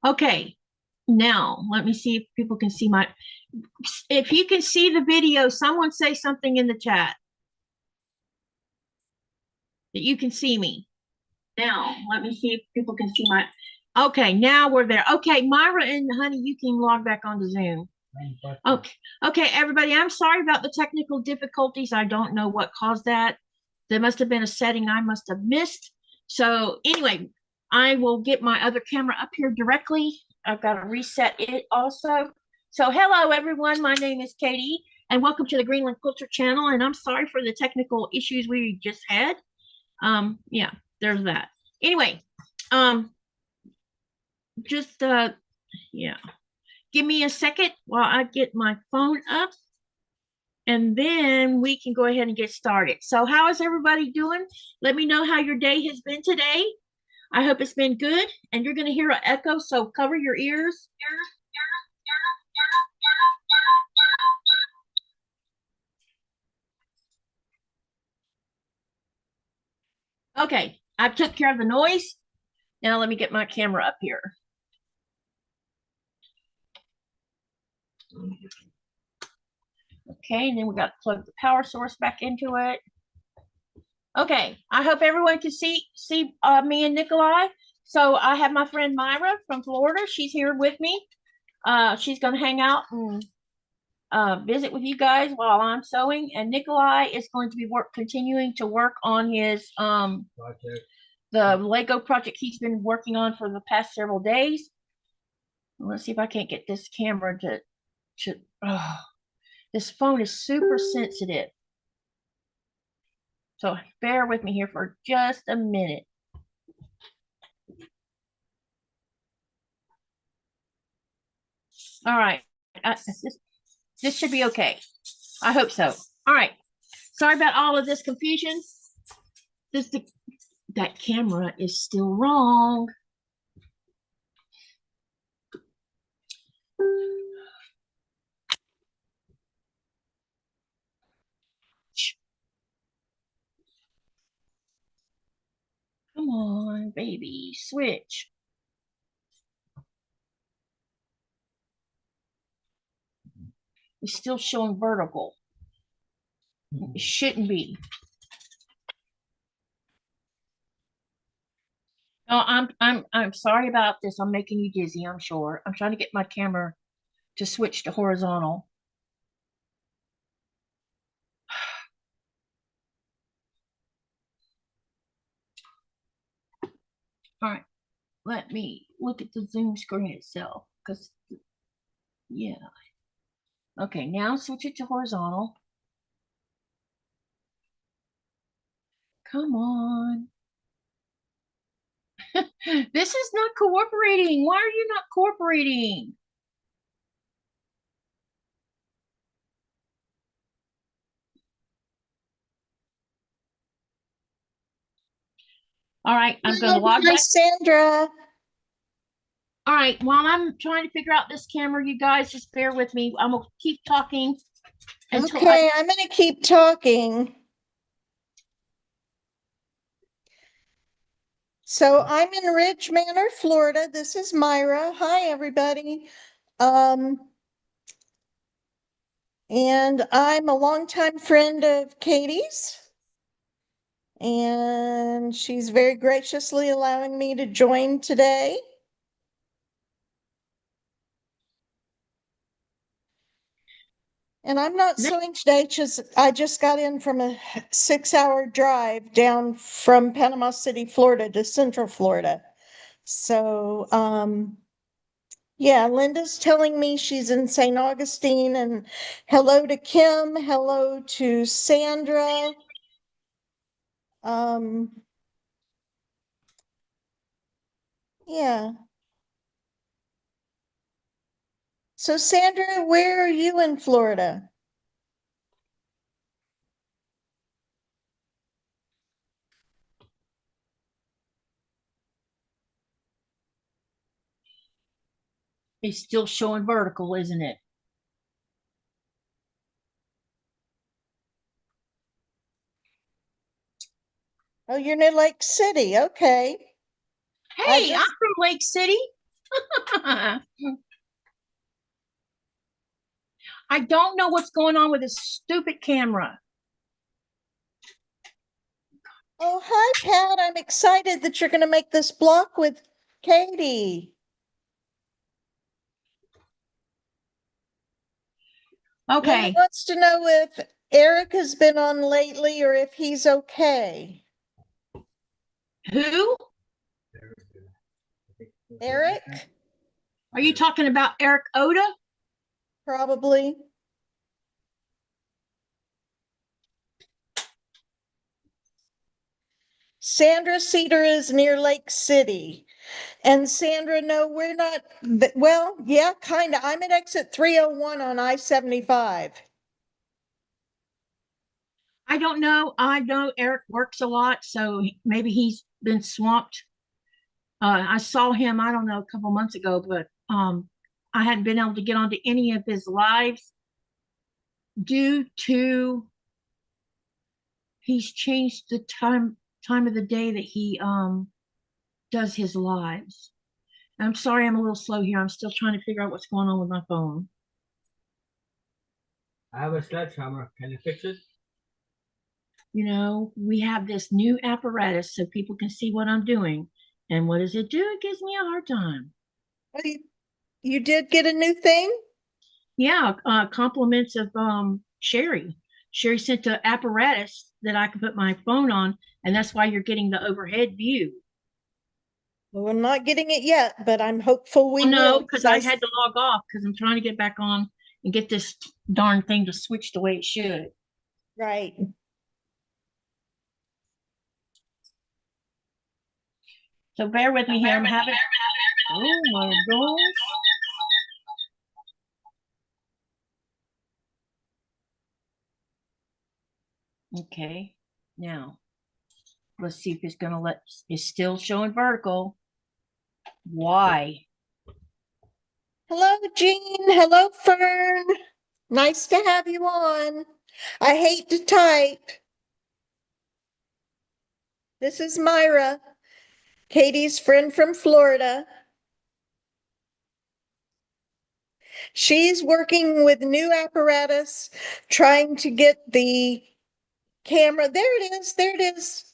Okay, now let me see if people can see my. If you can see the video, someone say something in the chat that you can see me. Now, let me see if people can see my. Okay, now we're there. Okay, Myra and Honey, you can log back onto Zoom. Okay, okay, everybody. I'm sorry about the technical difficulties. I don't know what caused that. There must have been a setting I must have missed. So anyway, I will get my other camera up here directly. I've got to reset it also. So hello, everyone. My name is Katie, and welcome to the GreenlandQuilter channel. And I'm sorry for the technical issues we just had. Yeah, there's that. Anyway, um, just yeah, give me a second while I get my phone up, and then we can go ahead and get started. So, how is everybody doing? Let me know how your day has been today. I hope it's been good, and you're going to hear an echo, so cover your ears. Okay, I took care of the noise. Now let me get my camera up here. Okay, and then we got to plug the power source back into it. Okay, I hope everyone can see me and Nikolai. So I have my friend Myra from Florida. She's here with me. She's going to hang out and visit with you guys while I'm sewing. And Nikolai is going to be continuing to work on his the Lego project he's been working on for the past several days. Let's see if I can't get this camera to this phone is super sensitive. So bear with me here for just a minute. All right. This should be okay. I hope so. All right. Sorry about all of this confusion. That camera is still wrong. Come on, baby, switch. It's still showing vertical. It shouldn't be. No, I'm sorry about this. I'm making you dizzy, I'm sure. I'm trying to get my camera to switch to horizontal. All right, let me look at the Zoom screen itself, because yeah. Okay, now switch it to horizontal. Come on. This is not cooperating. Why are you not cooperating? All right, I'm going to log back. Sandra. All right, while I'm trying to figure out this camera, you guys just bear with me. I'm going to keep talking. Okay, I'm going to keep talking. So I'm in Ridge Manor, Florida. This is Myra. Hi, everybody. And I'm a longtime friend of Katie's. And she's very graciously allowing me to join today. And I'm not sewing today, I just got in from a 6-hour drive down from Panama City, Florida to Central Florida. So, yeah, Linda's telling me she's in St. Augustine, and hello to Kim, hello to Sandra. Yeah. So Sandra, where are you in Florida? It's still showing vertical, isn't it? Oh, you're near Lake City. Okay. Hey, I'm from Lake City. I don't know what's going on with this stupid camera. Oh, hi, Pat. I'm excited that you're going to make this block with Katie. Lily Okay. wants to know if Eric has been on lately or if he's okay. Who? Eric? Are you talking about Eric Oda? Probably. Sandra Cedar is near Lake City. And Sandra, no, we're not. Well, yeah, kind of. I'm at exit 301 on I-75. I don't know. I know Eric works a lot, so maybe he's been swamped. I saw him, I don't know, a couple months ago, but I hadn't been able to get onto any of his lives due to he's changed the time of the day that he does his lives. I'm sorry, I'm a little slow here. I'm still trying to figure out what's going on with my phone. I have a sledgehammer. Can you fix it? You know, we have this new apparatus so people can see what I'm doing. And what does it do? It gives me a hard time. Well, you did get a new thing? Yeah, compliments of Sherry. Sherry sent an apparatus that I can put my phone on, and that's why you're getting the overhead view. Well, I'm not getting it yet, but I'm hopeful we No, will. because I had to log off because I'm trying to get back on and get this darn thing to switch the way it should. Right. So bear with me here. I'm having. Oh my gosh. Okay, now let's see if it's gonna let. It's still showing vertical. Why? Hello, Jean. Hello, Fern. Nice to have you on. I hate to type. This is Myra, Katie's friend from Florida. She's working with new apparatus, trying to get the camera. There it is. There it is.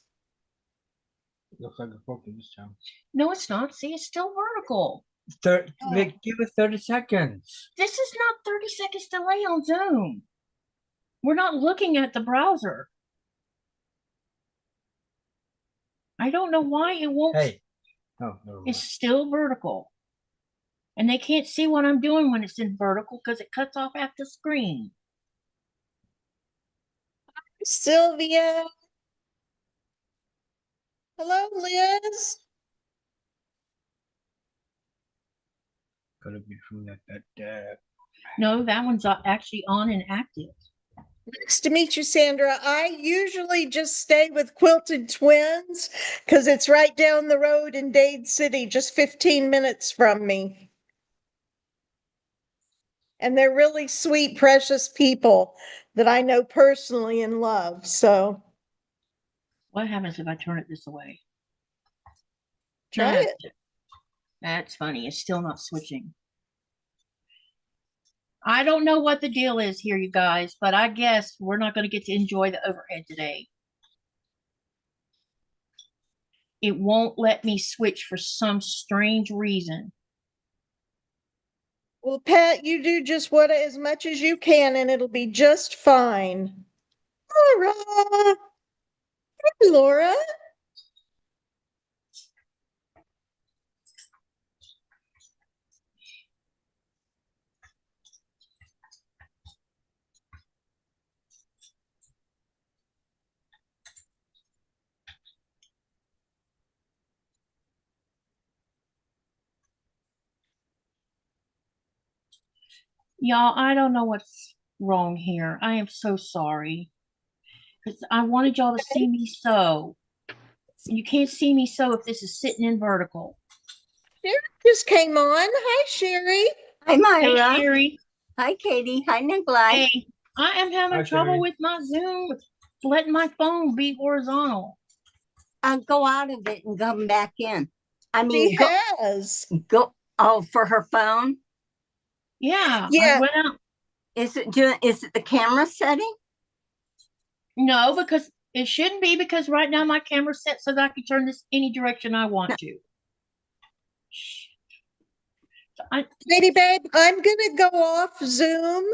Looks like a focus this time. No, it's not. See, it's still vertical. Give it 30 seconds. This is not 30 seconds delay on Zoom. We're not looking at the browser. I don't know why it won't. Hey. Oh, no. It's still vertical. And they can't see what I'm doing when it's in vertical because it cuts off half the screen. Sylvia. Hello, Liz. Gotta be from that. No, that one's actually on and active. Nice to meet you, Sandra. I usually just stay with Quilted Twins because it's right down the road in Dade City, just 15 minutes from me. And they're really sweet, precious people that I know personally and love. So What happens if I turn it this way? try it. That's funny. It's still not switching. I don't know what the deal is here, you guys, but I guess we're not going to get to enjoy the overhead today. It won't let me switch for some strange reason. Well, Pat, you do just what as much as you can, and it'll be just fine. Laura. Hi, Laura. Y'all, I don't know what's wrong here. I am so sorry. Because I wanted y'all to see me sew. And you can't see me sew if this is sitting in vertical. Sherry just came on. Hi, Sherry. Hi, Myra. Hey, Sherry. Hi, Katie. Hi, Nikolai. Hey, I am having Hi, trouble Sherry. with my Zoom, letting my phone be horizontal. Go out of it and come back in. I She mean, has. go Oh, for her phone? Yeah, Yeah. I went out. Is it the camera setting? No, because it shouldn't be, because right now my camera's set so that I can turn this any direction I want to. Lady babe, I'm gonna go off Zoom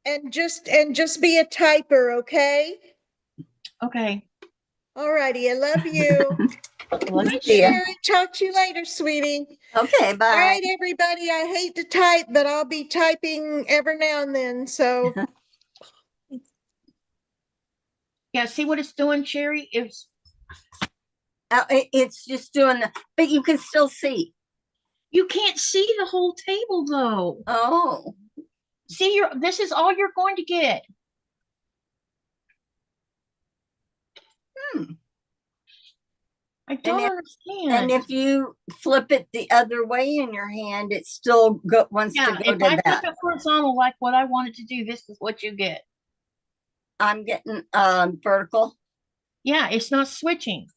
and just be a typer, okay? Okay. All righty, I love you. Love you See ya. too. Sherry, talk to you later, sweetie. Okay, All bye. right, everybody, I hate to type, but I'll be typing every now and then, so. Yeah, see what it's doing, Sherry? It's It's just doing but you can still see. you can't see the whole table though. Oh, See, this is all you're going to get. hmm. I don't And understand. if you flip it the other way in your hand, it still wants Yeah, to go if to I flip that. it horizontal like what I want it to do, this is what you get. I'm getting vertical. Yeah, it's not switching.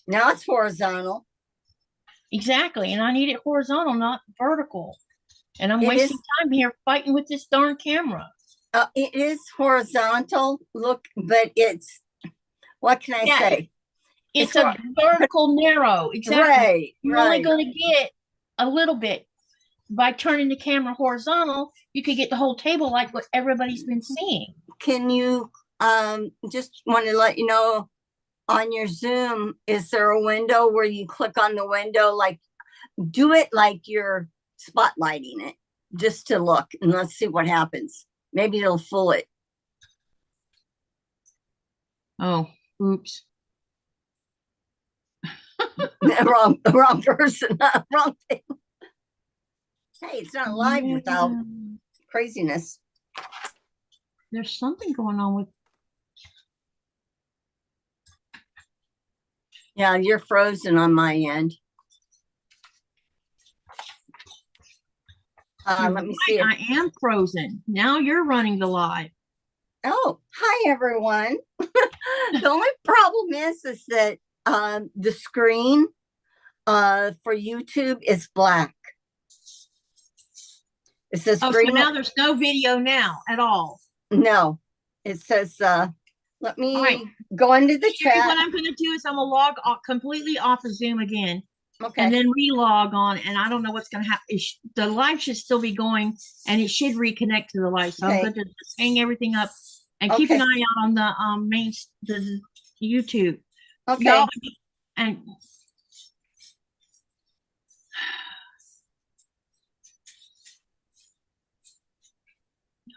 Now it's horizontal. Exactly. And I need it horizontal, not vertical. And I'm It wasting is- time here fighting with this darn camera. It is horizontal. Look, but it's what can I Yeah, say? It's It's a vertical narrow. Exactly. Right, You're only right. going to get a little bit. By turning the camera horizontal, you could get the whole table like what everybody's been seeing. Can you just want to let you know on your Zoom, is there a window where you click on the window? Like, do it like you're spotlighting it just to look, and let's see what happens. Maybe it'll fool it. Oh, oops. wrong person, wrong thing. Hey, it's not live without Yeah. craziness. There's something going on with. Yeah, you're frozen on my end. You're Let me right, see. I am frozen. Now you're running the live. Oh, hi everyone. The only problem is that the screen for YouTube is black. It says Oh, so green. now there's no video now at all. No, it says let me All right. go into the Sherry, chat. what I'm going to do is I'm going to log off, completely off of Zoom again. Okay. And then re-log on, and I don't know what's going to happen. The live should still be going, and it should reconnect to the live. So Okay. I'm going to just hang everything up and keep an Okay. eye out on the the YouTube. Okay. Y'all, and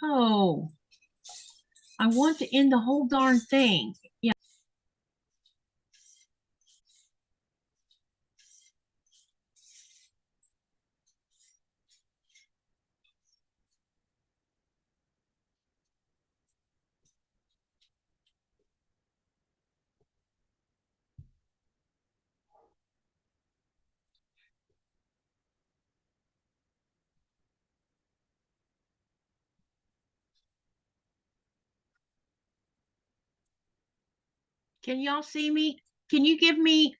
oh, I want to end the whole darn thing. Yeah. Can y'all see me? Can you give me?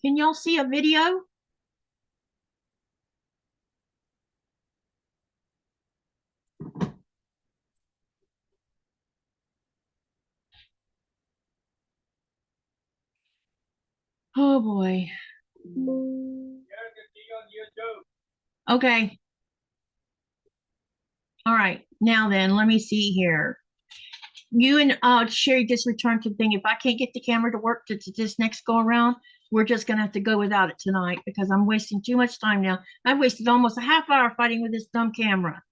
Can y'all see a video? Oh boy. Okay. All right. Now then, let me see here. You and Sherry just returned to the thing. If I can't get the camera to work to this next go around, we're just gonna have to go without it tonight because I'm wasting too much time now. I've wasted almost a half hour fighting with this dumb camera.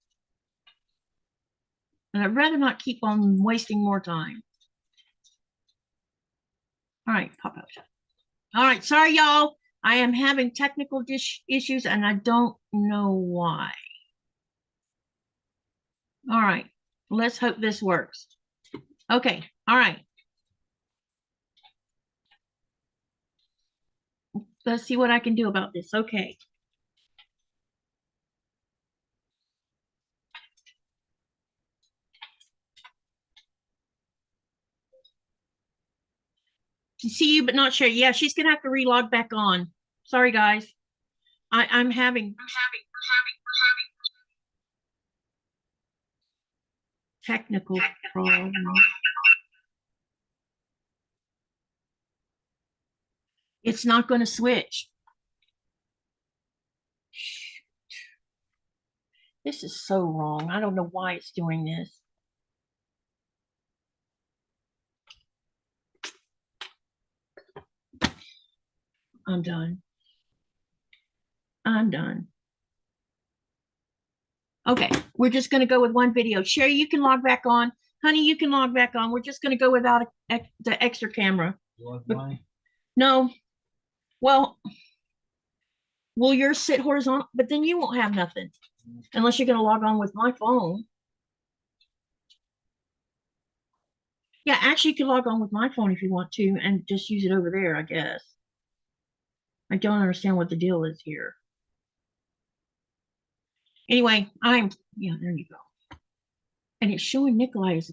And I'd rather not keep on wasting more time. All right, pop out. All right, sorry y'all. I am having technical issues and I don't know why. All right, let's hope this works. Okay, all right. Let's see what I can do about this. Okay. See you, but not share. Yeah, she's gonna have to relog back on. Sorry, guys. I'm having technical problems. It's not going to switch. This is so wrong. I don't know why it's doing this. I'm done. I'm done. Okay, we're just going to go with one video. Sherry, you can log back on. Honey, you can log back on. We're just going to go without the extra camera. No. Well, will yours sit horizontal? But then you won't have nothing unless you're going to log on with my phone. Yeah, actually, you can log on with my phone if you want to and just use it over there, I guess. I don't understand what the deal is here. Anyway, yeah, there you go. And it's showing Nikolai as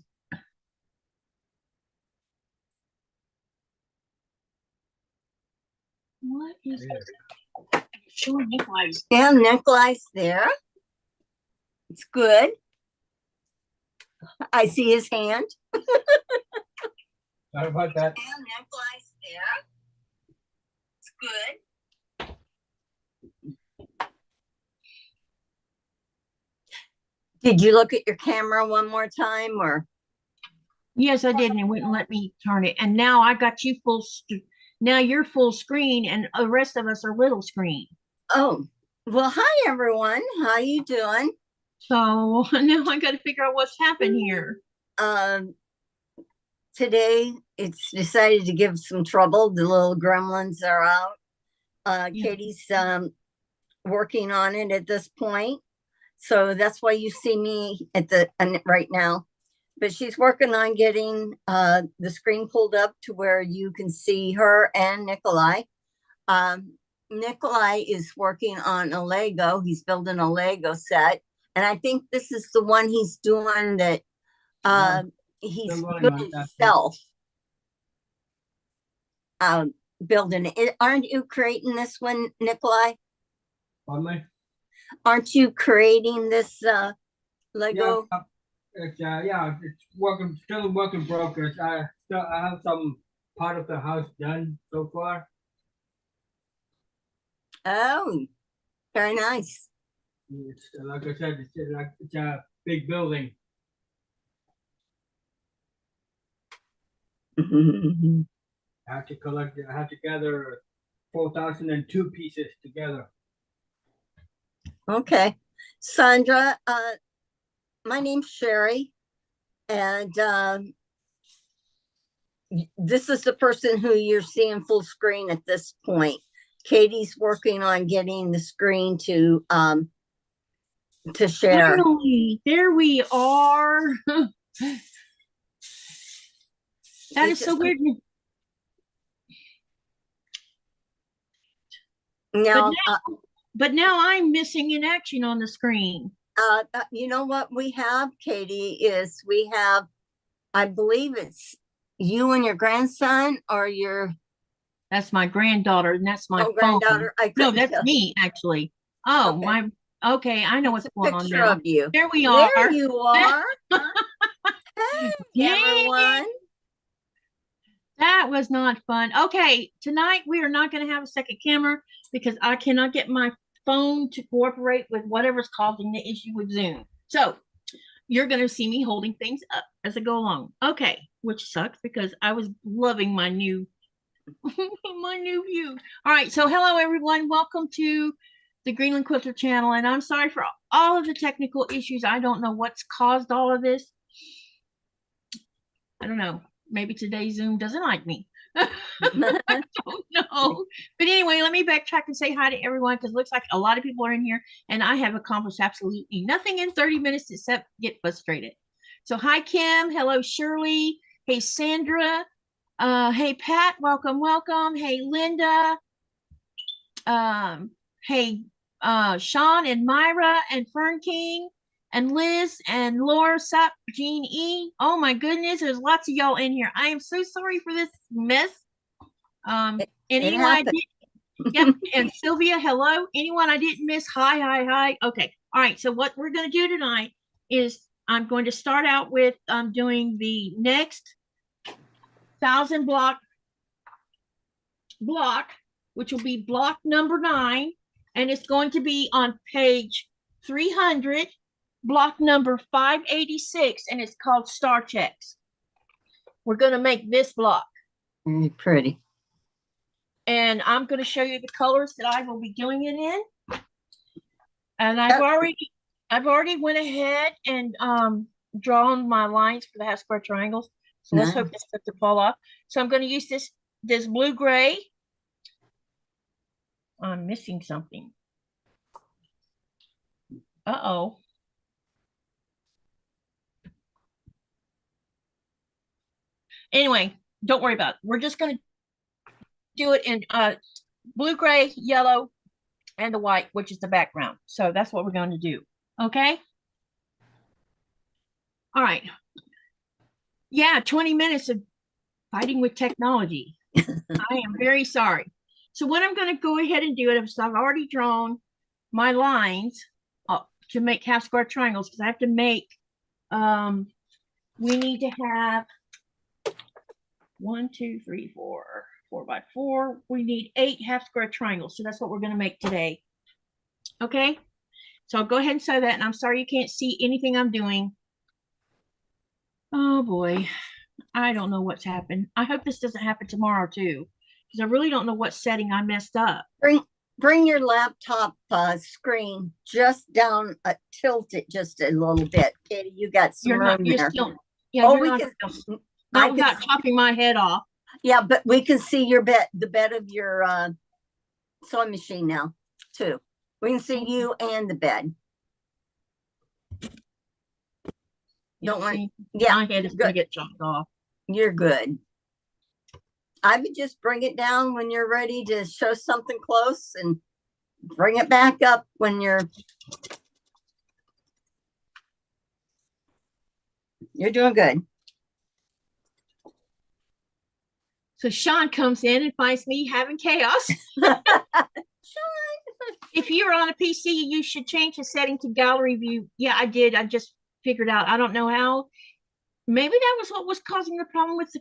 what is it? It's showing Nikolai. Yeah, Nikolai's there. It's good. I see his hand. Sorry about that. Yeah, Nikolai's there. It's good. Did you look at your camera one more time, or? Yes, I did, and it wouldn't let me turn it. And now I got you now you're full screen, and the rest of us are little screen. Oh, well, hi everyone. How you doing? So now I got to figure out what's happened here. Today it's decided to give some trouble. The little gremlins are out. Yeah. Katie's working on it at this point. So that's why you see me at right now. But she's working on getting the screen pulled up to where you can see her and Nikolai. Nikolai is working on a Lego. He's building a Lego set. And I think this is the one he's doing that he's doing himself. Building it. Aren't you creating this one, Nikolai? Aren't you creating this Lego? Yeah, it's still a work in progress. I have some part of the house done so far. Oh, very nice. It's like I said, it's a big building. I have to gather 4,002 pieces together. Okay, Sandra, my name's Sherry, and this is the person who you're seeing full screen at this point. Katie's working on getting the screen to share. Finally, there we are. That is so weird. Now, but now I'm missing in action on the screen. you know what we have, Katie, is we have, I believe it's you and your grandson, or your That's my granddaughter, and that's my phone. granddaughter. No, that's me actually. Oh, Okay. Okay, I know what's going on picture now. of you. There we are. There you are. Hey, Yay. everyone. That was not fun. Okay, tonight we are not going to have a second camera because I cannot get my phone to cooperate with whatever's causing the issue with Zoom. So you're going to see me holding things up as I go along. Okay, which sucks because I was loving my new view. All right, so hello everyone. Welcome to the GreenlandQuilter channel, and I'm sorry for all of the technical issues. I don't know what's caused all of this. I don't know. Maybe today Zoom doesn't like me. I don't know. But anyway, let me backtrack and say hi to everyone because it looks like a lot of people are in here, and I have accomplished absolutely nothing in 30 minutes except get frustrated. So hi, Kim. Hello, Shirley. Hey, Sandra. Hey, Pat. Welcome, welcome. Hey, Linda. Hey, Sean and Myra and Fern King and Liz and Laura, Sup, Jean E. Oh my goodness, there's lots of y'all in here. I am so sorry for this mess. It anyone I happened. did, yep, and Sylvia, hello. Anyone I didn't miss, hi, hi, hi. Okay. All right. So what we're going to do tonight is I'm going to start out with doing the next 1,000 block, which will be block number 9, and it's going to be on page 300, block number 586, and it's called Star Checks. We're going to make this block. Very pretty. And I'm going to show you the colors that I will be doing it in. And I've already went ahead and drawn my lines for the half square triangles. So let's hope this doesn't fall off. So I'm going to use this blue gray. I'm missing something. Uh-oh. Anyway, don't worry about it. We're just going to do it in blue, gray, yellow, and the white, which is the background. So that's what we're going to do. Okay. All right. Yeah, 20 minutes of fighting with technology. I am very sorry. So what I'm going to go ahead and do is I've already drawn my lines to make half square triangles, because I have to make, we need to have 1, 2, 3, 4, 4 by 4. We need 8 half square triangles. So that's what we're going to make today. Okay. So I'll go ahead and sew that. And I'm sorry you can't see anything I'm doing. Oh boy. I don't know what's happened. I hope this doesn't happen tomorrow too, because I really don't know what setting I messed up. Bring your laptop screen just down, tilt it just a little bit. Katie, you got some room there. Not without chopping my head off. Yeah, but we can see your bed, the bed of your sewing machine now too. We can see you and the bed. Don't worry. Yeah, my head is gonna get chopped off. You're good. I would just bring it down when you're ready to show something close, and bring it back up when you're doing good. So Sean comes in and finds me having chaos. If you're on a PC, you should change the setting to gallery view. Yeah, I did. I just figured out. I don't know how. Maybe that was what was causing the problem with the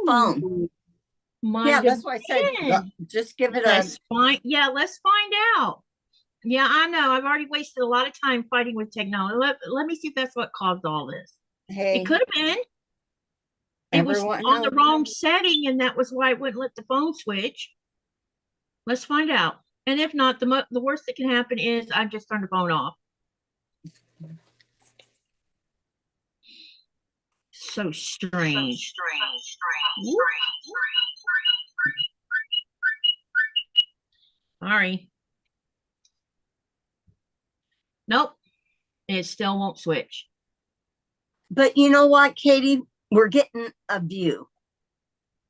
phone. Yeah, that's why I said just give it let's find out. Yeah, I know. I've already wasted a lot of time fighting with technology. Let me see if that's what caused all this. Hey, it could have been. It was on the wrong setting, and that was why it wouldn't let the phone switch. Let's find out. And if not, the worst that can happen is I just turn the phone off. So strange. Sorry. Nope. It still won't switch. But you know what, Katie? We're getting a view.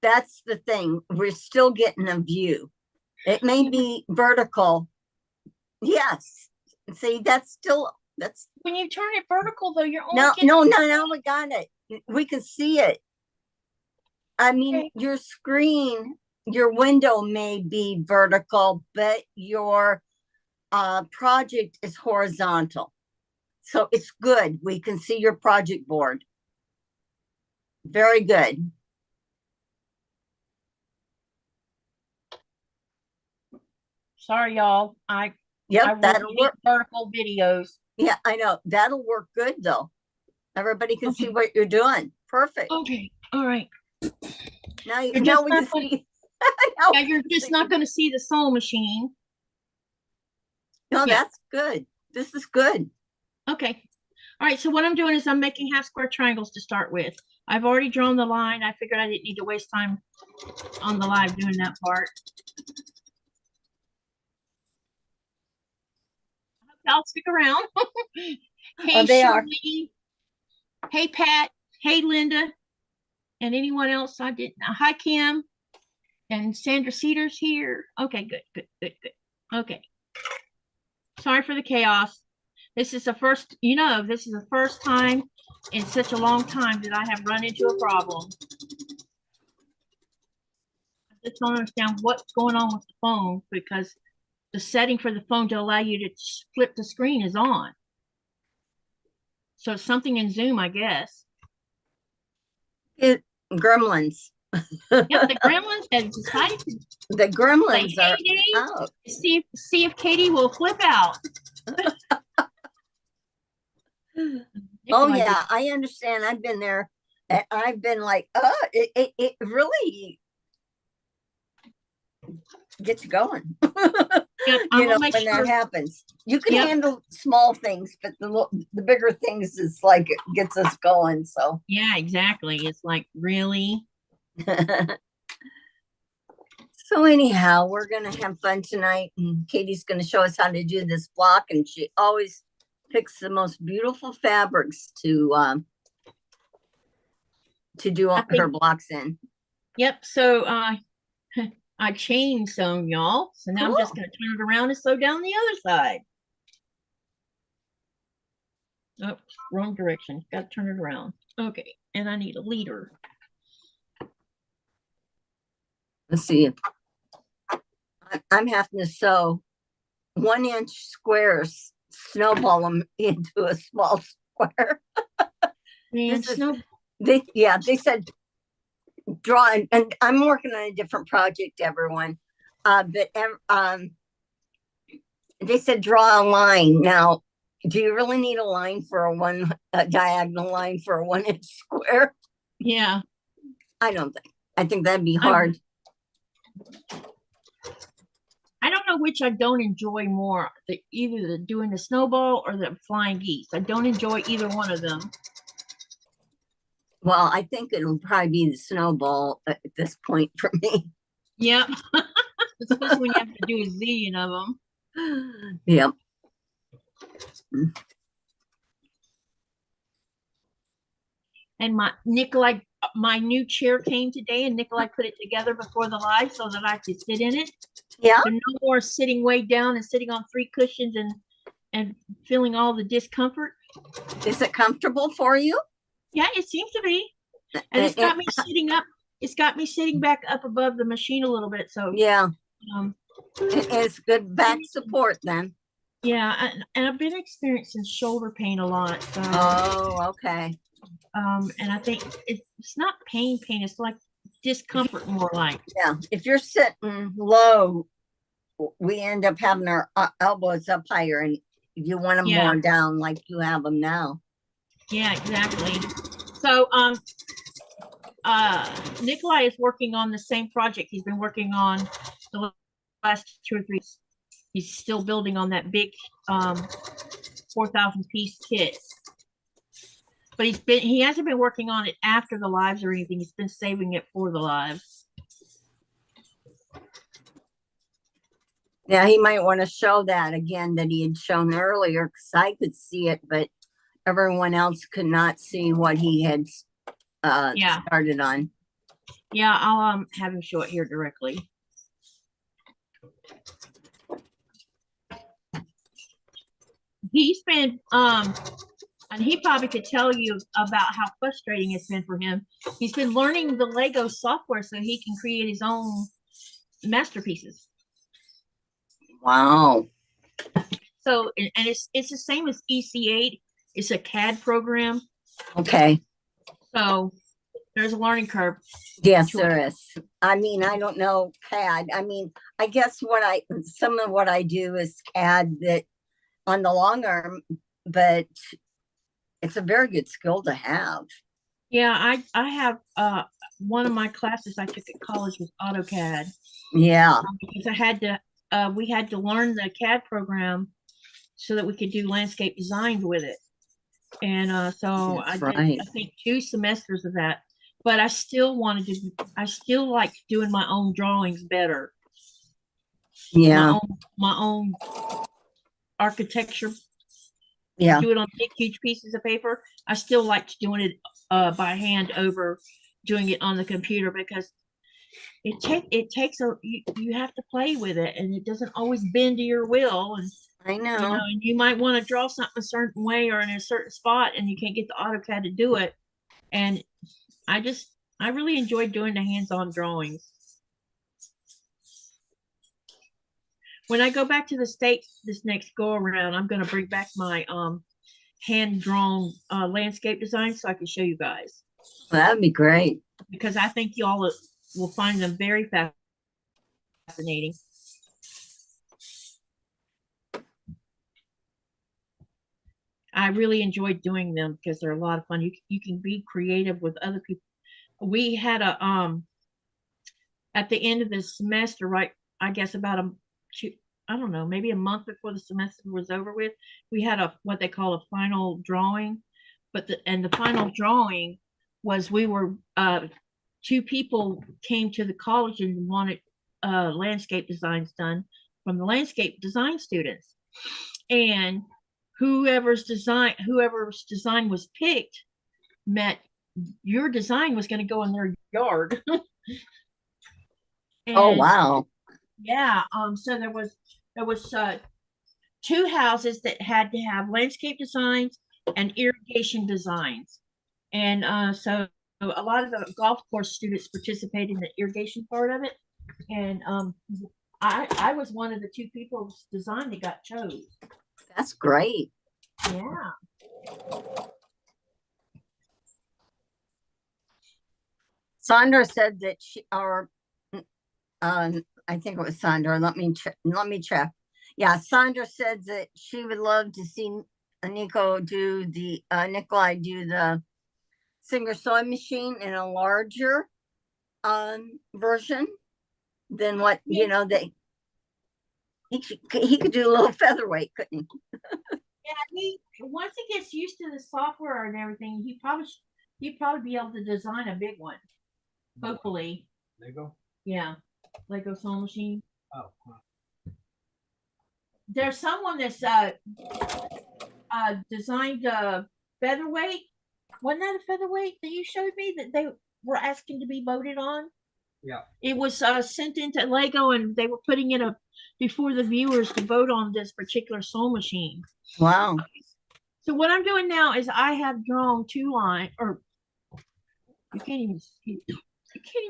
That's the thing. We're still getting a view. It may be vertical. Yes. See, that's when you turn it vertical though, you're only no, we got it. We can see it. I mean, okay. Your screen, your window may be vertical, but your project is horizontal. So it's good. We can see your project board. Very good. Sorry, y'all. Yep, that'll work. Vertical videos. Yeah, I know. That'll work good though. Everybody can see what you're doing. Perfect. Okay. All right. Now we can see. Yeah, you're just not going to see the sewing machine. No, that's good. This is good. Okay. All right. So what I'm doing is I'm making half square triangles to start with. I've already drawn the line. I figured I didn't need to waste time on the live doing that part. I'll stick around. Hey, they Shirley. Hey, Pat. Hey, Linda. And anyone else I didn't. Hi, Kim. And Sandra Cedar's here. Okay, good. Okay. Sorry for the chaos. This is the first, this is the first time in such a long time that I have run into a problem. just don't understand what's going on with the phone, because the setting for the phone to allow you to flip the screen is on. So it's something in Zoom, I guess. Gremlins. Yeah, the gremlins have decided to The say, gremlins are hey, Dave, out. see if Katie will flip out. Oh Nikolai yeah, I understand. I've been there. And I've been like, it really gets you going. Yep, I'm You know, gonna make when sure. that happens, you can Yep. handle small things, but the bigger things is like it gets us going. So Yeah, exactly. It's like, really? so anyhow, we're gonna have fun tonight, and Katie's gonna show us how to do this block, and she always picks the most beautiful fabrics to do I her think- blocks in. Yep. So I changed some, y'all. So now I'm just Cool. gonna turn it around and sew down the other side. Oh, wrong direction. Got to turn it around. Okay, and I need a leader. Let's see. I'm having to sew 1-inch squares, snowball them into a small square. Man, This is- snow. They said draw, and I'm working on a different project, everyone. They said draw a line. Now, do you really need a line for a diagonal line for a 1-inch square? Yeah. I don't think. I think that'd be I- hard. I don't know which I don't enjoy more, either the doing the snowball or the flying geese. I don't enjoy either one of them. Well, I think it'll probably be the snowball at this point for me. Yep. Especially when you have to do a zillion of them. Yep. And Nikolai, my new chair came today, and Nikolai put it together before the live so that I could sit in it. Yeah. So no more sitting way down and sitting on 3 cushions and feeling all the discomfort. Is it comfortable for you? Yeah, it seems to be. And it's got me sitting up. It's got me sitting back up above the machine a little bit. So Yeah. um, It's good back support then. yeah, and I've been experiencing shoulder pain a lot. So Oh, okay. and I think it's not pain. It's like discomfort, more like. Yeah. If you're sitting low, we end up having our elbows up higher, and you want them Yeah. more down like you have them now. Yeah, exactly. So Nikolai is working on the same project he's been working on the last 2 or 3. He's still building on that big 4,000 piece kit. But he hasn't been working on it after the lives or anything. He's been saving it for the lives. Yeah, he might want to show that again that he had shown earlier, because I could see it, but everyone else could not see what he had Yeah. started on. Yeah, I'll have him show it here directly. He's been and he probably could tell you about how frustrating it's been for him. He's been learning the Lego software so he can create his own masterpieces. Wow. So and it's the same as EC8. It's a CAD program. Okay. So there's a learning curve. Yes, Sure. there is. I mean, I don't know CAD. I mean, I guess some of what I do is CAD that on the long arm, but it's a very good skill to have. Yeah, I have one of my classes I took at college was AutoCAD. Yeah. Because we had to learn the CAD program so that we could do landscape designs with it. And so That's I did, right. I think 2 semesters of that. But I still like doing my own drawings better. Yeah. My own architecture. Yeah. Do it on big, huge pieces of paper. I still like doing it by hand over doing it on the computer, because it takes you have to play with it, and it doesn't always bend to your will. And I know. and you might want to draw something a certain way or in a certain spot, and you can't get the AutoCAD to do it. And I really enjoyed doing the hands-on drawings. when I go back to the States this next go around, I'm going to bring back my hand drawn landscape design so I can show you guys, That'd be great. because I think y'all will find them very fascinating. I really enjoyed doing them because they're a lot of fun. You can be creative with other people. We had a at the end of the semester, right? I guess about I don't know, maybe a month before the semester was over with, we had a what they call a final drawing. But the final drawing was we were two people came to the college and wanted landscape designs done from the landscape design students, and whoever's design was picked met your design was going to go in their yard. Oh, wow. Yeah. So there was two houses that had to have landscape designs and irrigation designs, and so a lot of the golf course students participated in the irrigation part of it, and I was one of the two people's design that got chose. That's great. Yeah. Sandra said that I think it was Sandra. Let me check. Yeah, Sandra said that she would love to see Nikolai do the Singer sewing machine in a larger version than what he could do a little featherweight, couldn't he? Yeah, once he gets used to the software and everything, he'd probably be able to design a big one. Hopefully. Lego? Yeah. Lego sewing machine. Oh, huh. There's someone that's designed a featherweight. Wasn't that a featherweight that you showed me that they were asking to be voted on? Yeah. It was sent into Lego, and they were putting it up before the viewers to vote on this particular sewing machine. Wow. So what I'm doing now is I have drawn two lines, or you can't even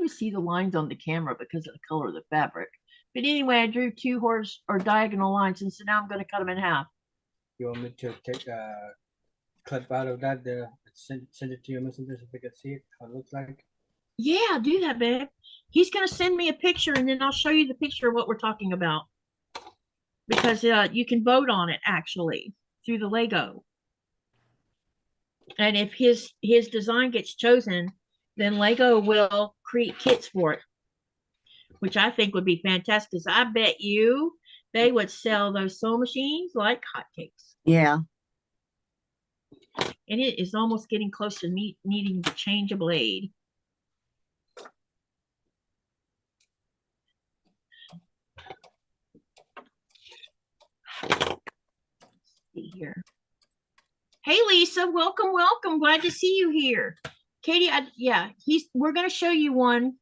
see the lines on the camera because of the color of the fabric. But anyway, I drew two diagonal lines, and so now I'm going to cut them in half. You want me to take a clip out of that? Send it to your messenger so they can see it, how it looks like. Yeah, do that, babe. He's going to send me a picture, and then I'll show you the picture of what we're talking about. Because you can vote on it, actually, through the Lego. And if his design gets chosen, then Lego will create kits for it, which I think would be fantastic, because I bet you they would sell those sewing machines like hotcakes. Yeah. And it is almost getting close to needing to change a blade. Let's see here. Hey, Lisa, welcome. Glad to see you here. Katie, we're going to show you one.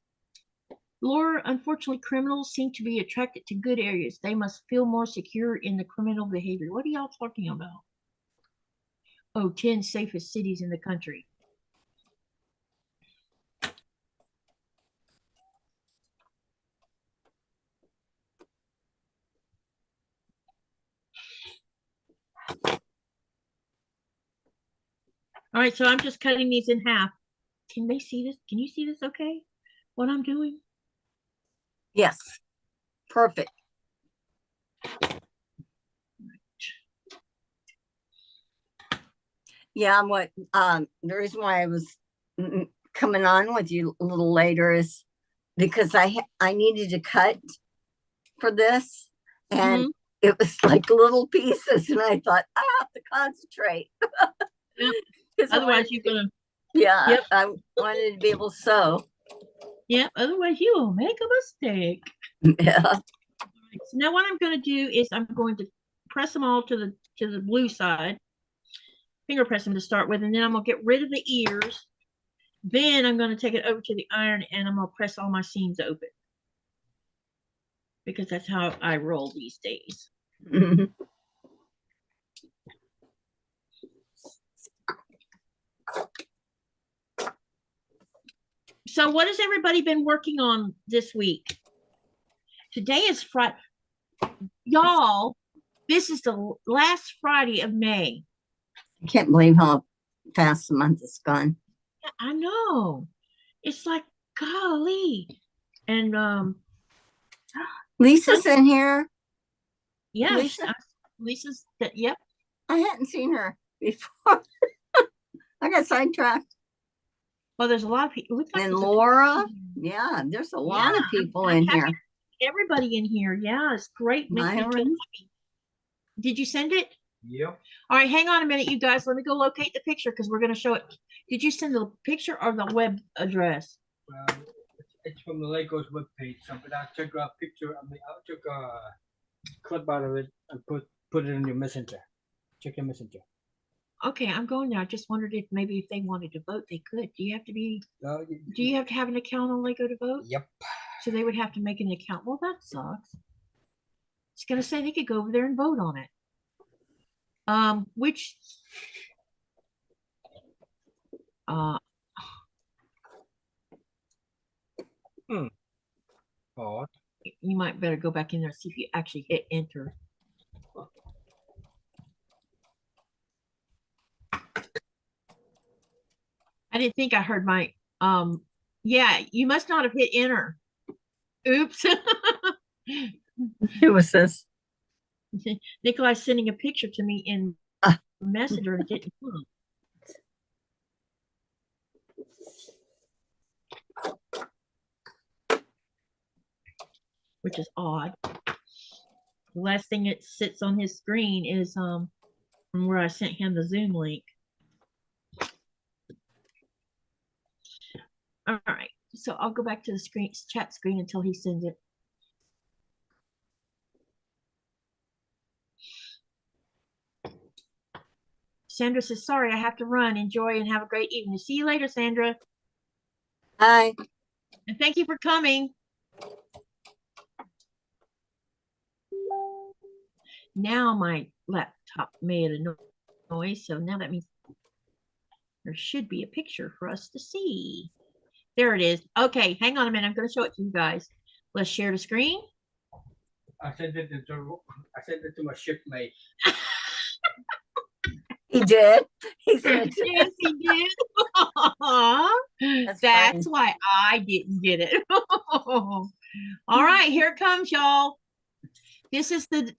Laura, unfortunately, criminals seem to be attracted to good areas. They must feel more secure in the criminal behavior. What are y'all talking about? Oh, 10 safest cities in the country. All right, so I'm just cutting these in half. Can they see this? Can you see this okay? What I'm doing? Yes. Perfect. Yeah, the reason why I was coming on with you a little later is because I needed to cut for this, and it was like little pieces, and I thought I have to concentrate. Yep. Otherwise, you're gonna. Yeah, yep. I wanted to be able to sew. Yeah, otherwise you will make a mistake. Yeah. So now what I'm going to do is I'm going to press them all to the blue side. Finger press them to start with, and then I'm going to get rid of the ears. Then I'm going to take it over to the iron, and I'm going to press all my seams open. Because that's how I roll these days. So what has everybody been working on this week? Today is Friday. y'all, this is the last Friday of May. I can't believe how fast the month is gone. I know. It's like, golly. And Lisa's in here. yeah, Lisa? Lisa's yep. I hadn't seen her before. I got sidetracked. Well, there's a lot of people. And Laura. Yeah, there's a lot of people in here. Everybody in here. Yeah, it's great. Makes me feel Myron? happy. Did you send it? Yep. All right, hang on a minute, you guys. Let me go locate the picture because we're going to show it. Did you send the picture or the web address? It's from the Legos webpage. So, but I took a picture. I took a clip out of it and put it in your messenger. Check your messenger. Okay, I'm going there. I just wondered if maybe if they wanted to vote, they could. Do you have to be? Do you have to have an account on Lego to vote? Yep. So they would have to make an account. Well, that sucks. It's gonna say they could go over there and vote on it. Which Oh. you might better go back in there and see if you actually hit enter. I didn't think I heard my yeah, you must not have hit enter. Oops. Who was this? Nikolai's sending a picture to me in Messenger and it didn't come. Which is odd. The last thing that sits on his screen is from where I sent him the Zoom link. All right, so I'll go back to the chat screen until he sends it. Sandra says, sorry, I have to run. Enjoy and have a great evening. See you later, Sandra. Hi. And thank you for coming. Now my laptop made a noise, so now that means there should be a picture for us to see. There it is. Okay, hang on a minute. I'm going to show it to you guys. Let's share the screen. I sent it to my shipmate. He did. He said, Yes, he did. That's why I didn't get it. All right, here it comes, y'all. This is the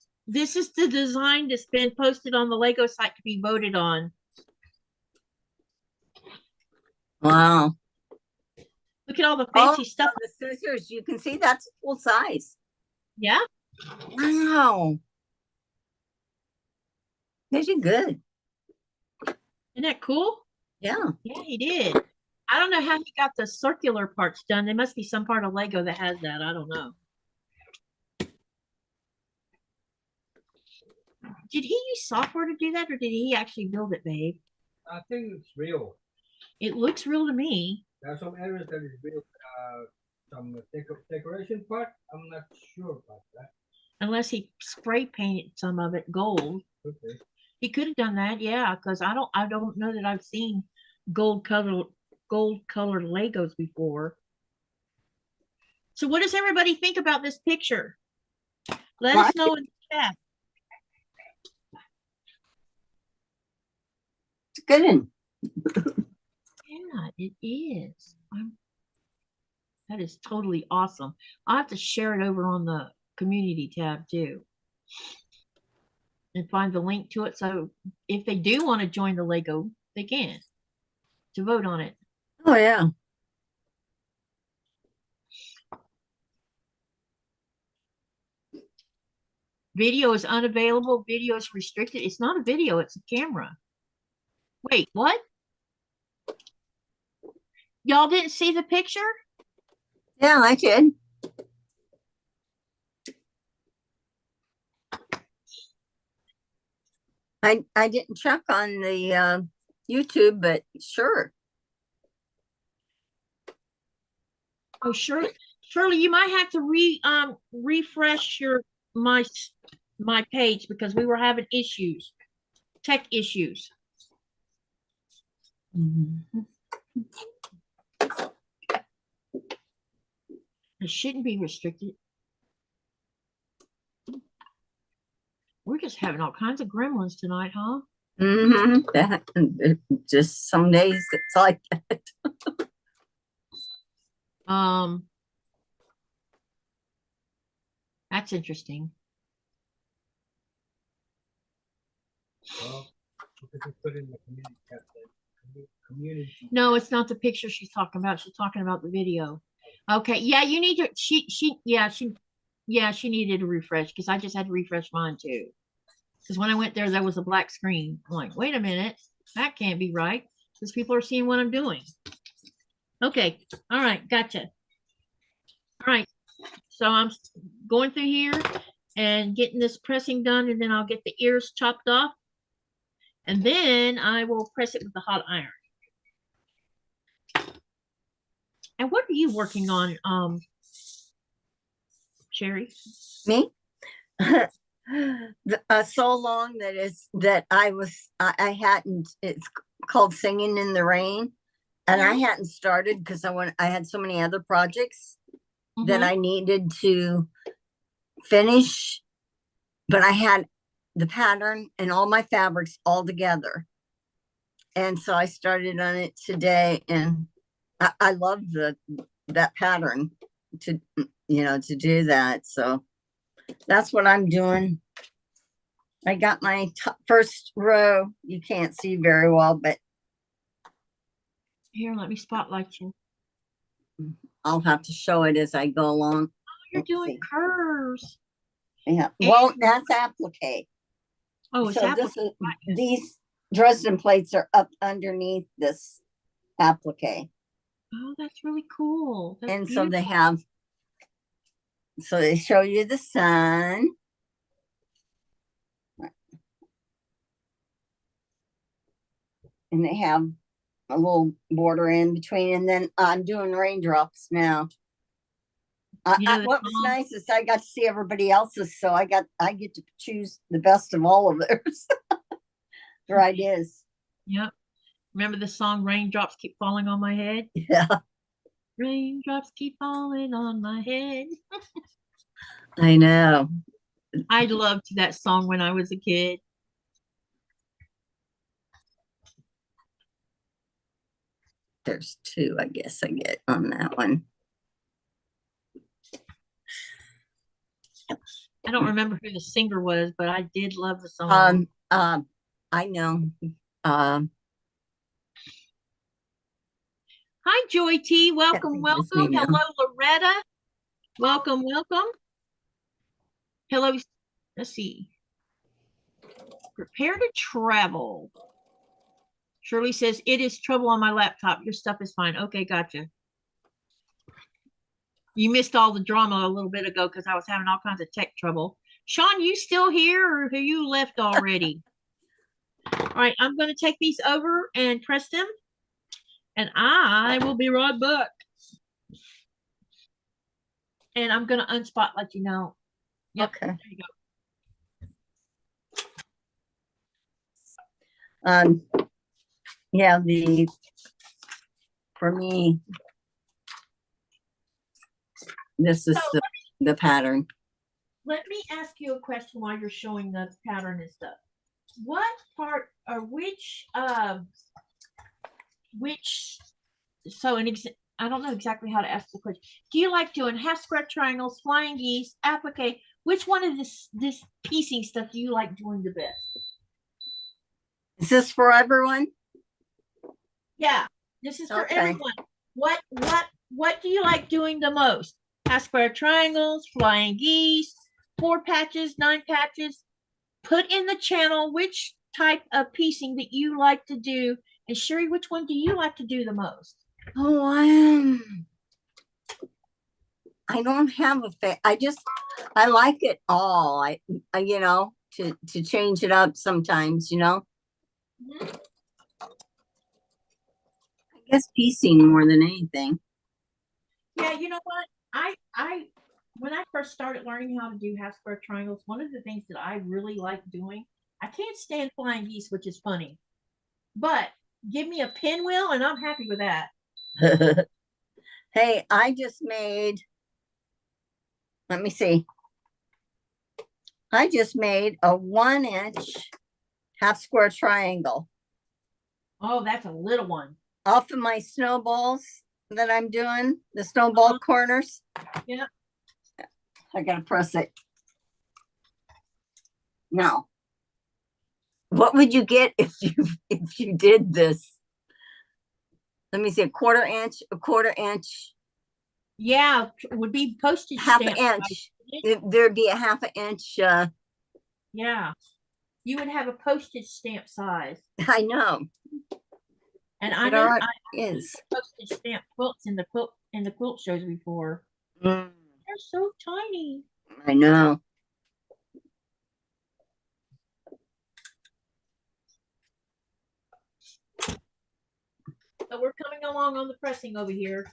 design that's been posted on the Lego site to be voted on. wow. Look at all the fancy stuff. The scissors, you can see that's full size. Yeah. Wow. They did good. Isn't that cool? Yeah. Yeah, he did. I don't know how he got the circular parts done. There must be some part of Lego that has that. I don't know. Did he use software to do that, or did he actually build it, babe? I think it's real. It looks real to me. There are some areas that is real. Some decoration part. I'm not sure about that. Unless he spray painted some of it gold. Okay. He could have done that, yeah, because I don't know that I've seen gold colored Legos before. So what does everybody think about this picture? Let us know in the chat. It's good. Yeah, it is. That is totally awesome. I'll have to share it over on the community tab too. And find the link to it. So if they do want to join the Lego, they can to vote on it. Oh, yeah. Video is unavailable. Video is restricted. It's not a video, it's a camera. Wait, what? Y'all didn't see the picture? Yeah, I did. I didn't check on the YouTube, but sure. Oh, sure. Shirley, you might have to refresh my page because we were having issues, tech issues. It shouldn't be restricted. We're just having all kinds of gremlins tonight, huh? Just some days it's like that. That's interesting. Well, we could put in the community tab then. Community. No, it's not the picture she's talking about. She's talking about the video. Okay, yeah, you need to. She needed a refresh because I just had to refresh mine too. Because when I went there was a black screen. I'm like, wait a minute, that can't be right because people are seeing what I'm doing. Okay, all right, gotcha. All right, so I'm going through here and getting this pressing done, and then I'll get the ears chopped off, and then I will press it with the hot iron. And what are you working on, Sherry? Me? So long that I hadn't, it's called Singing in the Rain. And I hadn't started because I had so many other projects that I needed to finish, but I had the pattern and all my fabrics all together. And so I started on it today, and I love that pattern to do that. So that's what I'm doing. I got my first row. You can't see very well, but Here, let me spotlight you. I'll have to show it as I go along. Oh, you're doing curves. Yeah. Well, that's applique. Oh, it's So these Dresden plates are up underneath this applique. Oh, that's really cool. That's And beautiful. so they show you the sun. And they have a little border in between, and then I'm doing raindrops now. What was nice is I got to see everybody else's, so I get to choose the best of all of theirs. Their ideas. Yep. Remember the song "Raindrops Keep Falling on My Head"? Yeah. Raindrops keep falling on my head. I know. I loved that song when I was a kid. There's two, I guess I get on that one. I don't remember who the singer was, but I did love the song. I know. Hi, Joy T. Welcome, welcome. now. Hello, Loretta. Welcome, welcome. Hello. Let's see. Prepare to travel. Shirley says, it is trouble on my laptop. Your stuff is fine. Okay, gotcha. You missed all the drama a little bit ago because I was having all kinds of tech trouble. Sean, you still here or have you left already? All right, I'm going to take these over and press them. And I will be right back. And I'm going to unspotlight you now. Yep, Okay. there you go. Yeah, for me, this is the pattern. Let me ask you a question while you're showing the pattern and stuff. What part or I don't know exactly how to ask the question. Do you like doing half square triangles, flying geese, applique? Which one of this piecing stuff do you like doing the best? Is this for everyone? Yeah, this is for Okay. everyone. What do you like doing the most? Half square triangles, flying geese, 4 patches, 9 patches. Put in the channel which type of piecing that you like to do. And Sherry, which one do you like to do the most? Oh, I don't have I like it all. I to change it up sometimes, Mm-hmm. I guess piecing more than anything. Yeah, you know what? I when I first started learning how to do half square triangles, one of the things that I really like doing, I can't stand flying geese, which is funny. But give me a pinwheel and I'm happy with that. Hey, I just made, let me see. I just made a 1-inch half square triangle Oh, that's a little one. off of my snowballs that I'm doing, the snowball corners. Yeah. I gotta press it. Now, what would you get if you did this? Let me see, a quarter inch, Yeah, it would be postage half an stamp. inch. There'd be a half an inch. Yeah. You would have a postage stamp size. I know. And I It know alright I is. postage stamp quilts in the quilt shows before. Mm, They're so tiny. I know. So we're coming along on the pressing over here.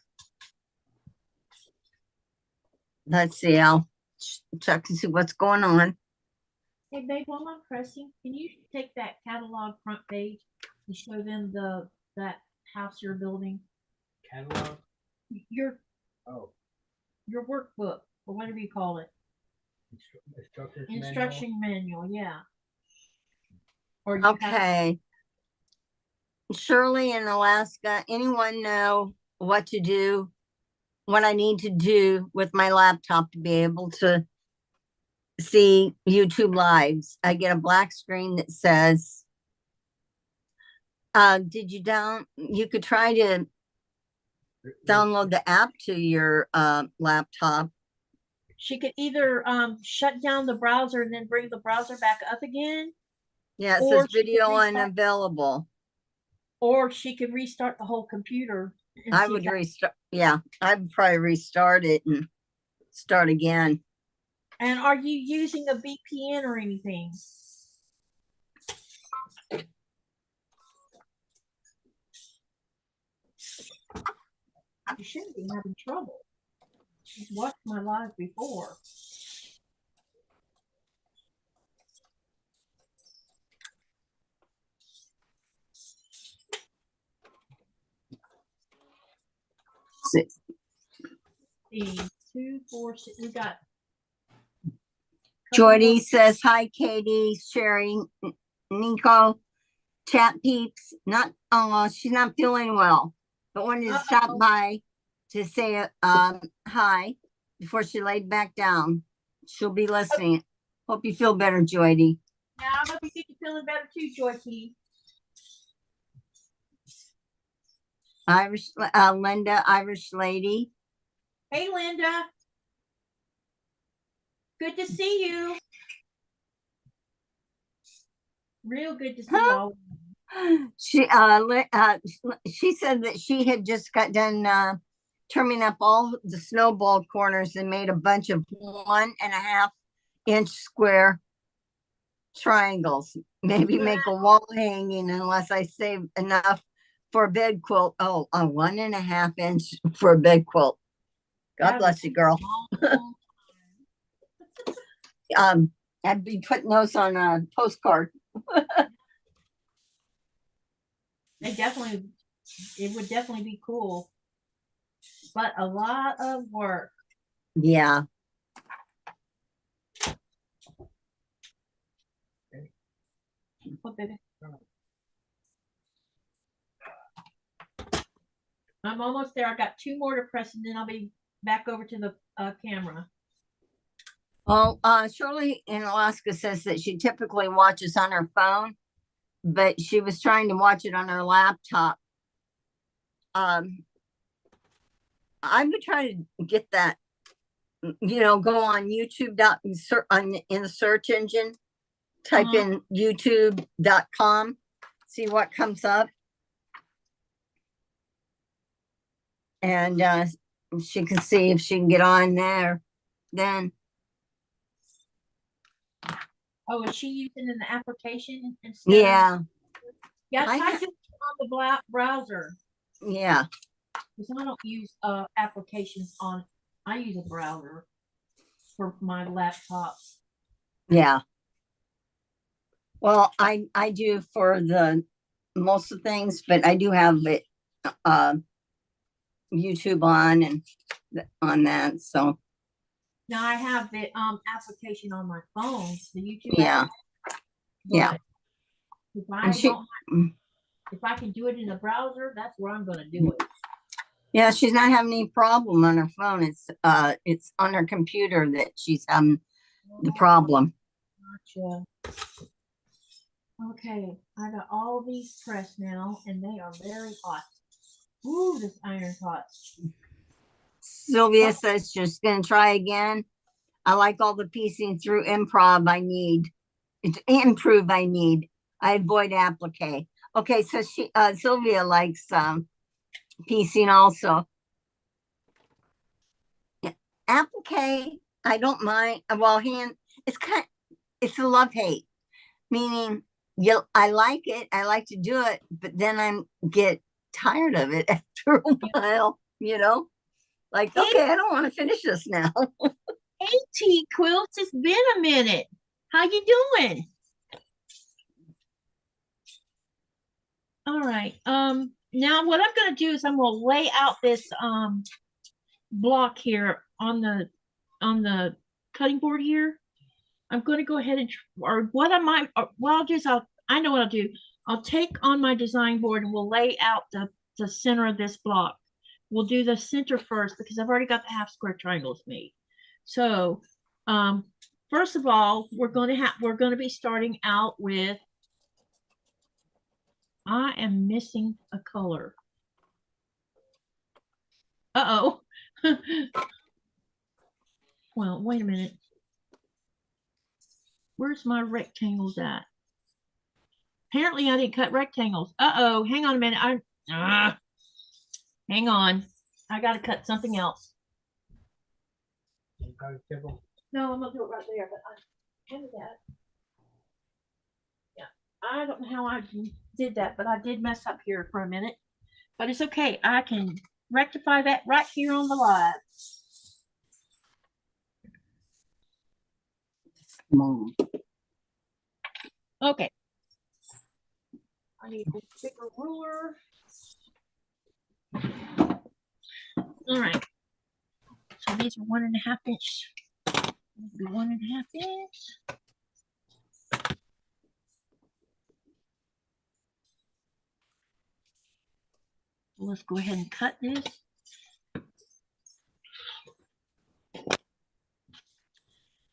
Let's see. I'll check and see what's going on. Hey babe, while I'm pressing, can you take that catalog front page and show them that house you're building? Catalog. Your Oh, workbook, or whatever you call it. Instruction manual, yeah. Or you have- Okay. Shirley in Alaska, anyone know what to do, what I need to do with my laptop to be able to see YouTube lives? I get a black screen that says, you could try to download the app to your laptop. She could either shut down the browser and then bring the browser back up again, Yeah, it Or says she could video restart- unavailable. or she could restart the whole computer. and I see would if- restart. Yeah, I'd probably restart it and start again. And are you using a VPN or anything? You shouldn't be having trouble. She's watched my live before. Six. See, 2, 4, 6. We got. Jordy says, hi, Katie, Sherry, Nico, chat peeps. She's not feeling well, but wanted to stop by to say hi before she laid back down. She'll be listening. Hope you feel better, Jordy. Yeah, I hope you think you're feeling better too, Joyce. Linda, Irish lady. Hey, Linda. Good to see you. Real good to see y'all. She said that she had just got done trimming up all the snowball corners and made a bunch of 1.5-inch square triangles. Maybe make a wall hanging unless I save enough for a bed quilt. Oh, a 1.5-inch for a bed quilt. God bless you, girl. I'd be putting those on a postcard. It would definitely be cool, but a lot of work. Yeah. What, baby? I'm almost there. I got 2 more to press, and then I'll be back over to the camera. Well, Shirley in Alaska says that she typically watches on her phone, but she was trying to watch it on her laptop. I would try to get that, go on YouTube in the search engine, type in youtube.com, see what comes up. And she can see if she can get on there then. Oh, is she using an application instead? Yeah. Yeah, I I do it on the browser. Yeah. Because I don't use applications on. I use a browser for my laptop. Yeah. Well, I do for the most of things, but I do have it YouTube on and on that. So Now I have the application on my phone, the YouTube. Yeah. app, Yeah. but If I And she- don't, if I can do it in the browser, that's where I'm gonna do it. Yeah, she's not having any problem on her phone. It's on her computer that she's having the problem. Gotcha. Okay, I got all these pressed now, and they are very hot. Ooh, this iron's hot. Sylvia says she's gonna try again. I like all the piecing through improve I need. It's improve I need. I avoid applique. Okay, so Sylvia likes piecing also. Yeah. Applique, I don't mind. Well, it's a love hate. Meaning I like it, I like to do it, but then I get tired of it after a while, you know? Like, okay, I don't want to finish this now. Hey, T Quilts, it's been a minute. How you doing? All right. Now what I'm gonna do is I'm gonna lay out this block here on the cutting board here. I'm gonna go ahead and or what I might or what I'll do is I know what I'll do. I'll take on my design board and we'll lay out the center of this block. We'll do the center first because I've already got the half square triangles made. So first of all, we're gonna be starting out with I am missing a color. Uh-oh. Well, wait a minute. Where's my rectangles at? Apparently I didn't cut rectangles. Uh-oh, hang on a minute. Hang on. I gotta cut something else. No, I'm gonna do it right there, but I did that. Yeah, I don't know how I did that, but I did mess up here for a minute. But it's okay. I can rectify that right here on the live. Okay. I need a bigger ruler. All right. So these are 1.5 inch. 1.5 inch. Let's go ahead and cut this.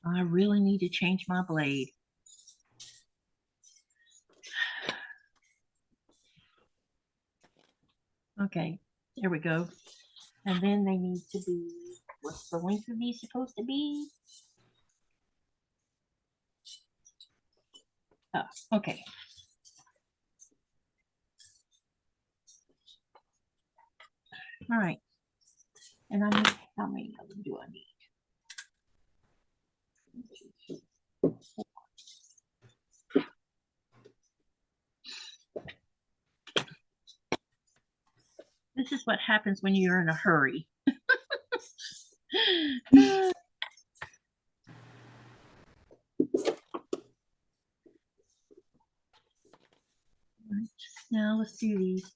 I really need to change my blade. Okay, there we go. And then they need to be, what's the length of these supposed to be? Oh, okay. All right. And I need, how many of them do I need? This is what happens when you're in a hurry. Now let's do these.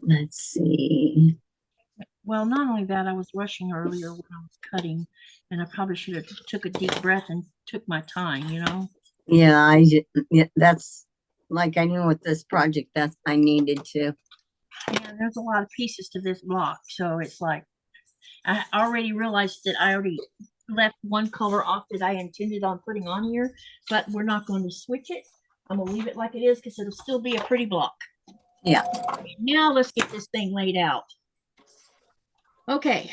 Let's see. Well, not only that, I was rushing earlier when I was cutting, and I probably should have took a deep breath and took my time, you know? Yeah, that's like I knew with this project that I needed to. And there's a lot of pieces to this block, so it's like I already realized that I already left one color off that I intended on putting on here, but we're not going to switch it. I'm gonna leave it like it is because it'll still be a pretty block. Yeah. Now let's get this thing laid out. Okay.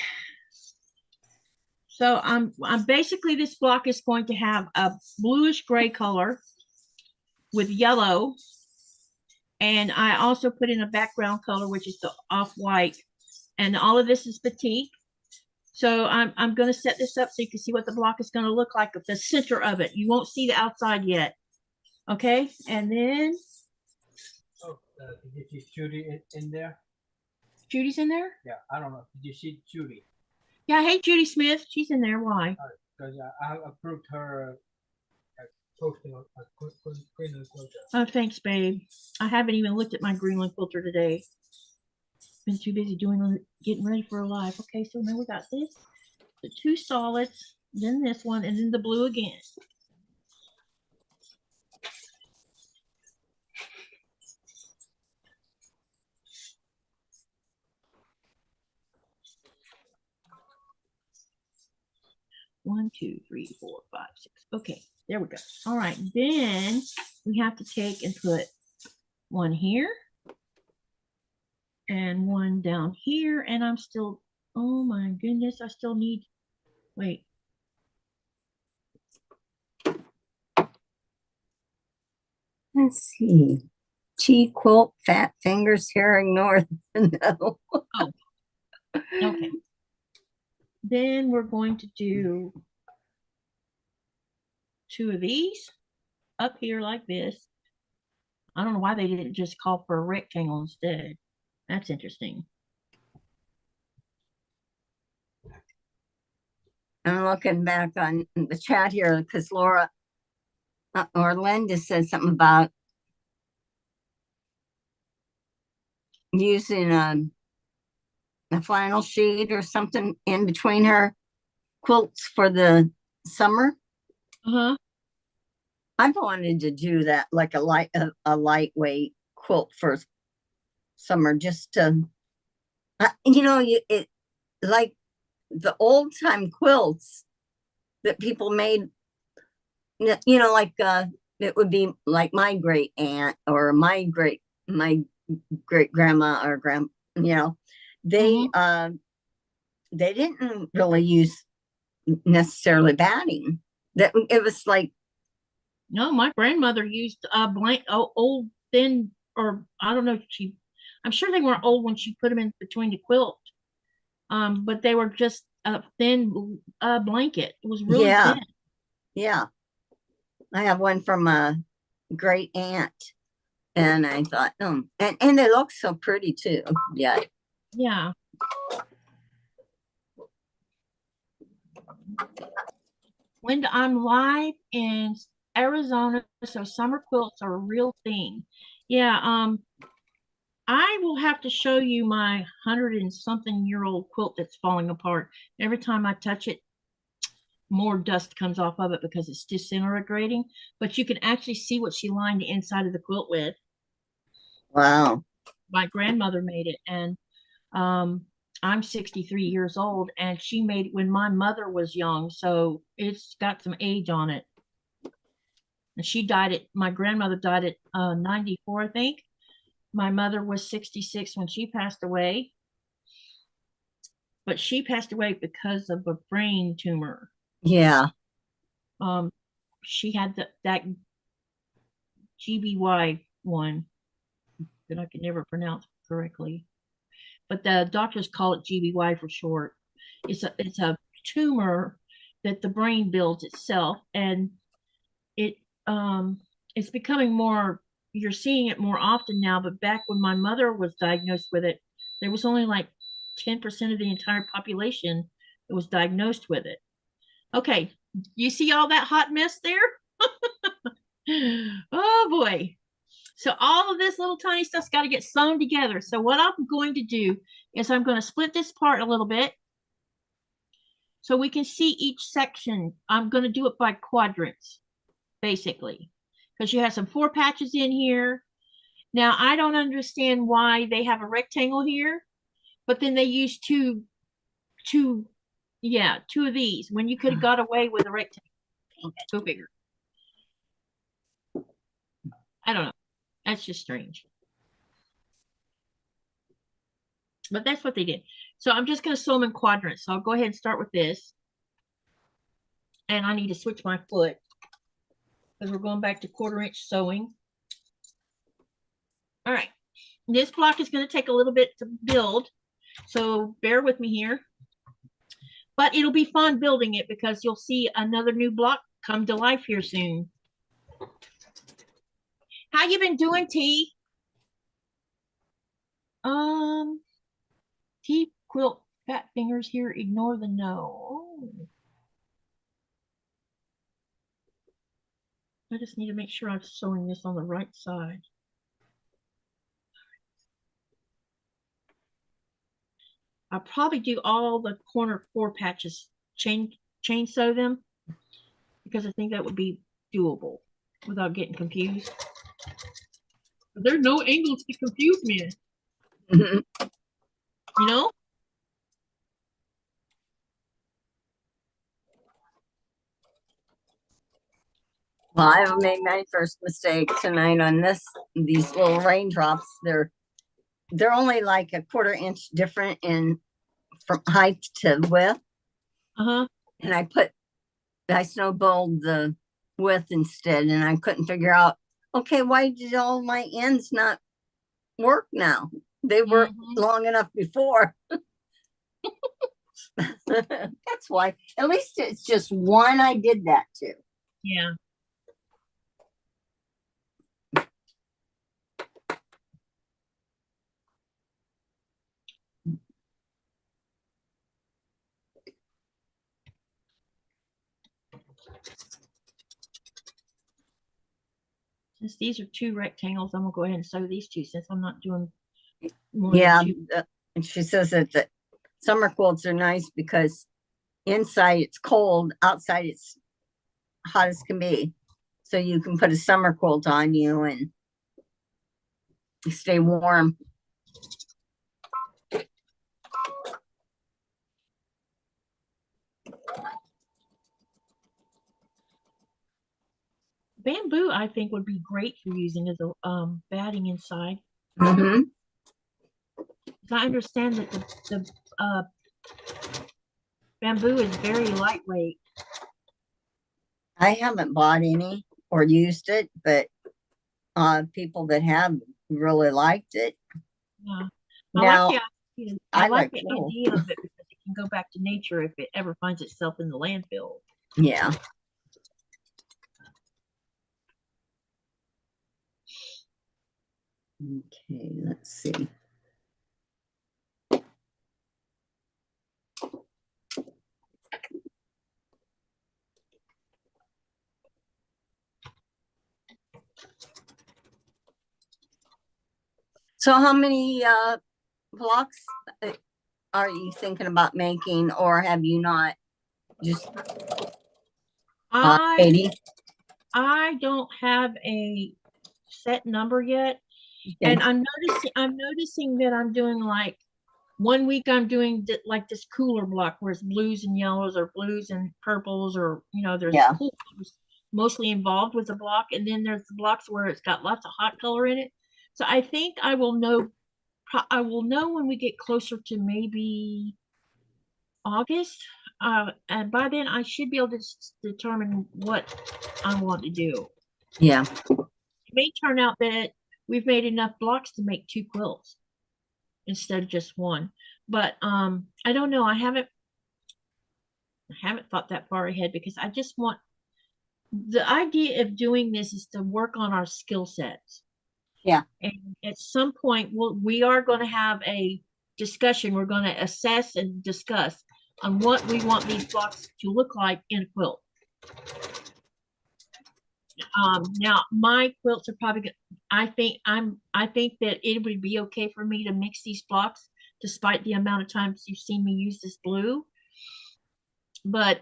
So I'm basically, this block is going to have a bluish gray color with yellow. And I also put in a background color, which is the off-white. And all of this is batik. So I'm going to set this up so you can see what the block is going to look like at the center of it. You won't see the outside yet. Okay. And then. Oh, did you see Judy in there? Judy's in there? Yeah, I don't know. Did you see Judy? Yeah, hey, Judy Smith. She's in there. Why? Because I have approved her posting on GreenlandQuilter. Oh, thanks, babe. I haven't even looked at my GreenlandQuilter today. been too busy getting ready for a live. Okay, so now we got this, the 2 solids, then this one, and then the blue again. One, two, three, four, five, six. Okay, there we go. All right, then we have to take and put one here and one down here, and I'm still, oh my goodness, I still need, wait. Let's see. T quilt, fat fingers, hair ignored. No. Oh, okay. Then we're going to do 2 of these up here like this. I don't know why they didn't just call for a rectangle instead. That's interesting. I'm looking back on the chat here because Laura or Linda said something about using a flannel sheet or something in between her quilts for the summer. Uh-huh. I've wanted to do that, like a lightweight quilt for summer, just to, you know, it like the old time quilts that people made, you know, like it would be like my great aunt or my great grandma or you know, they didn't really use necessarily batting. That it was like, No, my grandmother used a old thin, or I don't know if I'm sure they weren't old when she put them in between the quilt. But they were just a thin blanket. It was really yeah, thin. yeah. I have one from a great aunt, and I thought, and they look so pretty too. Yeah. Yeah. When I'm live in Arizona, so summer quilts are a real thing. Yeah, I will have to show you my 100-and-something-year-old quilt that's falling apart. Every time I touch it, more dust comes off of it because it's disintegrating. But you can actually see what she lined the inside of the quilt with. Wow. My grandmother made it, and I'm 63 years old, and she made it when my mother was young, so it's got some age on it. And my grandmother died at 94, I think. My mother was 66 when she passed away, but she passed away because of a brain tumor. Yeah. She had that GBY one that I can never pronounce correctly, but the doctors call it GBY for short. It's a tumor that the brain builds itself, and it's becoming more, you're seeing it more often now, but back when my mother was diagnosed with it, there was only like 10% of the entire population that was diagnosed with it. Okay, you see all that hot mess there? Oh boy. So all of this little tiny stuff's got to get sewn together. So what I'm going to do is I'm going to split this part a little bit so we can see each section. I'm going to do it by quadrants, basically, because you have some 4 patches in here. Now, I don't understand why they have a rectangle here, but then they use two of these when you could have got away with a rectangle. Go figure. I don't know. That's just strange. But that's what they did. So I'm just going to sew them in quadrants. So I'll go ahead and start with this. And I need to switch my foot because we're going back to 1/4-inch sewing. All right. This block is going to take a little bit to build, so bear with me here. But it'll be fun building it because you'll see another new block come to life here soon. How you been doing, T? T quilt fat fingers here. Ignore the no. Oh. I just need to make sure I'm sewing this on the right side. I'll probably do all the corner 4 patches, chain sew them, because I think that would be doable without getting confused. There's no angles to confuse me, Mhm. you know? Well, I made my first mistake tonight on these little raindrops. They're only like a 1/4 inch different in from height to width. Uh-huh. And I snowballed the width instead, and I couldn't figure out, okay, why did all my ends not work now? They were long enough before. That's why. At least it's just one I did that to. Yeah. Since these are 2 rectangles, I'm gonna go ahead and sew these 2 since I'm not doing more Yeah, than 2. and she says that the summer quilts are nice because inside it's cold, outside it's hot as can be. So you can put a summer quilt on you and stay warm. Bamboo, I think, would be great for using as a batting inside. Mm-hmm. I understand that the bamboo is very lightweight. I haven't bought any or used it, but people that have really liked it. Yeah. Now, I like the idea of it because it can go back to nature if it ever finds itself in the landfill. Yeah. Okay, let's see. So how many blocks are you thinking about making, or have you not just 80? I don't have a set number yet. Okay. And I'm noticing that I'm doing like 1 week I'm doing like this cooler block where it's blues and yellows or blues and purples, or there's cool colors mostly involved with the block, and then there's the blocks where it's got lots of hot color in it. So I think I will know when we get closer to maybe August, and by then I should be able to determine what I want to do. Yeah. It may turn out that we've made enough blocks to make 2 quilts instead of just 1, but I don't know. I haven't thought that far ahead because I just want, the idea of doing this is to work on our skill sets. Yeah. And at some point we are going to have a discussion. We're going to assess and discuss on what we want these blocks to look like in a quilt. Now my quilts are probably I think that it would be okay for me to mix these blocks despite the amount of times you've seen me use this blue, but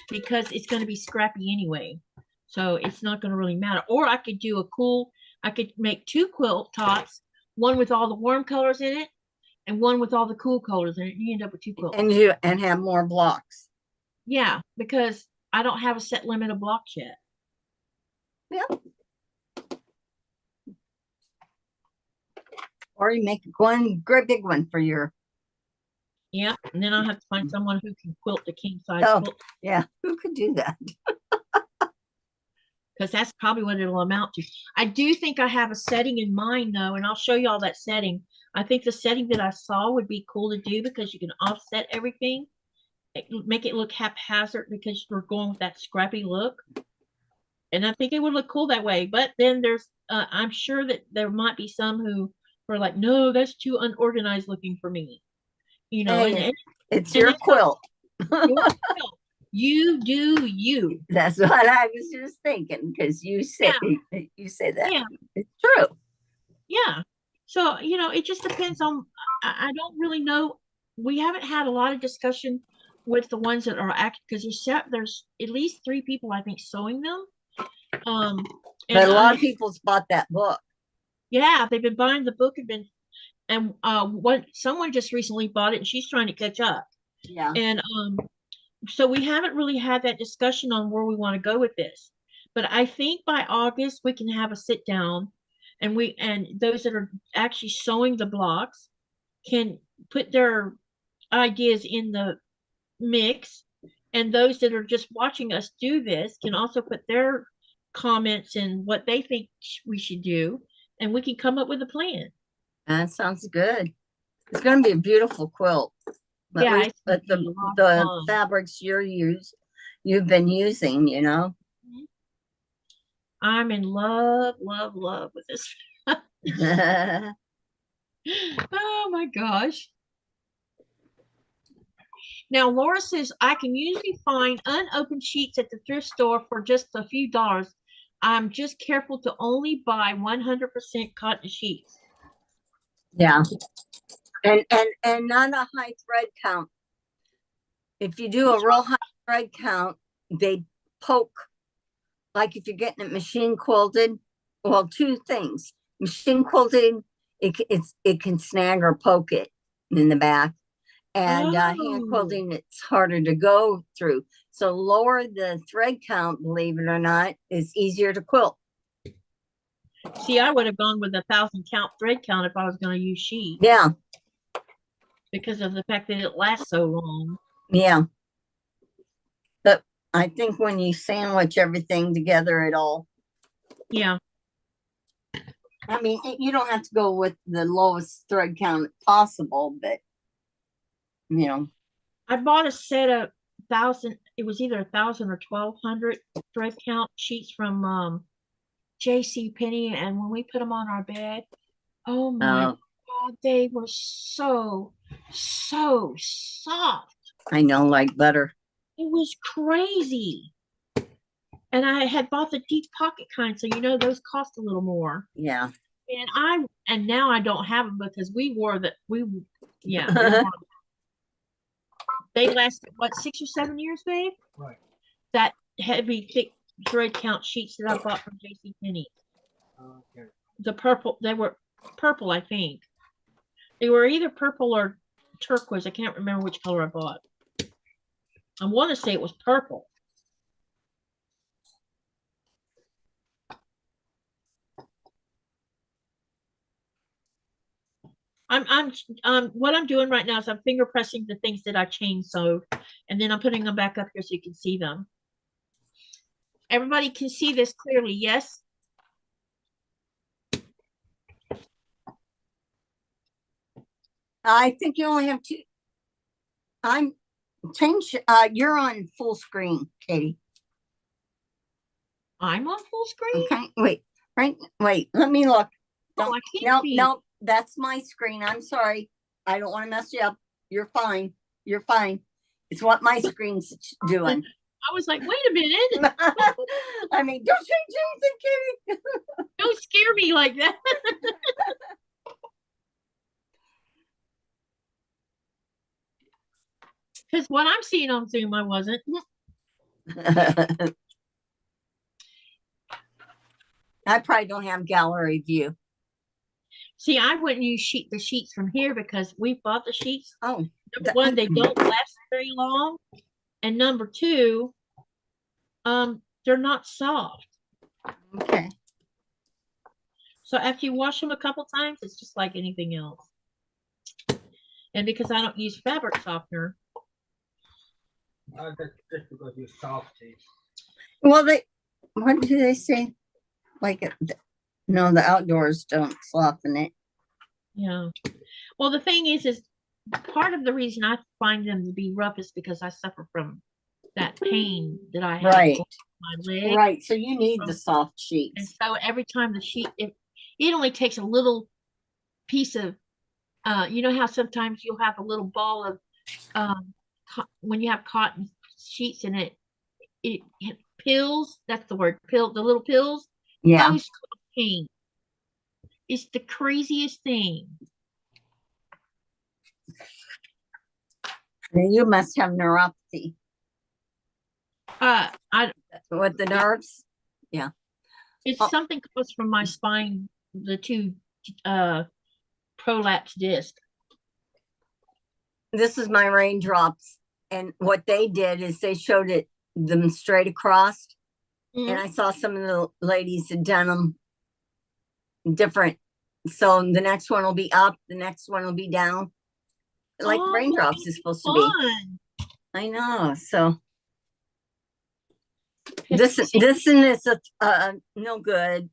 because it's going to be scrappy anyway, so it's not going to really matter. Or I could do I could make 2 quilt tops, one with all the warm colors in it and one with all the cool colors in it. You end up with 2 quilts And have more blocks. Yeah, because I don't have a set limit of blocks yet. Yeah. Or you make one great big one for your. Yeah, and then I'll have to find someone who can quilt the king size quilt. Yeah, who could do that? Because that's probably what it'll amount to. I do think I have a setting in mind though, and I'll show you all that setting. I think the setting that I saw would be cool to do because you can offset everything, make it look haphazard because we're going with that scrappy look. And I think it would look cool that way. But then there's, I'm sure that there might be some who are like, no, that's too unorganized looking for me. Hey, it's your quilt. You do you. That's what I was just thinking, because you say that. Yeah. It's true. Yeah. So, it just depends on, I don't really know we haven't had a lot of discussion with the ones that are active because there's at least 3 people I think sewing them. And But a lot of people's bought that book. yeah, they've been buying the book and someone just recently bought it and she's trying to catch up. Yeah. And so we haven't really had that discussion on where we want to go with this. But I think by August we can have a sit down and those that are actually sewing the blocks can put their ideas in the mix, and those that are just watching us do this can also put their comments and what they think we should do, and we can come up with a plan. That sounds good. It's going to be a beautiful quilt. At Yeah, least it's gonna be a lot of the fun. fabrics you've been using, you know. I'm in love with this. Oh my gosh. Now Laura says I can usually find unopened sheets at the thrift store for just a few dollars. I'm just careful to only buy 100% cotton sheets. Yeah. And not a high thread count. If you do a real high thread count, they poke. Like if you're getting it machine quilted, well, 2 things. Machine quilted, it can snag or poke it in the back. And hand quilting, it's harder to go through. So lower the thread count, believe it or not, is easier to quilt. See, I would have gone with 1,000 count thread count if I was going to use sheet. Yeah. Because of the fact that it lasts so long. Yeah. But I think when you sandwich everything together, Yeah. I mean, you don't have to go with the lowest thread count possible, but you know. I bought a set of 1,000. It was either 1,000 or 1,200 thread count sheets from J.C. Penney, and when we put them on our bed, oh my God, they were so soft. I know, like butter. It was crazy. And I had bought the deep pocket kind, so those cost a little more. Yeah. And now I don't have them because we wore yeah. They lasted what, 6 or 7 years, babe? Right. That heavy thick thread count sheets that I bought from J.C. Penney. Okay. The purple, they were purple, I think. They were either purple or turquoise. I can't remember which color I bought. I want to say it was purple. What I'm doing right now is I'm finger pressing the things that I chain sewed, and then I'm putting them back up here so you can see them. Everybody can see this clearly, yes? I think you only have 2. You're on full screen, Katie. I'm on full screen? Okay, wait, let me look. Oh, I can't see. No, that's my screen. I'm sorry. I don't want to mess you up. You're fine. You're fine. It's what my screen's doing. I was like, wait a minute. I mean, don't change anything, Katie. Don't scare me like that. Because what I'm seeing on Zoom, I wasn't. I probably don't have gallery view. See, I wouldn't use the sheets from here because we bought the sheets. Oh, Number 1, they don't last very long, and number 2, they're not soft. Okay. So after you wash them a couple times, it's just like anything else. And because I don't use fabric softener. That's just because you're softy. Well, what do they say? Like, no, the outdoors don't soften it. Yeah. Well, the thing is part of the reason I find them to be rough is because I suffer from that pain that I have Right. on my leg. Right. So you need the soft And sheets. so every time the sheet, it only takes a little piece of, you know how sometimes you'll have a little ball of, when you have cotton sheets in it, it pills, that's the word, the little pills. Yeah. Those cause pain. It's the craziest thing. You must have neuropathy I with the nerves. it's Oh. something close from my spine, the two prolapse disc. This is my raindrops. And what they did is they showed them straight across. And I saw some of the ladies had done them different. So the next one will be up, the next one will be down. Like Oh, raindrops is supposed to be. Fun. I know. So this is no good.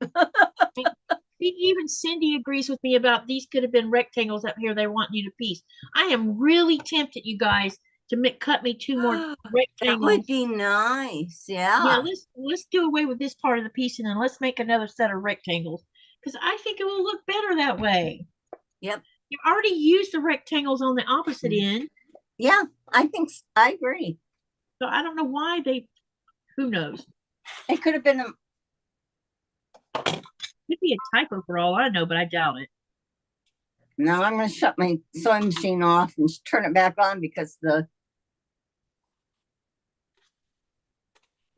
Even Cindy agrees with me about these could have been rectangles up here. They want you to piece. I am really tempted, you guys, to cut me 2 more That rectangles. would be nice. Yeah, Yeah. let's do away with this part of the piece and then let's make another set of rectangles because I think it will look better that way. Yep. You already used the rectangles on the opposite end, Yeah, I agree. so I don't know why who knows? It could have been Could be a typo for all I know, but I doubt it. No, I'm going to shut my sewing machine off and turn it back on because the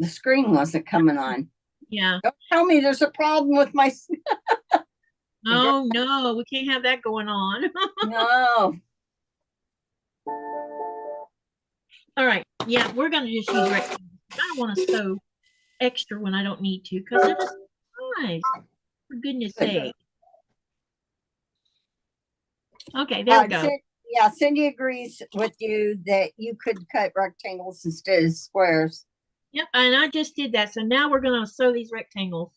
screen wasn't coming on. Yeah. Don't tell me there's a problem with my. Oh no, we can't have that going on. No. All right. Yeah, we're gonna just use rectangles. I don't want to sew extra when I don't need to because they're just nice. For goodness sake. Okay, there we go. Cindy agrees with you that you could cut rectangles instead of squares. Yep, and I just did that. So now we're gonna sew these rectangles.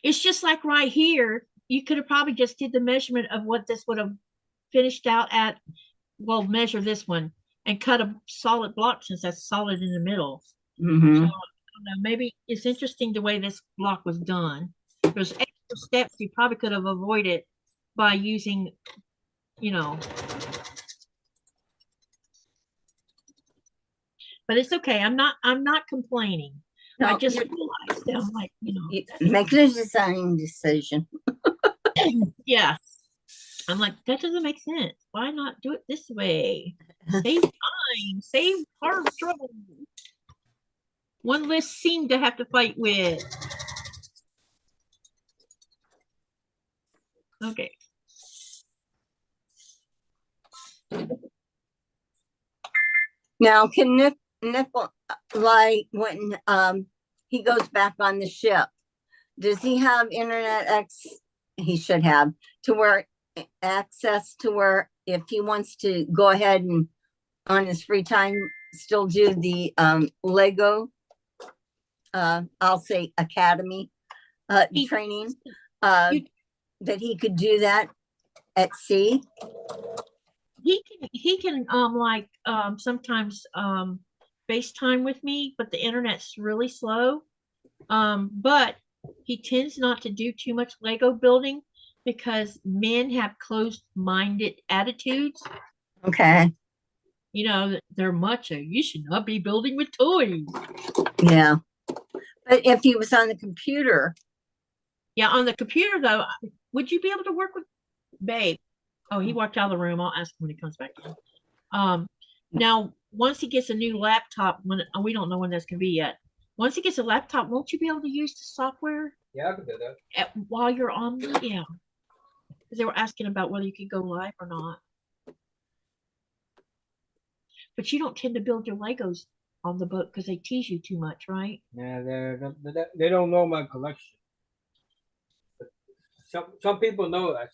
It's just like right here. You could have probably just did the measurement of what this would have finished out at. Well, measure this one and cut a solid block since that's solid in the middle. Mm-hmm. So, I don't know, maybe it's interesting the way this block was done. There's extra steps you probably could have avoided by using, but it's okay. I'm not complaining. No, I just realized that I'm like, making a design decision. yeah. I'm like, that doesn't make sense. Why not do it this way? Save time, save hard trouble. One less seam to have to fight with. Okay. Now, can Nikolai, when he goes back on the ship, does he have he should have access to where if he wants to go ahead and on his free time still do the Lego I'll say academy training that he could do that at sea? He can sometimes FaceTime with me, but the internet's really slow. But he tends not to do too much Lego building because men have closed-minded attitudes. Okay. They're macho. You should not be building with toys. Yeah. But if he was on the computer. Yeah, on the computer though, would you be able to work with Babe? Oh, he walked out of the room. I'll ask him when he comes back in. Now, once he gets a new laptop, we don't know when that's gonna be yet. Once he gets a laptop, won't you be able to use the software? Yeah, I can do that. While you're on the, yeah. Because they were asking about whether you could go live or not. But you don't tend to build your Legos on the boat because they tease you too much, right? Yeah, they don't know my collection. But some people know that.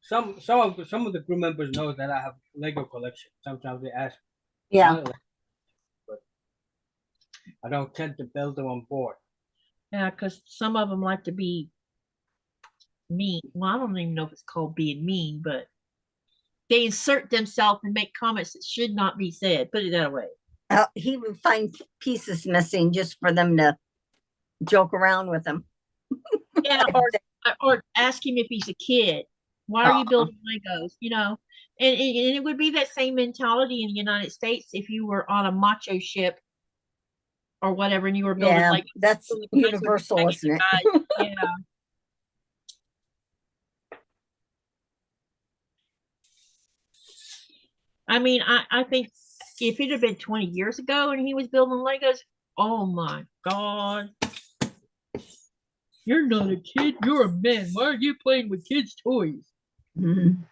Some of the crew members know that I have Lego collection. Sometimes they ask. Yeah. But I don't tend to build them on board. Yeah, because some of them like to be mean. Well, I don't even know if it's called being mean, but they insert themselves and make comments that should not be said. Put it that way. He would find pieces missing just for them to joke around with him. Yeah, or ask him if he's a kid. Why are you building Legos? And it would be that same mentality in the United States if you were on a macho ship or whatever, and you were building Legos. That's universal, isn't it? Yeah. I mean, I think if it had been 20 years ago and he was building Legos, oh my God. You're not a kid, you're a man. Why are you playing with kids' toys? Mhm.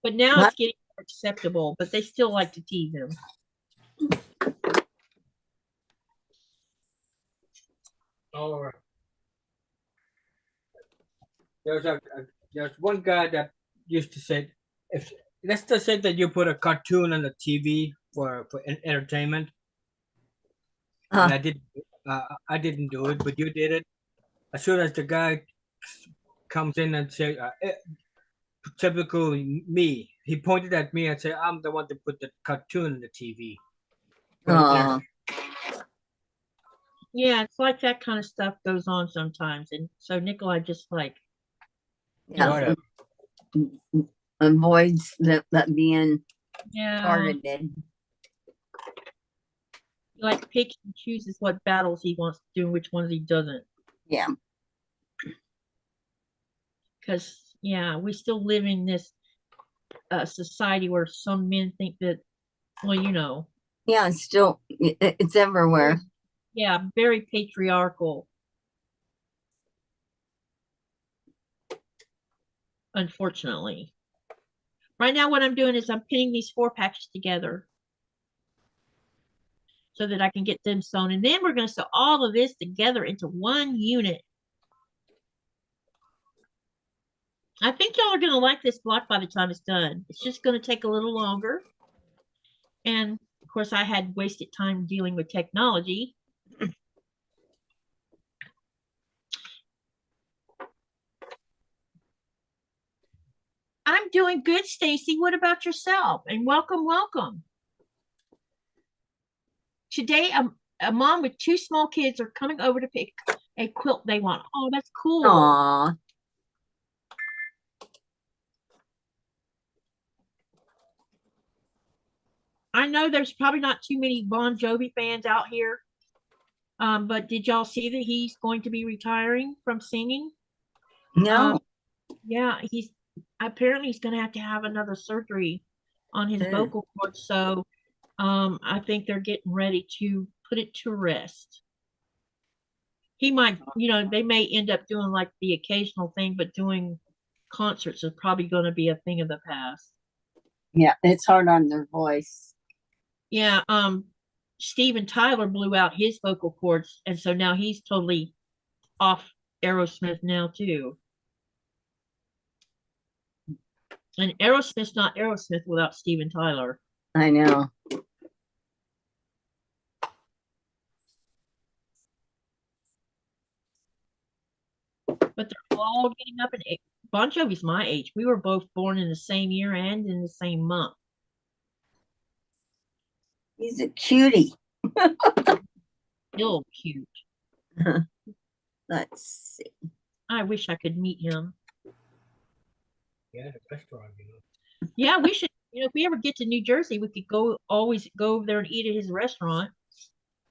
But now What? it's getting more acceptable, but they still like to tease him. Or there's one guy that used to say, if let's just say that you put a cartoon on the TV for entertainment, and Uh, I didn't do it, but you did it. As soon as the guy comes in and say, typically me, he pointed at me and said, I'm the one to put the cartoon on the TV. uh, Yeah, it's like that kind of stuff goes on sometimes. And so Nikolai just like, yeah, Whatever. avoids that being yeah, targeted. he like picks and chooses what battles he wants to do and which ones he doesn't. Yeah. Because, yeah, we still live in this society where some men think that, well, you know, Yeah, it's still, it's everywhere. yeah, very patriarchal. Unfortunately. Right now, what I'm doing is I'm pinning these 4 patches together so that I can get them sewn. And then we're going to sew all of this together into one unit. I think y'all are going to like this block by the time it's done. It's just going to take a little longer. And of course, I had wasted time dealing with technology. I'm doing good, Stacy. What about yourself? And welcome, welcome. Today, a mom with 2 small kids are coming over to pick a quilt they want. Oh, that's cool. Aw. I know there's probably not too many Bon Jovi fans out here. But did y'all see that he's going to be retiring from singing? No. Yeah, he's apparently he's going to have another surgery on his Mm. vocal cords. So I think they're getting ready to put it to rest. He might, you know, they may end up doing like the occasional thing, but doing concerts is probably going to be a thing of the past. Yeah, it's hard on their voice. Yeah, Steven Tyler blew out his vocal cords, and so now he's totally off Aerosmith now too. And Aerosmith's not Aerosmith without Steven Tyler. I know. But they're all getting up in age. Bon Jovi's my age. We were both born in the same year and in the same month. He's a cutie. Still cute. Let's see. I wish I could meet him. Yeah, the restaurant, you know. Yeah, we should. You know, if we ever get to New Jersey, we could always go over there and eat at his restaurant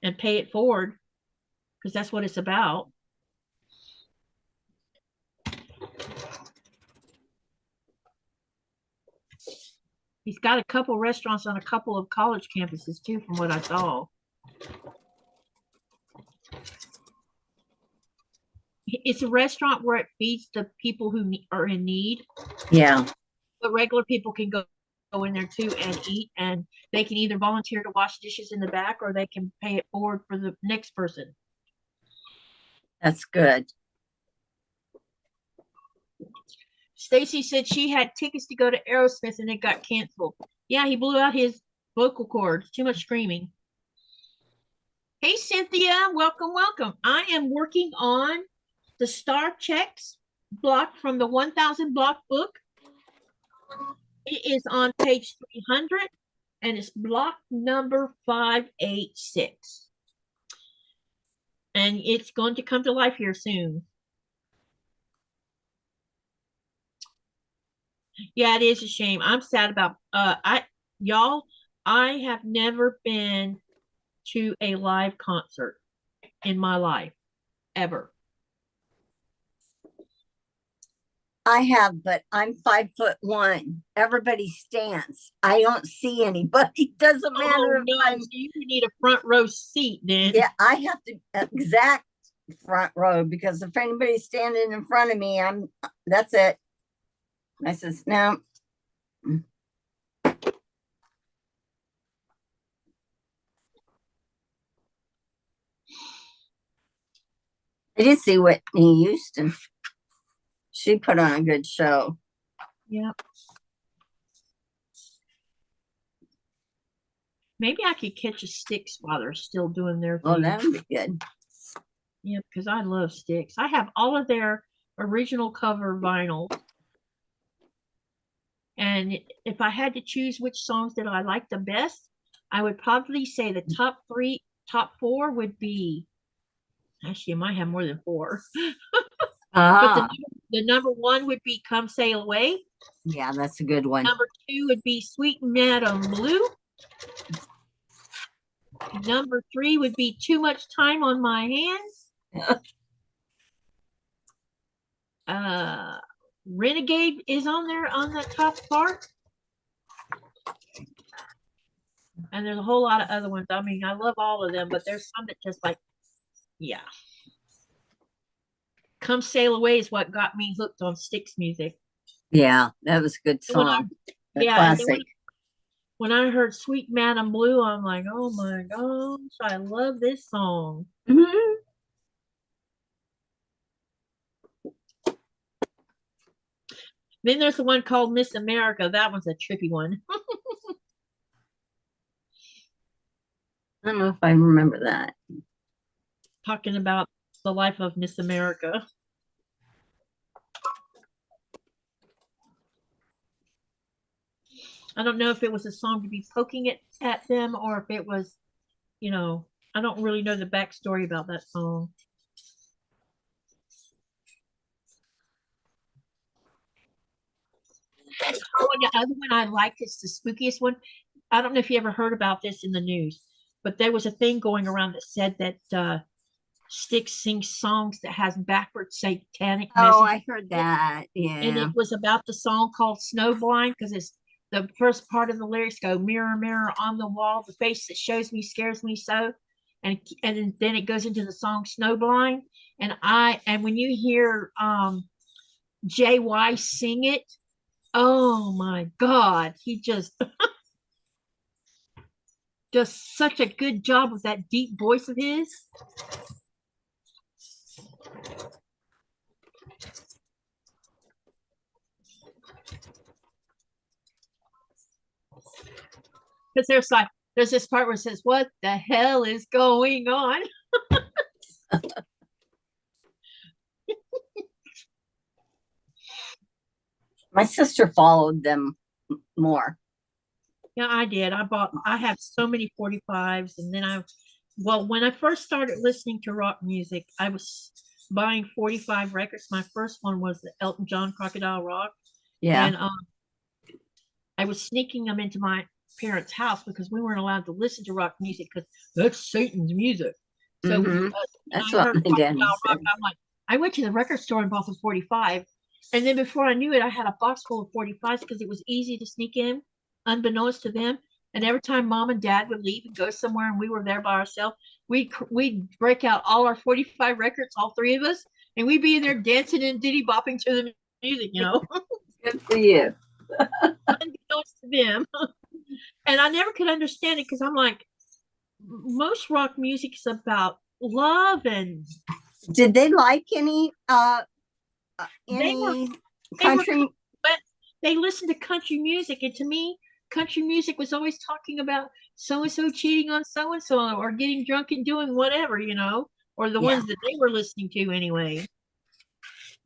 and pay it forward because that's what it's about. He's got a couple restaurants on a couple of college campuses too, from what I saw. It's a restaurant where it feeds the people who are in need. Yeah. But regular people can go in there too and eat, and they can either volunteer to wash dishes in the back or they can pay it forward for the next person. That's good. Stacy said she had tickets to go to Aerosmith and it got canceled. Yeah, he blew out his vocal cords. Too much screaming. Hey, Cynthia. Welcome, welcome. I am working on the Star Checks block from the 1000 block book. It is on page 300 and it's block number 586. And it's going to come to life here soon. Yeah, it is a shame. I'm sad about I have never been to a live concert in my life ever. I have, but I'm 5'1". Everybody stands. I don't see anybody. Doesn't matter Oh if no, I'm. so you need a front row seat then. Yeah, I have to exact front row because if anybody's standing in front of me, that's it. I says no. I did see Whitney Houston. She put on a good show. Yep. Maybe I could catch a Sticks while they're still doing their Oh, thing. that would be good. Yeah, because I love Sticks. I have all of their original cover vinyl. And if I had to choose which songs that I like the best, I would probably say the top four would be. Actually, I might have more than four. But the number one would be "Come Sail Away." Yeah, that's a good one. Number two would be "Sweet Madam Blue." Number three would be "Too Much Time on My Hands." Renegade is on there on that top part. And there's a whole lot of other ones. I mean, I love all of them, but there's some that just like, yeah. "Come Sail Away" is what got me hooked on Sticks music. Yeah, that was a good song. Classic. When I heard "Sweet Madam Blue," I'm like, oh my gosh, I love this song. Mm-hmm. Then there's the one called "Miss America." That one's a trippy one. I don't know if I remember that. Talking about the life of Miss America. I don't know if it was a song to be poking it at them or if it was, I don't really know the backstory about that song. Oh, and the other one I liked is the spookiest one. I don't know if you ever heard about this in the news, but there was a thing going around that said that Styx sings songs that has backwards satanic Oh, messages. I heard that. And Yeah. it was about the song called "Snowblind" because it's the first part of the lyrics go, "Mirror, mirror on the wall, the face that shows me scares me so." And then it goes into the song "Snowblind." And when you hear JY sing it, oh my God, he just does such a good job with that deep voice of his. Because there's this part where it says, "What the hell is going on?" My sister followed them more. Yeah, I did. I have so many 45s. And then when I first started listening to rock music, I was buying 45 records. My first one was the Elton John Crocodile Rock. Yeah. And I was sneaking them into my parents' house because we weren't allowed to listen to rock music because that's Satan's music. So that's I what heard my dad Rock, said. I'm like, I went to the record store and bought the 45. And then before I knew it, I had a box full of 45s because it was easy to sneak in, unbeknownst to them. And every time mom and dad would leave and go somewhere and we were there by ourselves, we'd break out all our 45 records, all three of us, and we'd be in there dancing and diddy bopping to the music, Good for you. Unbeknownst to them. And I never could understand it because I'm like, most rock music is about love and. Did they like any country? But they listened to country music, and to me, country music was always talking about so and so cheating on so and so, or getting drunk and doing whatever, or the ones that they were listening to anyway.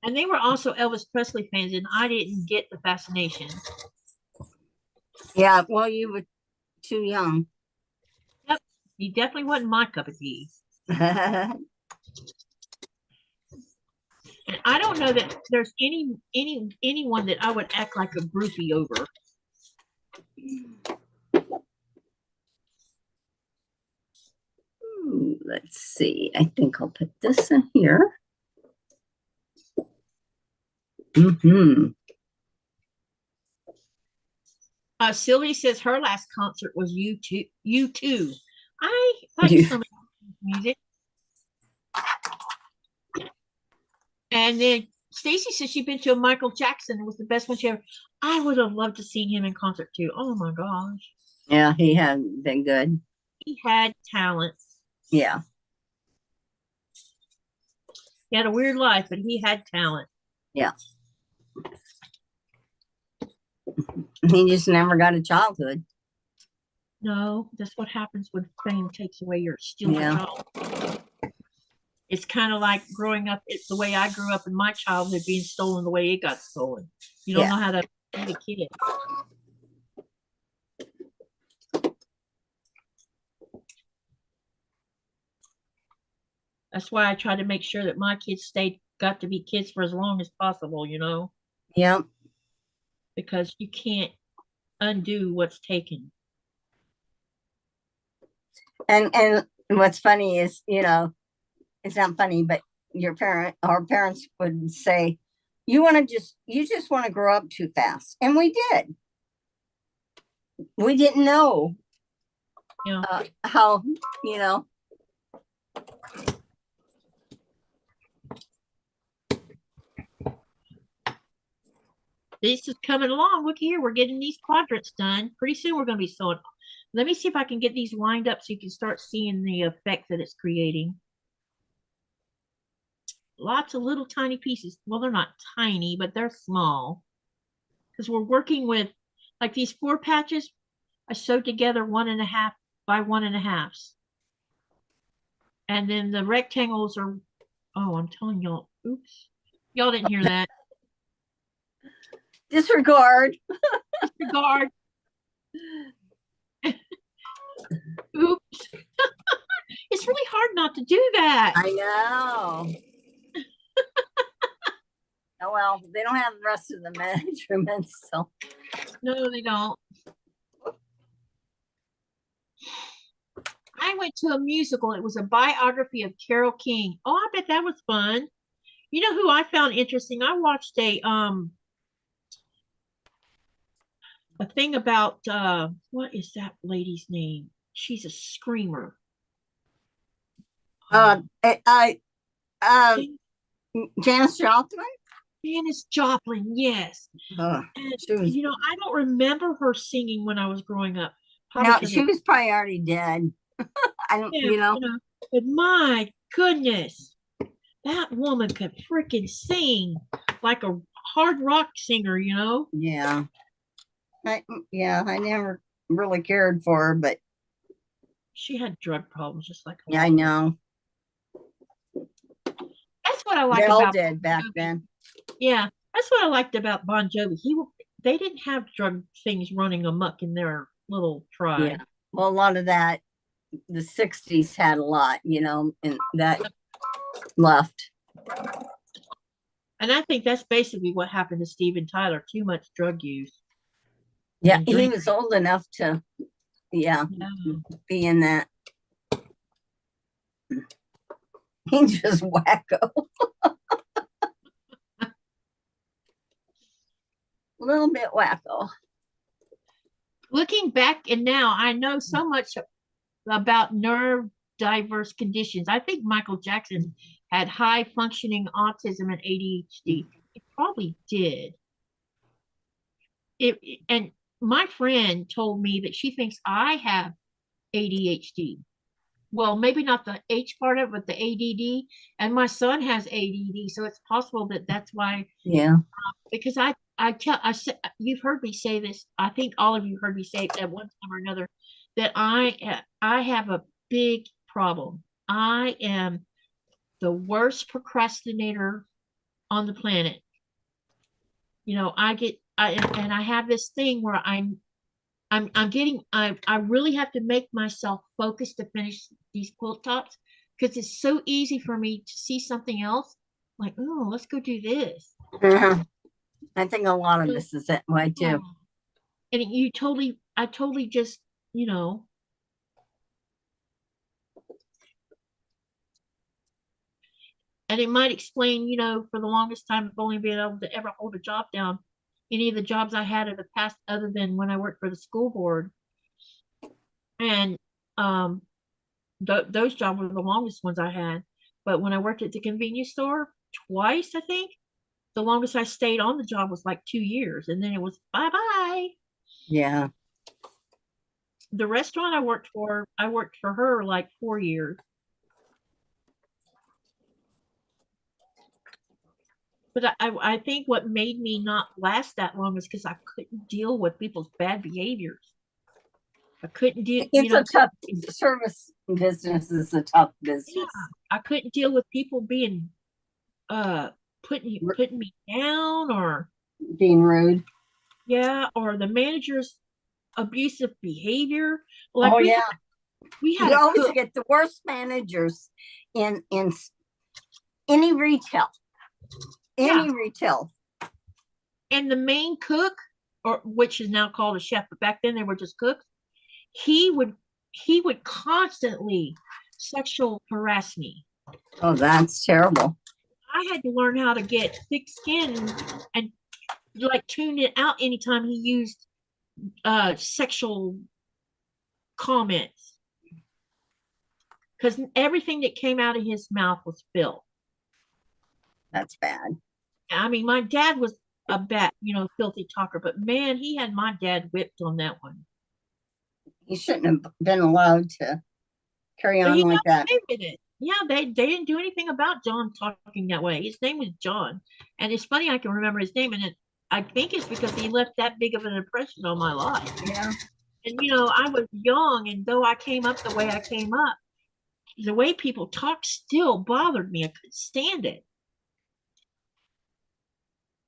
And they were also Elvis Presley fans, and I didn't get the fascination. Yeah, well, you were too young. Yep, he definitely wasn't my cup of tea. And I don't know that there's anyone that I would act like a groupie over. Let's see. I think I'll put this in here. Mm-hmm. Sylvie says her last concert was U2. U2. I like You- some of the music. And then Stacy says she'd been to a Michael Jackson. It was the best one she ever. I would have loved to see him in concert too. Oh my gosh. Yeah, he has been good. He had talent. Yeah. He had a weird life, but he had talent. Yeah. He just never got a childhood. No, that's what happens when fame takes away your steals your Yeah. childhood. It's kind of like growing up. It's the way I grew up in my childhood being stolen the way it got stolen. You don't Yeah. know how to be a kid. That's why I try to make sure that my kids got to be kids for as long as possible, you know, Yep. because you can't undo what's taken. And what's funny is, you know, it's not funny, but our parents would say, you just want to grow up too fast. And we did. We didn't know Yeah. how, you know. This is coming along. Look here, we're getting these quadrants done. Pretty soon we're going to be sewing. Let me see if I can get these lined up so you can start seeing the effect that it's creating. Lots of little tiny pieces. Well, they're not tiny, but they're small. Because we're working with, like these 4 patches, I sewed together 1.5 by 1.5. And then the rectangles are, oh, I'm telling y'all, oops. Y'all didn't hear that. Disregard. Disregard. Oops. It's really hard not to do that. I know. Oh, well, they don't have the rest of the measurements, so. No, they don't. I went to a musical. It was a biography of Carole King. Oh, I bet that was fun. You know who I found interesting? I watched a thing about what is that lady's name? She's a screamer. Janis Joplin. Janis Joplin, yes. And, She was, you know, I don't remember her singing when I was growing up. no, 'cause she was probably already dead. I don't, yeah, you know. but my goodness, that woman could freaking sing like a hard rock singer, you know? Yeah. I never really cared for her, but She had drug problems just like yeah, I know. That's what I like They all about did back Jovi. then. Yeah, that's what I liked about Bon Jovi. They didn't have drug things running amok in their little tribe. Yeah. Well, a lot of that, the 60s had a lot, you know, and that left. And I think that's basically what happened to Steven Tyler. Too much drug use. Yeah, and he drink. was old enough to, Yeah. be in that. He's just wacko. A little bit wacko. Looking back and now, I know so much about nerve diverse conditions. I think Michael Jackson had high functioning autism and ADHD. He probably did. And my friend told me that she thinks I have ADHD. Well, maybe not the H part of it, but the ADD. And my son has ADD, so it's possible that that's why. Yeah. Because I said, you've heard me say this. I think all of you heard me say it at one time or another that I have a big problem. I am the worst procrastinator on the planet. You know, and I have this thing where I really have to make myself focus to finish these quilt tops because it's so easy for me to see something else. Like, oh, let's go do this. I think a lot of this is that way too. And I totally just, you know. And it might explain, you know, for the longest time, I've only been able to ever hold a job down. Any of the jobs I had in the past, other than when I worked for the school board. And those jobs were the longest ones I had. But when I worked at the convenience store twice, I think, the longest I stayed on the job was like 2 years. And then it was bye-bye. Yeah. The restaurant I worked for her like 4 years. But I think what made me not last that long is because I couldn't deal with people's bad behaviors. I couldn't deal, It's a tough service business is a tough business. yeah, I couldn't deal with people being putting me down, or Being rude. yeah, or the manager's abusive behavior. Like Oh we yeah. we had You a always cook. get the worst managers in any retail. Yeah. Any retail. And the main cook, or which is now called a chef, but back then they were just cooks, he would constantly sexual harass me. Oh, that's terrible. I had to learn how to get thick skin and like tune it out anytime he used sexual comments, because everything that came out of his mouth was filth. That's bad. I mean, my dad was a bad, you know, filthy talker, but man, he had my dad whipped on that one. He shouldn't have been allowed to carry But on he like got that. away with it. Yeah, they didn't do anything about John talking that way. His name was John, and it's funny I can remember his name, and I think it's because he left that big of an impression on my life. Yeah. And you know, I was young, and though I came up the way I came up, the way people talked still bothered me. I couldn't stand it.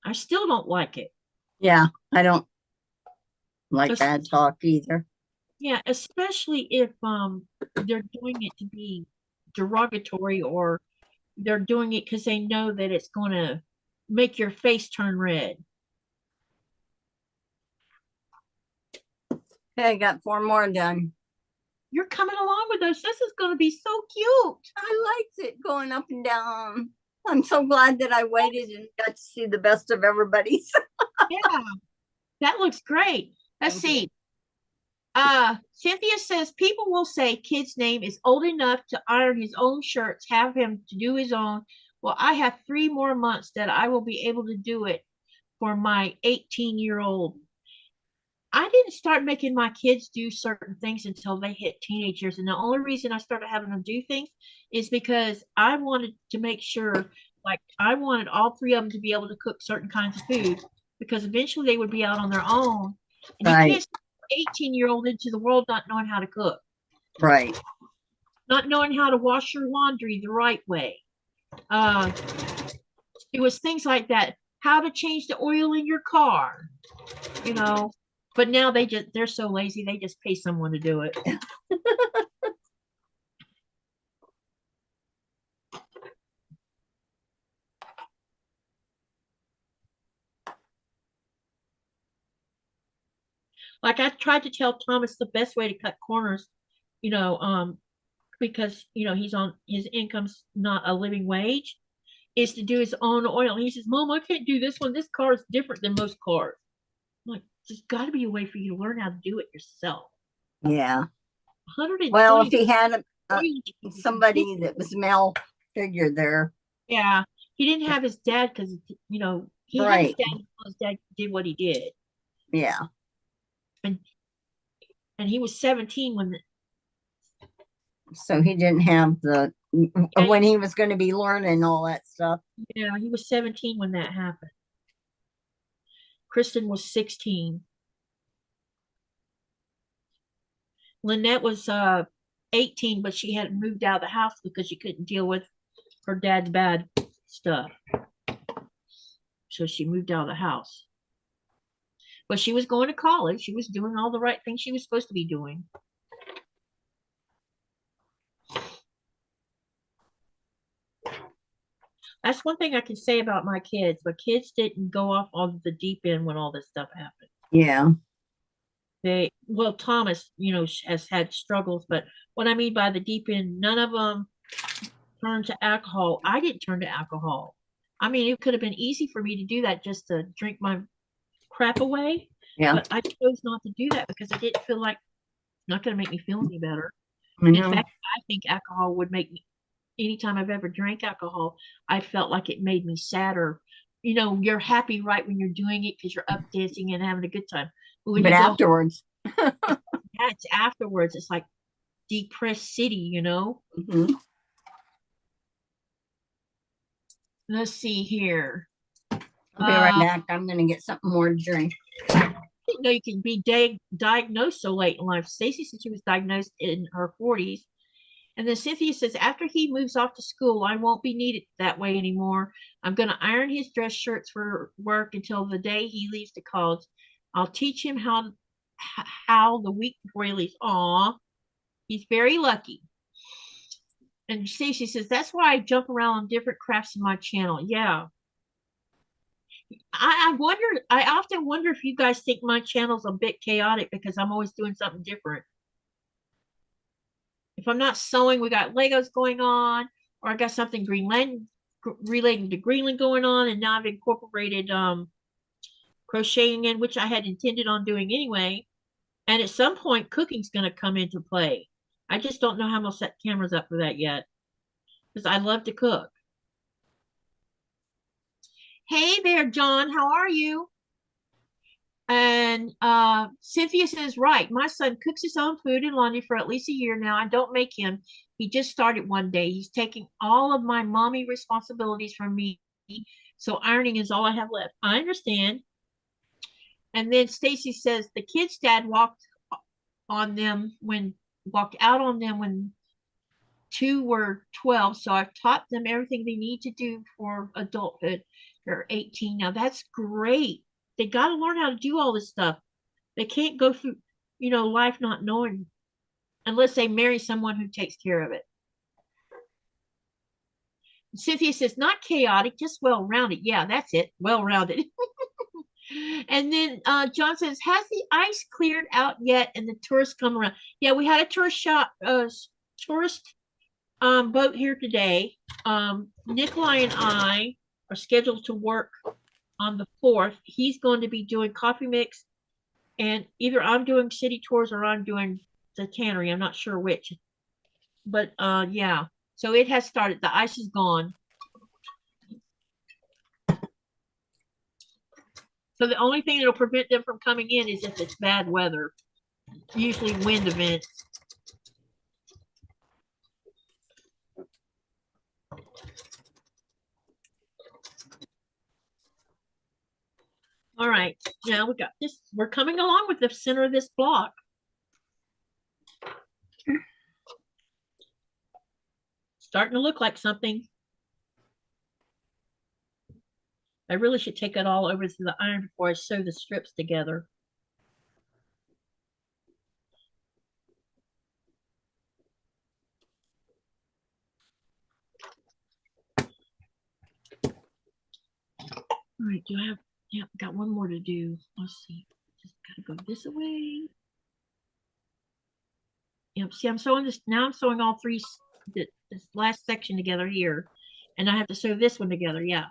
I still don't like it. Yeah. I don't like Just- bad talk either. Yeah, especially if they're doing it to be derogatory, or they're doing it because they know that it's going to make your face turn red. Okay, I got 4 more done. You're coming along with us. This is going to be so cute. I liked it going up and down. I'm so glad that I waited and got to see the best of everybody's. Yeah, that looks great. Let's Thank you. see. Cynthia says people will say kid's name is old enough to iron his own shirts, have him to do his own. Well, I have 3 more months that I will be able to do it for my 18-year-old. I didn't start making my kids do certain things until they hit teenage years. And the only reason I started having them do things is because I wanted to make sure, like, I wanted all 3 of them to be able to cook certain kinds of food, because eventually they would be out on their own. And you Right. can't 18-year-old into the world not knowing how to cook, Right. not knowing how to wash your laundry the right way. It was things like that, how to change the oil in your car, you know. But now they're so lazy, they just pay someone to do it. Like I tried to tell Thomas the best way to cut corners, you know, because you know his income's not a living wage, is to do his own oil. And he says, "Mom, I can't do this one. This car is different than most cars." I'm like, there's got to be a way for you to learn how to do it yourself. Yeah. 120. Well, if he had oil- somebody that was male figure there. Yeah, he didn't have his dad because you know he had his Right. dad until his dad did what he did, Yeah. and he was 17 when So he didn't have the Yeah. when he was going to be learning all that stuff. he was 17 when that happened. Kristen was 16. Lynette was 18, but she had moved out of the house because she couldn't deal with her dad's bad stuff. So she moved out of the house. But she was going to college. She was doing all the right things she was supposed to be doing. That's one thing I can say about my kids. My kids didn't go off on the deep end when all this stuff happened. Yeah. Well, Thomas, you know, has had struggles, but what I mean by the deep end, none of them turn to alcohol. I didn't turn to alcohol. I mean, it could have been easy for me to do that just to drink my crap away. Yeah. But I chose not to do that because I didn't feel like it's not going to make me feel any better. I In know. fact, I think alcohol would make me, anytime I've ever drank alcohol, I felt like it made me sadder. You know, you're happy right when you're doing it because you're up dancing and having a good time. But when But you go, afterwards. yeah, it's afterwards. It's like depressed city, you know. Mhm. Let's see here. I'll be right back. I'm gonna get something more to drink. I didn't know you can be diagnosed so late in life. Stacy said she was diagnosed in her 40s. And then Cynthia says, after he moves off to school, I won't be needed that way anymore. I'm going to iron his dress shirts for work until the day he leaves to college. I'll teach him how the week before he leaves. Aw, he's very lucky. And Stacey says, that's why I jump around on different crafts in my channel. Yeah. I often wonder if you guys think my channel's a bit chaotic because I'm always doing something different. If I'm not sewing, we got Legos going on, or I got something Greenland relating to Greenland going on, and now I've incorporated crocheting in, which I had intended on doing anyway. And at some point, cooking's going to come into play. I just don't know how I'm going to set cameras up for that yet, because I love to cook. Hey there, John. How are you? And Cynthia says, right, my son cooks his own food and laundry for at least a year now. I don't make him. He just started one day. He's taking all of my mommy responsibilities from me. So ironing is all I have left. I understand. And then Stacy says the kid's dad walked out on them when 2 were 12. So I've taught them everything they need to do for adulthood. They're 18 now. That's great. They got to learn how to do all this stuff. They can't go through, life not knowing unless they marry someone who takes care of it. Cynthia says, not chaotic, just well-rounded. Yeah, that's it. Well-rounded. And then John says, has the ice cleared out yet and the tourists come around? Yeah, we had a tourist boat here today. Nikolai and I are scheduled to work on the 4th. He's going to be doing coffee mix, and either I'm doing city tours or I'm doing the tannery. I'm not sure which. But yeah, so it has started. The ice is gone. So the only thing that'll prevent them from coming in is if it's bad weather, usually wind events. All right, now we got this. We're coming along with the center of this block. Starting to look like something. I really should take it all over to the iron before I sew the strips together. All right, do I have, yeah, got one more to do. Let's see, just gotta go this way. Yep, see, I'm sewing this, now I'm sewing all three, this last section together here, and I have to sew this one together, yeah.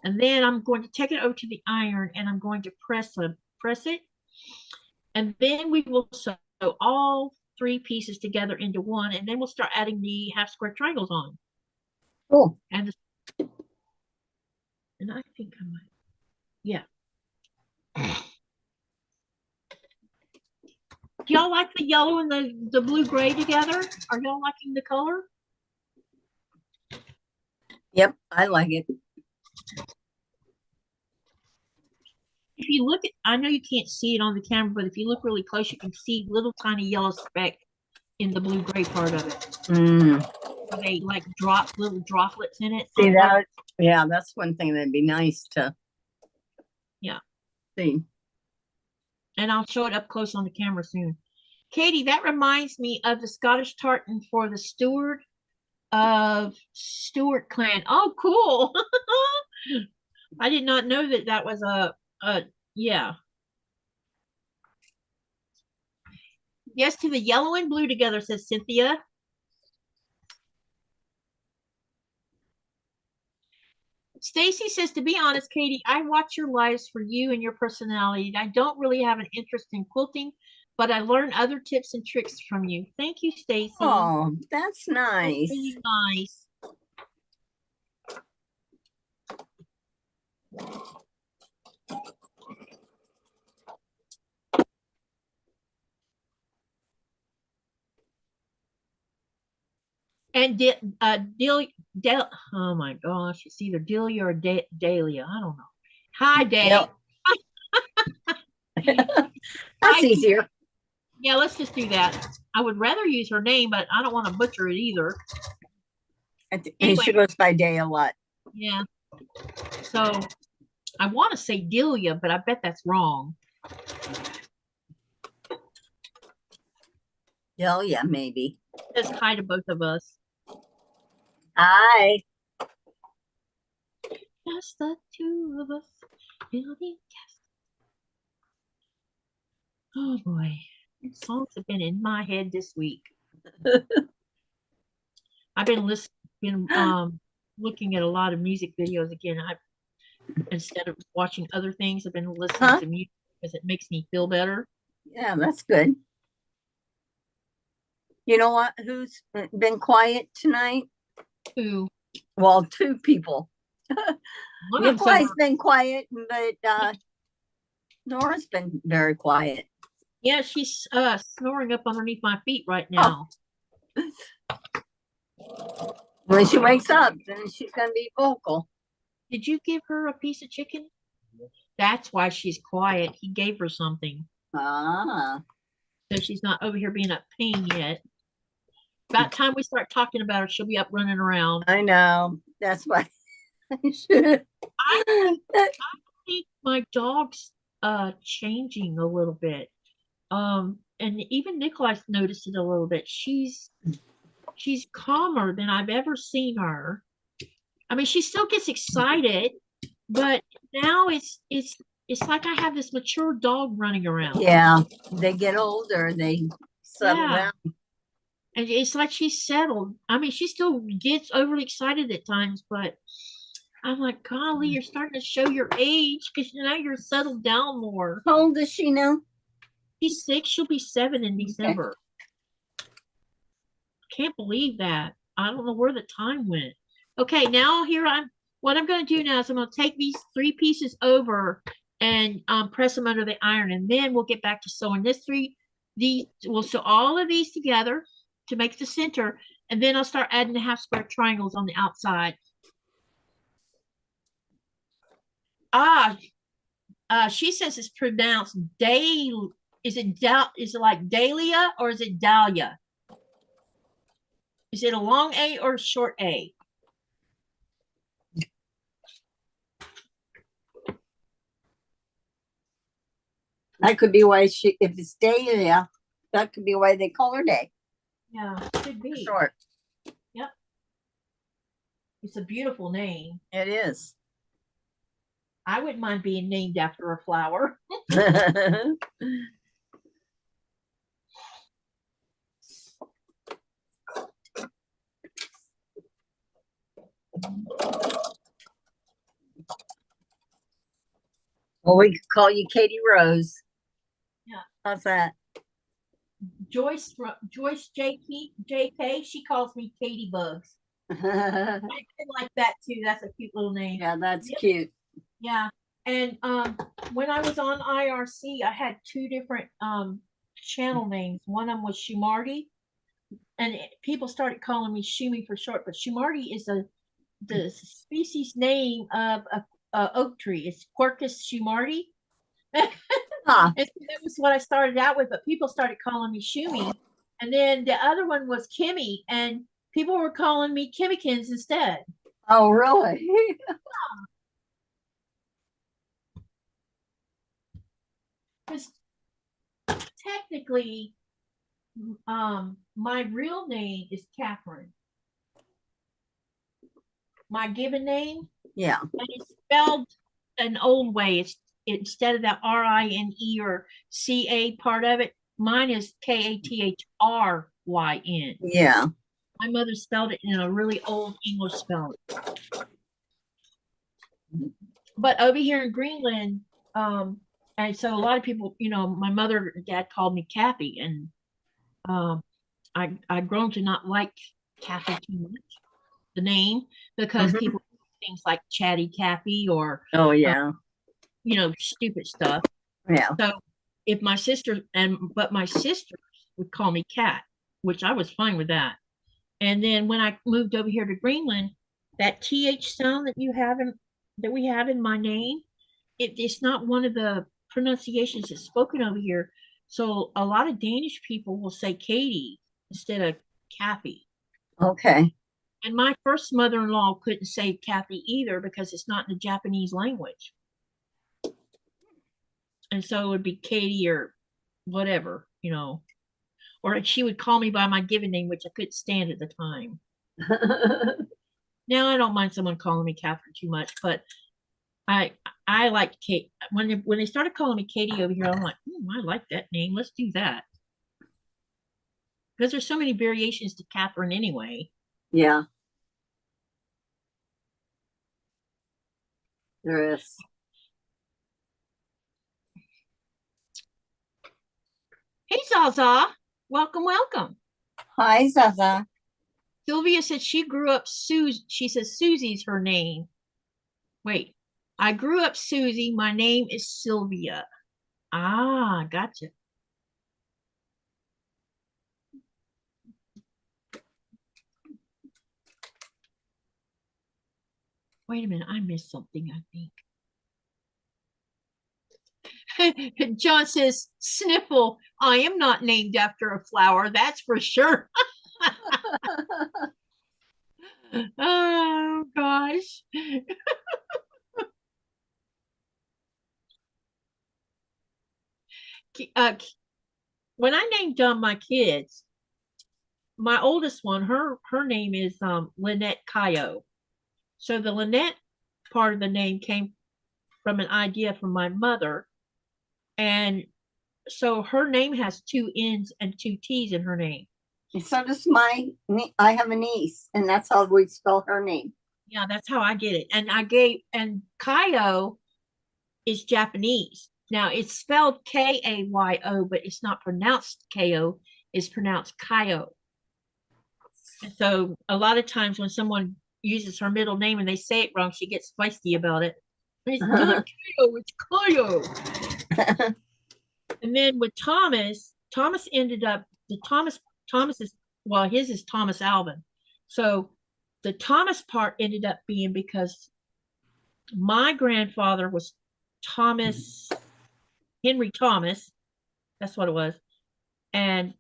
And then I'm going to take it over to the iron and I'm going to press it. And then we will sew all 3 pieces together into one, and then we'll start adding the half square triangles on. Cool. And I think I might, yeah. Do y'all like the yellow and the blue gray together? Are y'all liking the color? Yep, I like it. If you look at, I know you can't see it on the camera, but if you look really close, you can see little tiny yellow speck in the blue gray part of it. Where they like drop little droplets in it. See that? Yeah, that's one thing that'd be nice to see. And I'll show it up close on the camera soon. Katie, that reminds me of the Scottish tartan for the Stewart of Stewart clan. Oh, cool. I did not know that was yeah. Yes to the yellow and blue together, says Cynthia. Stacy says, to be honest, Katie, I watch your lives for you and your personality. I don't really have an interest in quilting, but I learn other tips and tricks from you. Thank you, Stacy. Oh, that's That's nice. really nice. And oh my gosh, it's either Delia or Dahlia. I don't know. Hi, Day. That's Hi. easier. Yeah, let's just do that. I would rather use her name, but I don't want to butcher it either. And Anyway. she goes by Day a lot. Yeah. So I want to say Delia, but I bet that's wrong. Oh, yeah, maybe. Just hi to both of us. Hi. Just the two of us. Building cast. Oh boy. Songs have been in my head this week. I've been looking at a lot of music videos again. Instead of watching other things, I've been listening to music because it makes me feel better. Yeah, that's good. You know what? Who's been quiet tonight? Who? Well, two people. One of Nikolai's them been quiet, but Nora's been very quiet. yeah, she's snoring up underneath my feet right now. When she wakes up, then she's gonna be vocal. Did you give her a piece of chicken? That's why she's quiet. He gave her something. Ah. So she's not over here being a pain yet. About time we start talking about her, she'll be up running around. I know. That's why I should. I think my dog's changing a little bit. And even Nikolai's noticed it a little bit. She's calmer than I've ever seen her. I mean, she still gets excited, but now it's like I have this mature dog running around. Yeah, they get older, they settle down. And it's like she's settled. I mean, she still gets overly excited at times, but I'm like, golly, you're starting to show your age because now you're settled down more. How old is she now? She's 6. She'll be 7 in December. Can't believe that. I don't know where the time went. Okay, now what I'm going to do now is I'm going to take these 3 pieces over and press them under the iron, and then we'll get back to sewing we'll sew all of these together to make the center, and then I'll start adding the half square triangles on the outside. She says it's pronounced is it like Dahlia or is it Dahlia? Is it a long A or a short A? That could be why if it's Dahlia, that could be why they call her Day. Yeah, could be. Short. Yep. It's a beautiful name. It is. I wouldn't mind being named after a flower. Well, we could call you Katie Rose. Yeah. How's that? Joyce JK, she calls me Katie Bugs. I like that too. That's a cute little name. Yeah, that's cute. Yeah. And when I was on IRC, I had 2 different channel names. One of them was Shumardi, and people started calling me Shumi for short, but Shumardi is the species name of a oak tree. It's Quercus Shumardi. Huh. And so that was what I started out with, but people started calling me Shumi. And then the other one was Kimmy, and people were calling me Kimmykins instead. Oh, really? Because technically, my real name is Catherine. My given name, Yeah. and it's spelled an old way. It's instead of that RINE or CA part of it, mine is KATHRYN. Yeah. My mother spelled it in a really old English spelling. But over here in Greenland, and so a lot of people, my mother and dad called me Kathy, and I've grown to not like Kathy too much, the name, because Mhm. people do things like chatty Kathy or Oh yeah. stupid stuff. Yeah. So if my sister but my sisters would call me Kat, which I was fine with that. And then when I moved over here to Greenland, that TH sound that we have in my name, it's not one of the pronunciations that's spoken over here. So a lot of Danish people will say Katie instead of Kathy. Okay. And my first mother-in-law couldn't say Kathy either because it's not in the Japanese language. And so it would be Katie or whatever, or she would call me by my given name, which I couldn't stand at the time. Now I don't mind someone calling me Catherine too much, but I like Kate. When they started calling me Katie over here, I'm like, I like that name. Let's do that. Because there's so many variations to Catherine anyway. Yeah. There is. Hey Zaza, welcome, welcome. Hi, Zaza. Sylvia said she grew up she says Susie's her name. Wait, I grew up Susie. My name is Sylvia. Ah, gotcha. Wait a minute, I missed something, I think. John says, Sniffle, I am not named after a flower, that's for sure. Oh, gosh. When I named my kids, my oldest one, her name is Lynette Cayo. So the Lynette part of the name came from an idea from my mother. And so her name has two N's and two T's in her name. So does I have a niece, and that's how we spell her name. Yeah, that's how I get it. And and Kayo is Japanese. Now it's spelled Kayo, but it's not pronounced Ko, it's pronounced Kayo. And so a lot of times when someone uses her middle name and they say it wrong, she gets feisty about it. It's not Kayo, it's Kayo. And then with Thomas ended up Thomas is his is Thomas Alvin. So the Thomas part ended up being because my grandfather was Henry Thomas, that's what it was. And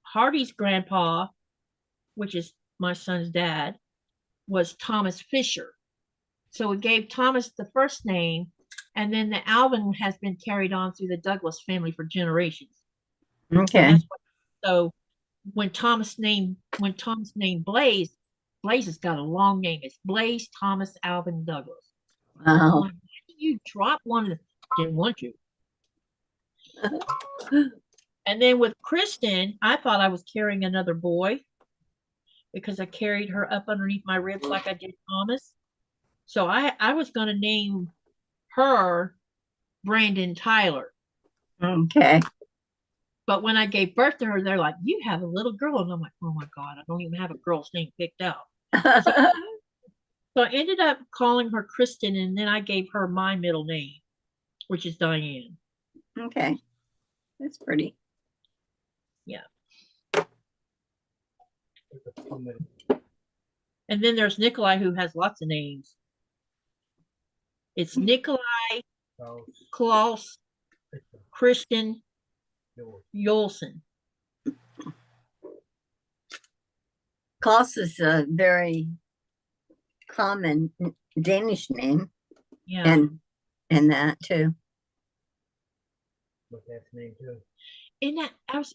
Hardy's grandpa, which is my son's dad, was Thomas Fisher. So it gave Thomas the first name, and then the Alvin has been carried on through the Douglas family for generations. Okay. So when Thomas named Blaze has got a long name. It's Blaze Thomas Alvin Douglas. Wow. Why did you drop one? Didn't want you. And then with Kristen, I thought I was carrying another boy because I carried her up underneath my ribs like I did Thomas. So I was going to name her Brandon Tyler. Okay. But when I gave birth to her, they're like, you have a little girl. And I'm like, oh my God, I don't even have a girl's name picked out. So I ended up calling her Kristen, and then I gave her my middle name, which is Diane. Okay. That's pretty. Yeah. And then there's Nikolai, who has lots of names. It's Nikolai, Klaus, Christian, Yolson. Klaus is a very common Danish name. Yeah. And that too. But that's name too.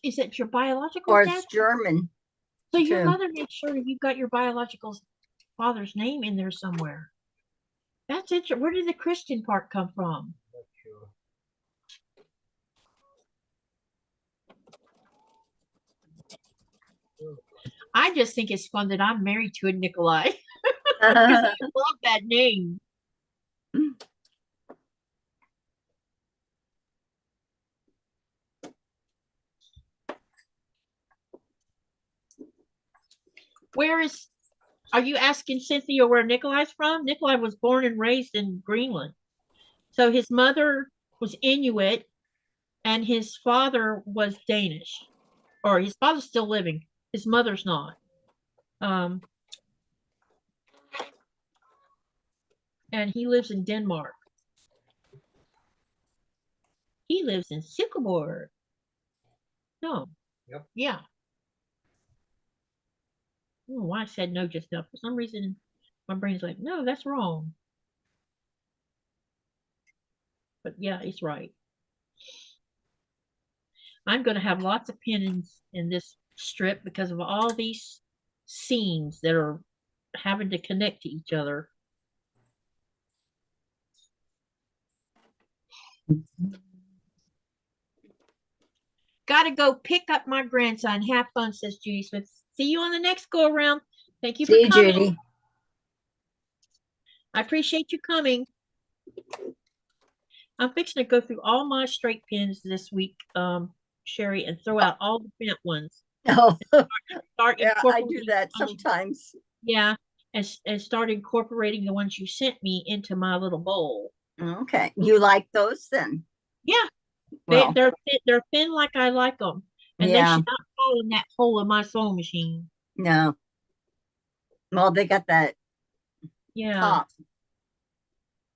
Is it your biological Or dad? it's German. So your too. mother made sure you got your biological father's name in there somewhere. That's interesting. Where did the Christian part come from? Not sure. I just think it's fun that I'm married to a Nikolai. I love that name. Are you asking Cynthia where Nikolai's from? Nikolai was born and raised in Greenland. So his mother was Inuit and his father was Danish. Or his father's still living. His mother's not. And he lives in Denmark. He lives in Silkeborg. No. Yep. Yeah. I don't know why I said no just now. For some reason, my brain's like, no, that's wrong. But yeah, he's right. I'm going to have lots of pins in this strip because of all these seams that are having to connect to each other. Got to go pick up my grandson. Have fun, says Judy Smith. See you on the next go around. Thank you for See you, coming. Judy. I appreciate you coming. I'm fixing to go through all my straight pins this week, Sherry, and throw out all the bent ones. Oh, Start yeah, I do incorporating that the ones- sometimes. Yeah, and start incorporating the ones you sent me into my little bowl. Okay, you like those then? Yeah, Well, they're thin like I like them, and they yeah, should not fall in that hole in my sewing machine. no. Well, they got that Yeah, top.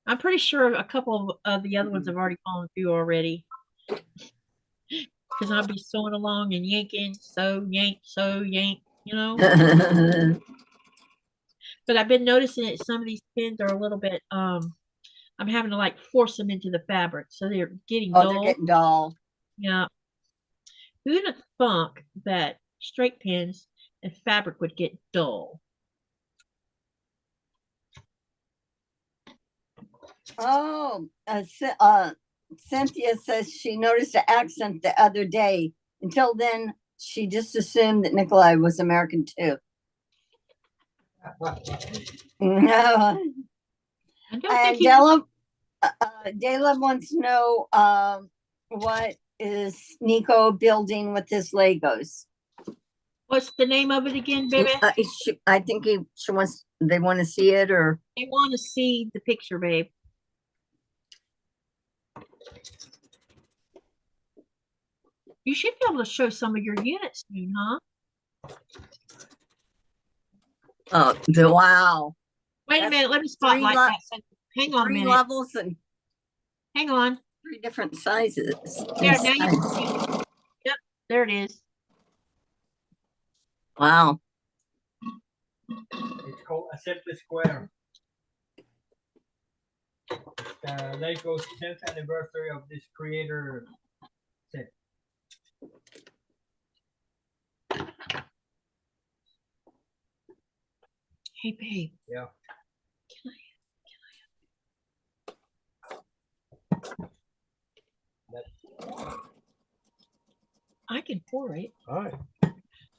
I'm pretty sure a couple of the other ones have already fallen through already. Because I'll be sewing along and yanking, sew, yank, you know. But I've been noticing that some of these pins are a little bit, I'm having to like force them into the fabric, so they're getting Oh, dull. they're getting dull. Yeah. Who'd have thunk that straight pins and fabric would get dull? Oh, Cynthia says she noticed an accent the other day. Until then, she just assumed that Nikolai was American too. No. I don't think he Dela wants to know what is Nico building with his Legos. What's the name of it again, baby? I think they want to see it, or They want to see the picture, babe. You should be able to show some of your units soon, huh? wow. Wait a That's minute, let me spotlight that. Hang on a three minute. levels and Hang on. 3 different sizes. There, now you can see. Yep, there it is. Wow. It's called a simple square. Lego's 10th anniversary of this creator set. Hey, babe. Yeah. I can pour it. All right.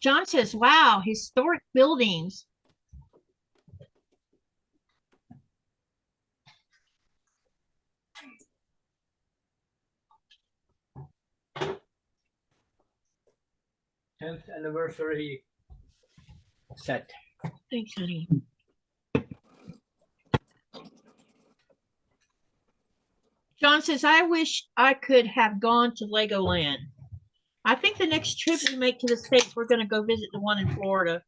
John says, wow, historic buildings. Tenth anniversary set. Thanks, honey. John says, I wish I could have gone to Legoland. I think the next trip we make to the States, we're going to go visit the one in Florida.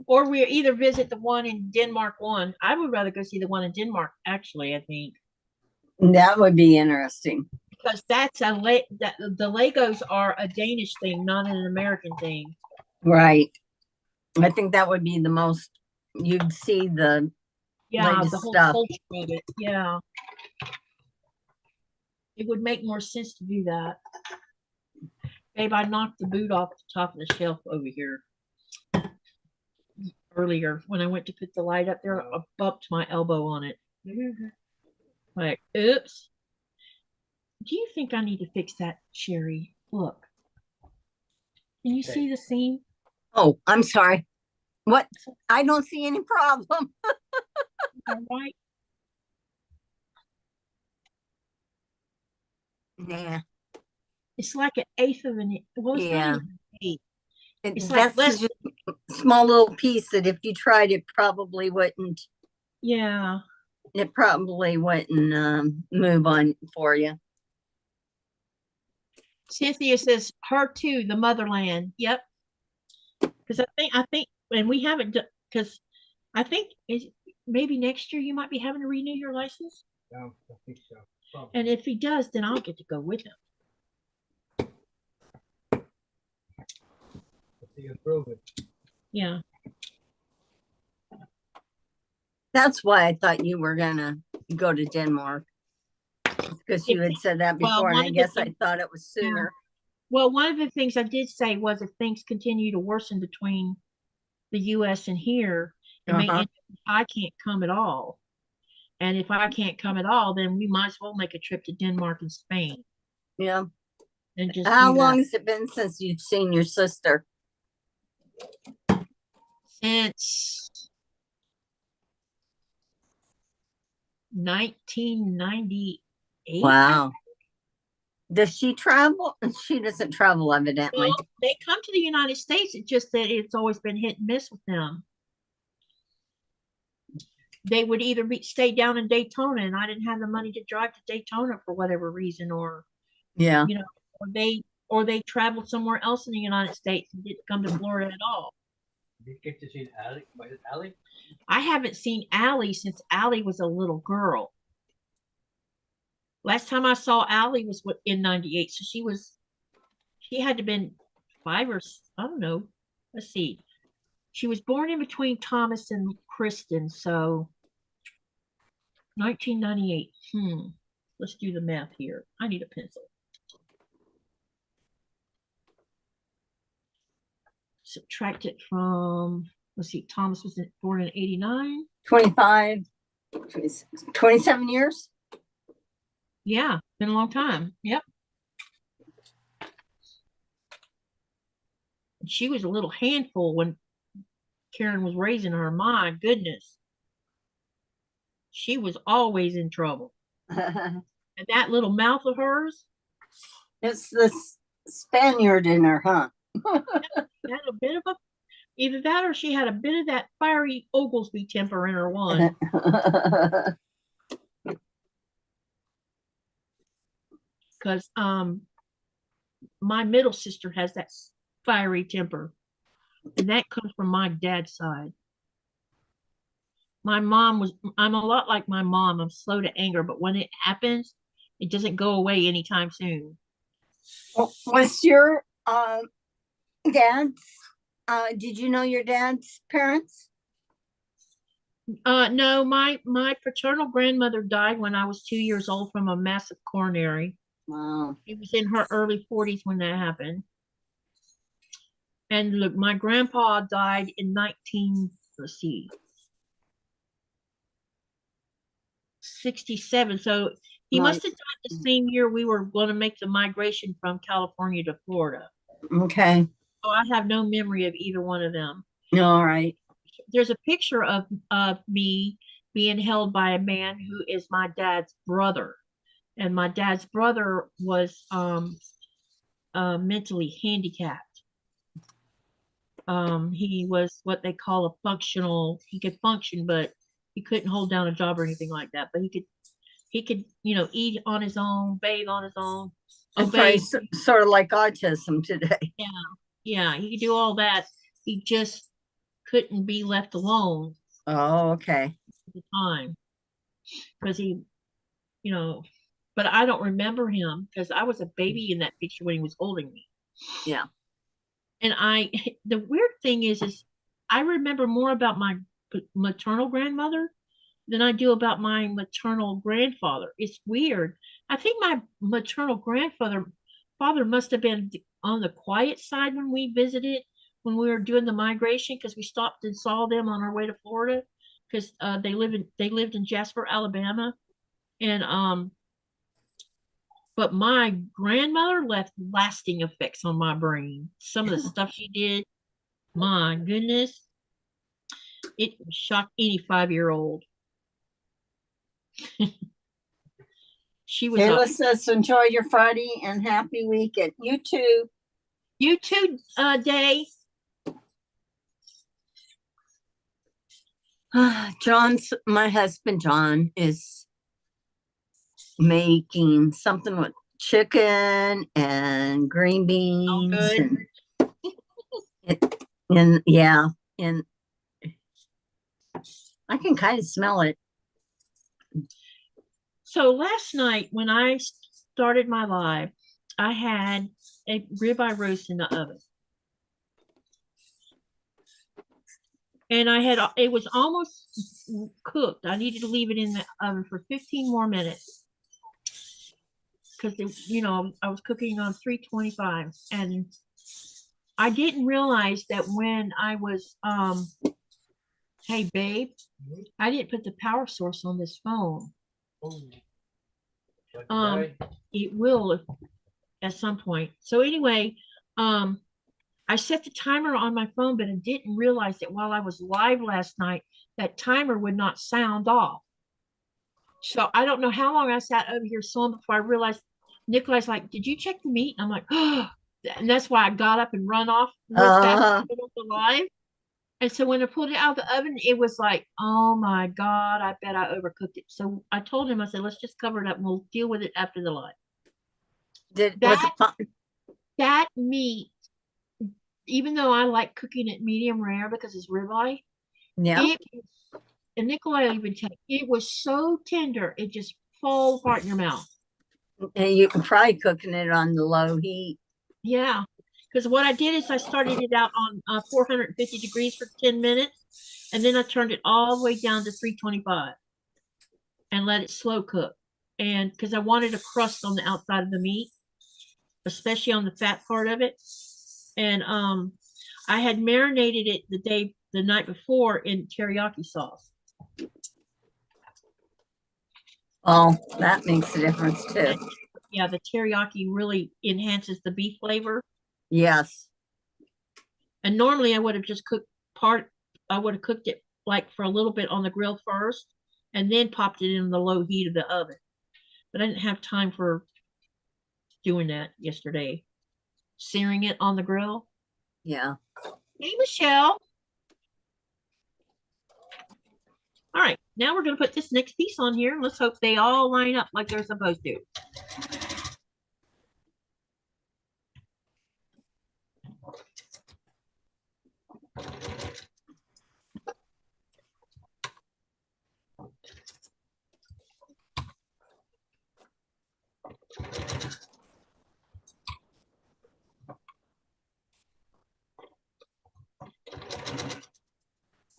Or we either visit the one in Denmark one. I would rather go see the one in Denmark, actually, I think. That would be interesting. Because that's the Legos are a Danish thing, not an American thing. Right. I think that would be the most, you'd see the latest the whole stuff. culture of it. Yeah. It would make more sense to do that. Babe, I knocked the boot off the top of the shelf over here earlier when I went to put the light up there. I bumped my elbow on it. Like, oops. Do you think I need to fix that, Sherry? Look. Can you see the seam? Oh, I'm sorry. What? I don't see any problem. All right. Nah. It's like an eighth of an inch. Well, it's not Yeah. even an eighth. It's like That's less. just a small little piece that if you tried it probably wouldn't. Yeah. It probably wouldn't move on for you. Cynthia says her too, the motherland. Yep. Because I think, and we haven't done, because I think is maybe next year you might be having to renew your license. Yeah, I think so. Probably. And if he does, then I'll get to go with him. If they approve it. Yeah. That's why I thought you were gonna go to Denmark. Because you had said that Well, before, and one I of the guess I things- thought it was sooner. Well, one of the things I did say was if things continue to worsen between the US and here, it may Uh-huh. end up I can't come at all. And if I can't come at all, then we might as well make a trip to Denmark and Spain Yeah. and just How do long that. has it been since you've seen your sister? Since 1998. Wow. Does she travel? She doesn't travel, evidently. Well, they come to the United States. It's just that it's always been hit and miss with them. They would either stay down in Daytona, and I didn't have the money to drive to Daytona for whatever reason, or Yeah. you know, or they traveled somewhere else in the United States and didn't come to Florida at all. Did you get to see Allie? Was it Allie? I haven't seen Allie since Allie was a little girl. Last time I saw Allie was in '98, so she had to been 5 or I don't know. Let's see. She was born in between Thomas and Kristen, so 1998. Let's do the math here. I need a pencil. Subtract it from, let's see, Thomas was born in 89. 25, 26, 27 years? Yeah, been a long time. Yep. She was a little handful when Karen was raising her. My goodness. She was always in trouble. And that little mouth of hers. It's the Spaniard in her, huh? Had a bit of a, either that or she had a bit of that fiery Oglesby temper in her one. Because my middle sister has that fiery temper, and that comes from my dad's side. I'm a lot like my mom. I'm slow to anger, but when it happens, it doesn't go away anytime soon. Was your dad's, did you know your dad's parents? No, my paternal grandmother died when I was 2 years old from a massive coronary. Wow. She was in her early 40s when that happened. And look, my grandpa died in 1967. So he must have died the same year we were going to make the migration from California to Florida. Okay. So I have no memory of either one of them. All right. There's a picture of me being held by a man who is my dad's brother. And my dad's brother was mentally handicapped. He was what they call a functional. He could function, but he couldn't hold down a job or anything like that. But he could, eat on his own, bathe on his own, obey. Sort of like autism today. Yeah, he could do all that. He just couldn't be left alone. Oh, okay. At the time, because he, but I don't remember him because I was a baby in that picture when he was holding me. Yeah. And the weird thing is I remember more about my maternal grandmother than I do about my maternal grandfather. It's weird. I think my maternal father must have been on the quiet side when we visited, when we were doing the migration, because we stopped and saw them on our way to Florida, because they lived in Jasper, Alabama. And but my grandmother left lasting effects on my brain. Some of the stuff she did, my goodness. It would shock any 5-year-old. She was Hey, up. let's enjoy your Friday and happy weekend. You too. You too, Day. My husband John is making something with chicken and green beans good. and yeah, and I can kind of smell it. So last night when I started my live, I had a ribeye roast in the oven. And it was almost cooked. I needed to leave it in the oven for 15 more minutes. Because, I was cooking on 325. And I didn't realize that when I was, hey, babe, I didn't put the power source on this phone. It will at some point. So anyway, I set the timer on my phone, but I didn't realize that while I was live last night, that timer would not sound off. So I don't know how long I sat over here sewing before I realized Nikolai's like, "Did you check the meat?" And I'm like, "Oh," and that's why I got up and run off real fast to put the live. And so when I pulled it out of the oven, it was like, oh my God, I bet I overcooked it. So I told him, I said, let's just cover it up and we'll deal with it after the live. That meat, even though I like cooking it medium rare because it's ribeye, Yeah. And Nikolai even said it was so tender, it just falls apart in your mouth. And you can probably cooking it on the low heat. Yeah. Because what I did is I started it out on 450 degrees for 10 minutes, and then I turned it all the way down to 325 and let it slow cook. And because I wanted a crust on the outside of the meat, especially on the fat part of it. And I had marinated it the night before in teriyaki sauce. Oh, that makes a difference too. Yeah, the teriyaki really enhances the beef flavor. Yes. And normally I would have just I would have cooked it like for a little bit on the grill first and then popped it in the low heat of the oven. But I didn't have time for doing that yesterday. Searing it on the grill. Yeah. Hey, Michelle. All right, now we're going to put this next piece on here. Let's hope they all line up like they're supposed to.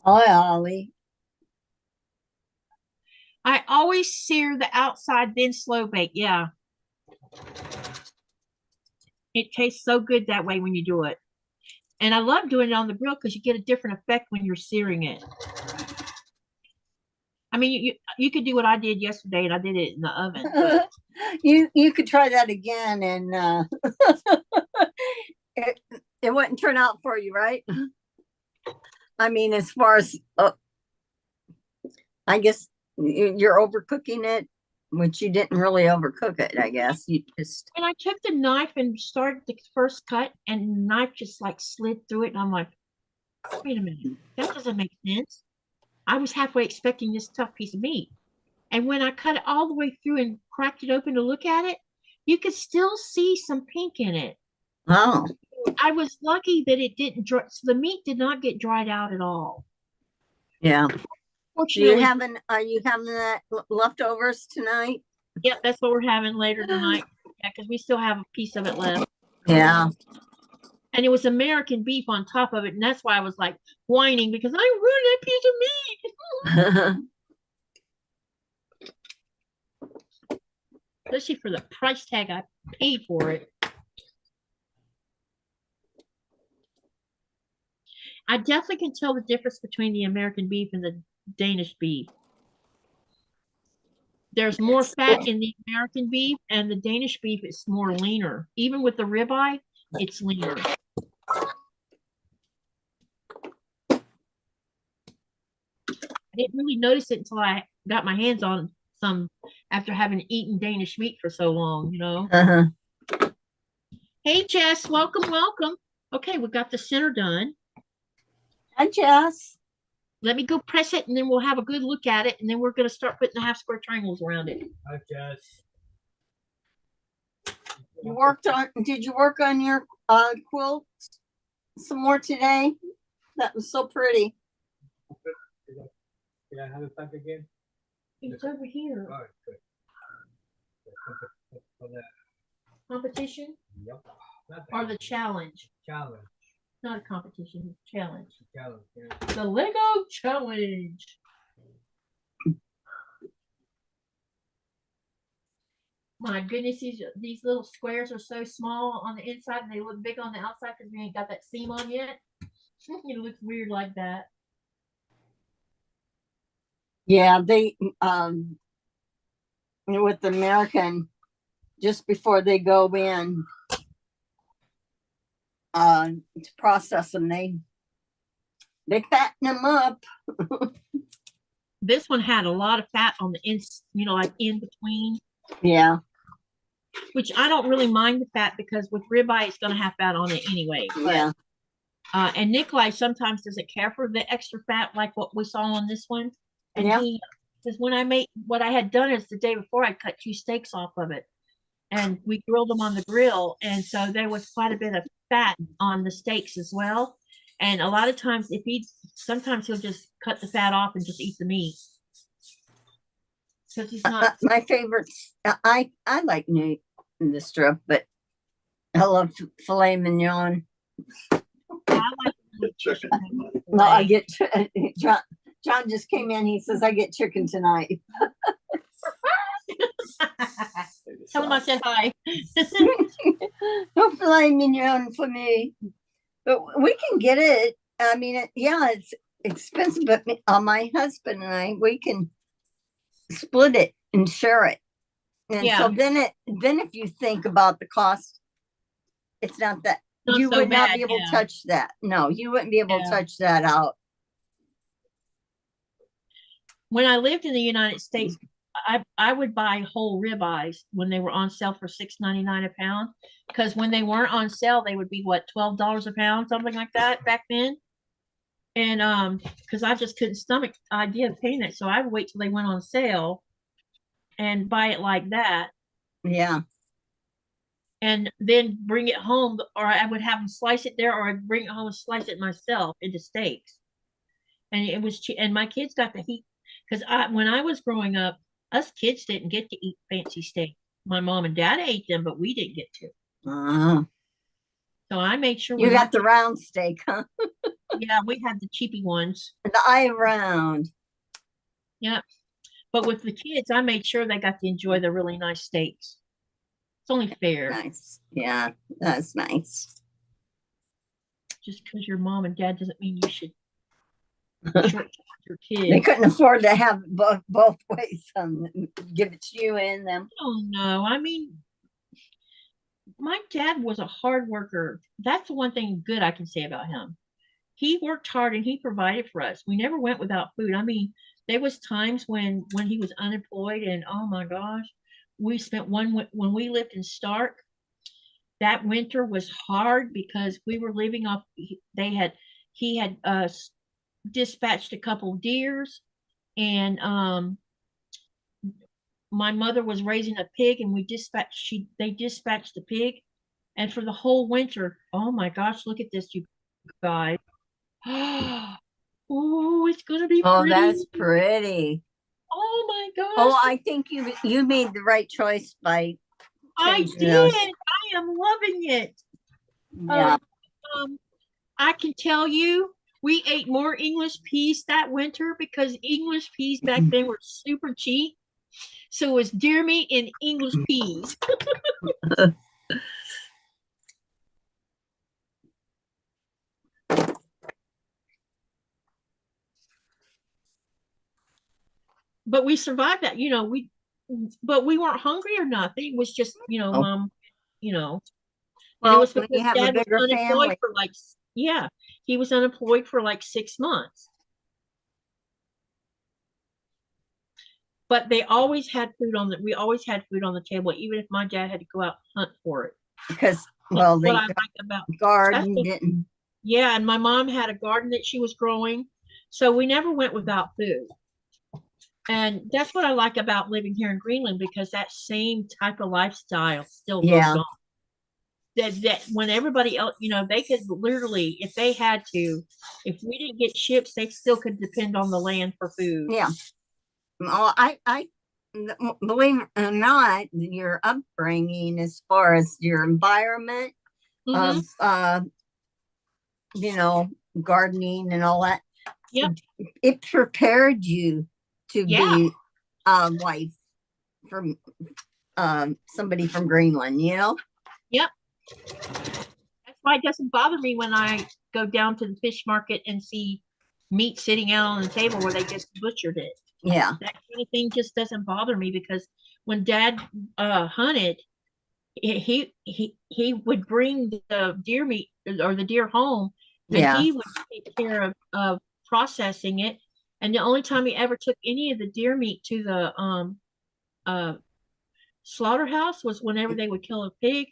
Hi, Ollie. I always sear the outside, then slow bake. Yeah. It tastes so good that way when you do it. And I love doing it on the grill because you get a different effect when you're searing it. I mean, you could do what I did yesterday, and I did it in the oven. But you could try that again, and it wouldn't turn out for you, right? I mean, as far as I guess you're overcooking it, which you didn't really overcook it. I guess you just. And I took the knife and started the first cut, and the knife just like slid through it, and I'm like, wait a minute, that doesn't make sense. I was halfway expecting this tough piece of meat. And when I cut it all the way through and cracked it open to look at it, you could still see some pink in it. Oh. I was lucky that it didn't dry. So the meat did not get dried out at all. Yeah. Fortunately, are you having that leftovers tonight? Yep, that's what we're having later tonight. Yeah, because we still have a piece of it left. Yeah. And it was American beef on top of it. And that's why I was like whining because I ruined that piece of meat. Especially for the price tag I paid for it. I definitely can tell the difference between the American beef and the Danish beef. There's more fat in the American beef, and the Danish beef is more leaner. Even with the ribeye, it's leaner. didn't really notice it until I got my hands on some after having eaten Danish meat for so long, you know. Uh-huh. Hey, Jess, welcome, welcome. Okay, we got the center done. Hi, Jess. Let me go press it, and then we'll have a good look at it, and then we're going to start putting the half square triangles around it. Hi, Jess. Did you work on your quilt some more today? That was so pretty. Did I have it back again? It's over here. All right, good. For the Competition yep. Not or bad. the challenge? Challenge. Not a competition, it's a challenge. Challenge. Yeah. The Lego challenge. My goodness, these little squares are so small on the inside and they look big on the outside because we ain't got that seam on yet. It looks weird like that. Yeah, they with the American, just before they go in to process them, they fatten them up. This one had a lot of fat on the ends, you know, like in between. Yeah. Which I don't really mind the fat because with ribeye it's gonna have fat on it anyway. But, Yeah. and Nikolai sometimes doesn't care for the extra fat like what we saw on this one. And Yeah. because when I made what I had done is the day before I cut 2 steaks off of it and we grilled them on the grill, and so there was quite a bit of fat on the steaks as well. And a lot of times sometimes he'll just cut the fat off and just eat the meat. Because he's not My favorites. I like meat in the strip, but I love filet mignon. I like chicken. No, I get John just came in. He says I get chicken tonight. Tell him I said hi. No filet mignon for me, but we can get it. I mean, yeah, it's expensive, but my husband and I, we can split it and share it. And Yeah. so then if you think about the cost, it's not that Not you so would not bad, be able yeah. to touch that. No, you wouldn't be able to Yeah. touch that out. When I lived in the United States, I would buy whole ribeyes when they were on sale for $6.99 a pound. Because when they weren't on sale, they would be what, $12 a pound, something like that back then. And because I just couldn't stomach the idea of paying it, so I would wait till they went on sale and buy it like that, Yeah. and then bring it home, or I would have them slice it there, or I'd bring it home and slice it myself into steaks. And it was and my kids got to eat, because when I was growing up, us kids didn't get to eat fancy steak. My mom and dad ate them, but we didn't get to. So I made sure You got the round steak, huh? yeah, we had the cheapy ones. The eye round. Yeah. But with the kids, I made sure they got to enjoy the really nice steaks. It's only fair. Nice. Yeah, that's nice. Just because your mom and dad doesn't mean you should short your They kids. couldn't afford to have both ways. Give it to you and them. Oh no, I mean, my dad was a hard worker. That's the one thing good I can say about him. He worked hard and he provided for us. We never went without food. I mean, there was times when he was unemployed, and oh my gosh, we spent when we lived in Stark. That winter was hard because we were living off. He had dispatched a couple of deers, and my mother was raising a pig, and they dispatched the pig, and for the whole winter, oh my gosh, look at this, you guys. Oh, it's gonna be Oh, pretty. that's pretty. Oh my gosh. Oh, I think you made the right choice by I changing did. those. I am loving it. Yeah. I can tell you, we ate more English peas that winter because English peas back then were super cheap. So it was deer meat and English peas. But we survived that, but we weren't hungry or nothing. It was just, Oh. Mom, and Well, it was when because you have a Dad was bigger unemployed family. for he was unemployed for like 6 months. but they always had food on the. We always had food on the table, even if my dad had to go out and hunt for it. Because, That's well, they what I like about. garden what- didn't. Yeah, and my mom had a garden that she was growing, so we never went without food. And that's what I like about living here in Greenland, because that same type of lifestyle still goes Yeah. on. That when everybody else, they could literally, if they had to, if we didn't get ships, they still could depend on the land for food. Yeah. Well, believe it or not, your upbringing as far as your environment Mhm. of, gardening and all that. Yep. It prepared you to Yeah. be a wife from somebody from Greenland, Yep. That's why it doesn't bother me when I go down to the fish market and see meat sitting out on the table where they just butchered it. Yeah. That kind of thing just doesn't bother me, because when Dad hunted, he would bring the deer meat or the deer home, and Yeah. he would take care of processing it. And the only time he ever took any of the deer meat to the slaughterhouse was whenever they would kill a pig,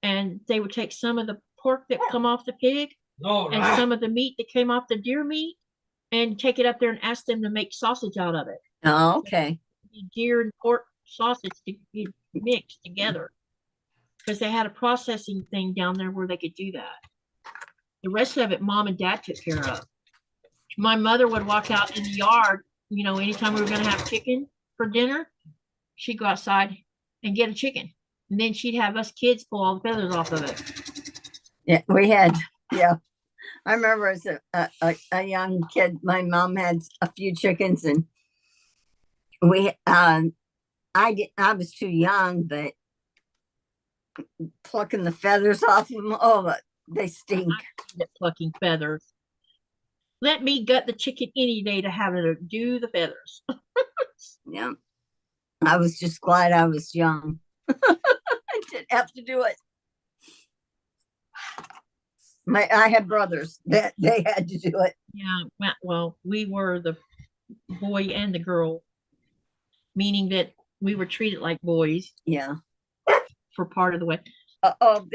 and they would take some of the pork that come off the pig and some of the meat that came off the deer meat and take it up there and ask them to make sausage out of it. Oh, okay. Deer and pork sausage to be mixed together, because they had a processing thing down there where they could do that. The rest of it, Mom and Dad took care of. My mother would walk out in the yard, anytime we were going to have chicken for dinner, she'd go outside and get a chicken. And then she'd have us kids pull all the feathers off of it. Yeah, we had, yeah. I remember as a young kid, my mom had a few chickens, and I was too young, but plucking the feathers off them, oh, they stink. Plucking feathers. Let me gut the chicken any day to have it to do the feathers. Yeah. I was just glad I was young. I didn't have to do it. I had brothers that they had to do it. Yeah, well, we were the boy and the girl, meaning that we were treated like boys. Yeah. For part of the way. Oh,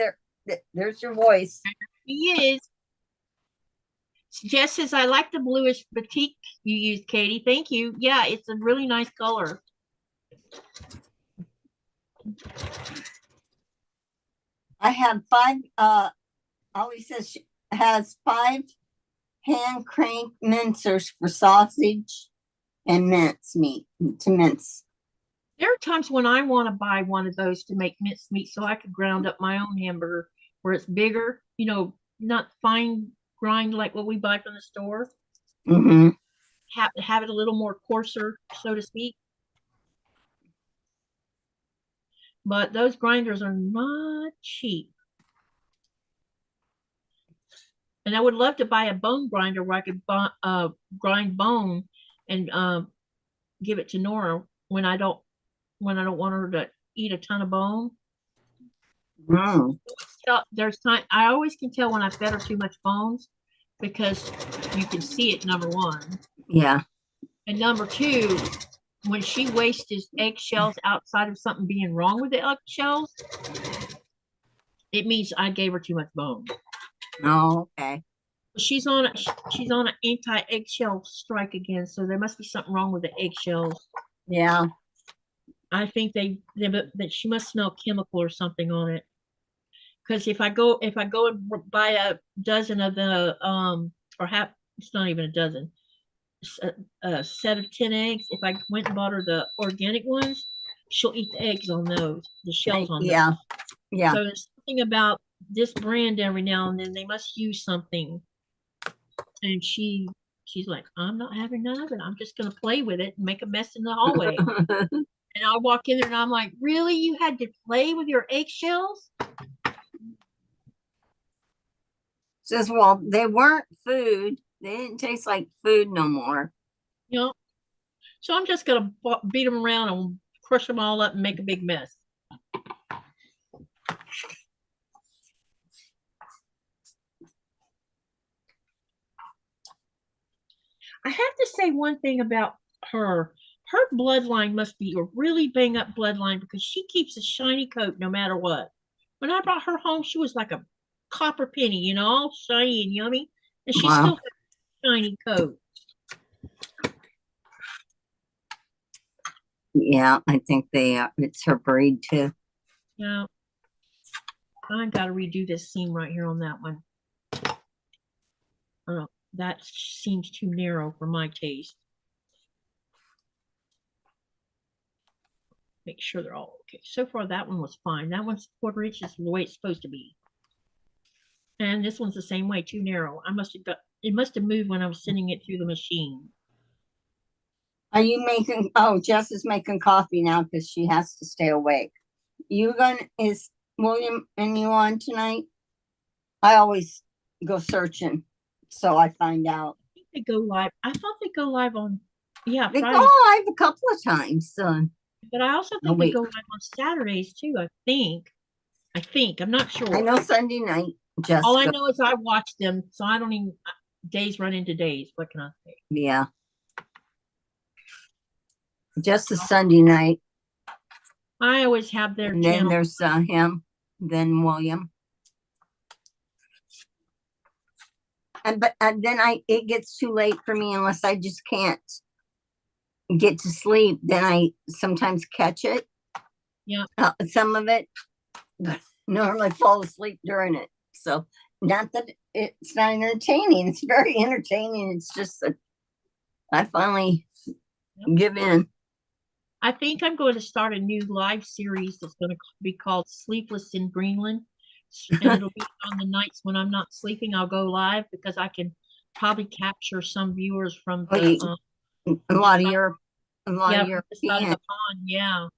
there's your voice. He is. Jess says, I like the bluish batik you used, Katie. Thank you. Yeah, it's a really nice color. I have 5, Ollie says she has 5 hand crank mincers for sausage and mince meat to mince. There are times when I want to buy one of those to make minced meat so I could ground up my own hamburger where it's bigger, not fine grind like what we buy from the store. Mm-hmm. Have it a little more coarser, so to speak. But those grinders are not cheap. And I would love to buy a bone grinder where I could grind bone and give it to Nora when I don't want her to eat a ton of bone. Mm. There's time. I always can tell when I fed her too much bones, because you can see it, number one. Yeah. And number two, when she wastes eggshells outside of something being wrong with the eggshells, it means I gave her too much bone. Oh, okay. She's on an anti-eggshell strike again, so there must be something wrong with the eggshells. Yeah. I think that she must smell chemical or something on it. Because if I go and buy a dozen of the it's not even a dozen, a set of 10 eggs. If I went and bought her the organic ones, she'll eat the eggs on those, the shells on those. Yeah. Yeah. So there's something about this brand every now and then they must use something, and she's like, I'm not having none of it. I'm just gonna play with it and make a mess in the hallway. And I walk in there and I'm like, really? You had to play with your eggshells? Says, well, they weren't food. They didn't taste like food no more. So I'm just gonna beat them around and crush them all up and make a big mess. I have to say one thing about her. her bloodline must be a really bang up bloodline because she keeps a shiny coat no matter what. When I brought her home, she was like a copper penny, you know, all shiny and yummy. And she Wow. still has a shiny coat. Yeah, I think it's her breed too. Now, I got to redo this seam right here on that one. Oh, that seems too narrow for my taste. Make sure they're all okay. So far, that one was fine. That one's 1/4 inch is the way it's supposed to be. And this one's the same way, too narrow. It must have moved when I was sending it through the machine. Are you making, oh, Jess is making coffee now because she has to stay awake. Is William and you on tonight? I always go searching, so I find out. I think they go live. I thought they go live on, yeah, They go Friday. live a couple of times, so. But I also Oh, think they wait. go live on Saturdays, too, I think. I'm not sure. I know Sunday night, Jess. All I know is I watch them, so I don't even, days run into days. What can I say? Yeah. Just a Sunday night, I always have their and then channel. there's him, then William. And then it gets too late for me unless I just can't get to sleep. Then I sometimes catch it. Yeah. Some of it, but normally fall asleep during it. So not that it's not entertaining. It's very entertaining. It's just that I finally give in. I think I'm going to start a new live series that's going to be called Sleepless in Greenland. And it'll be on the nights when I'm not sleeping. I'll go live because I can probably capture some viewers from the a lot of yeah, from this side of the pond, yeah.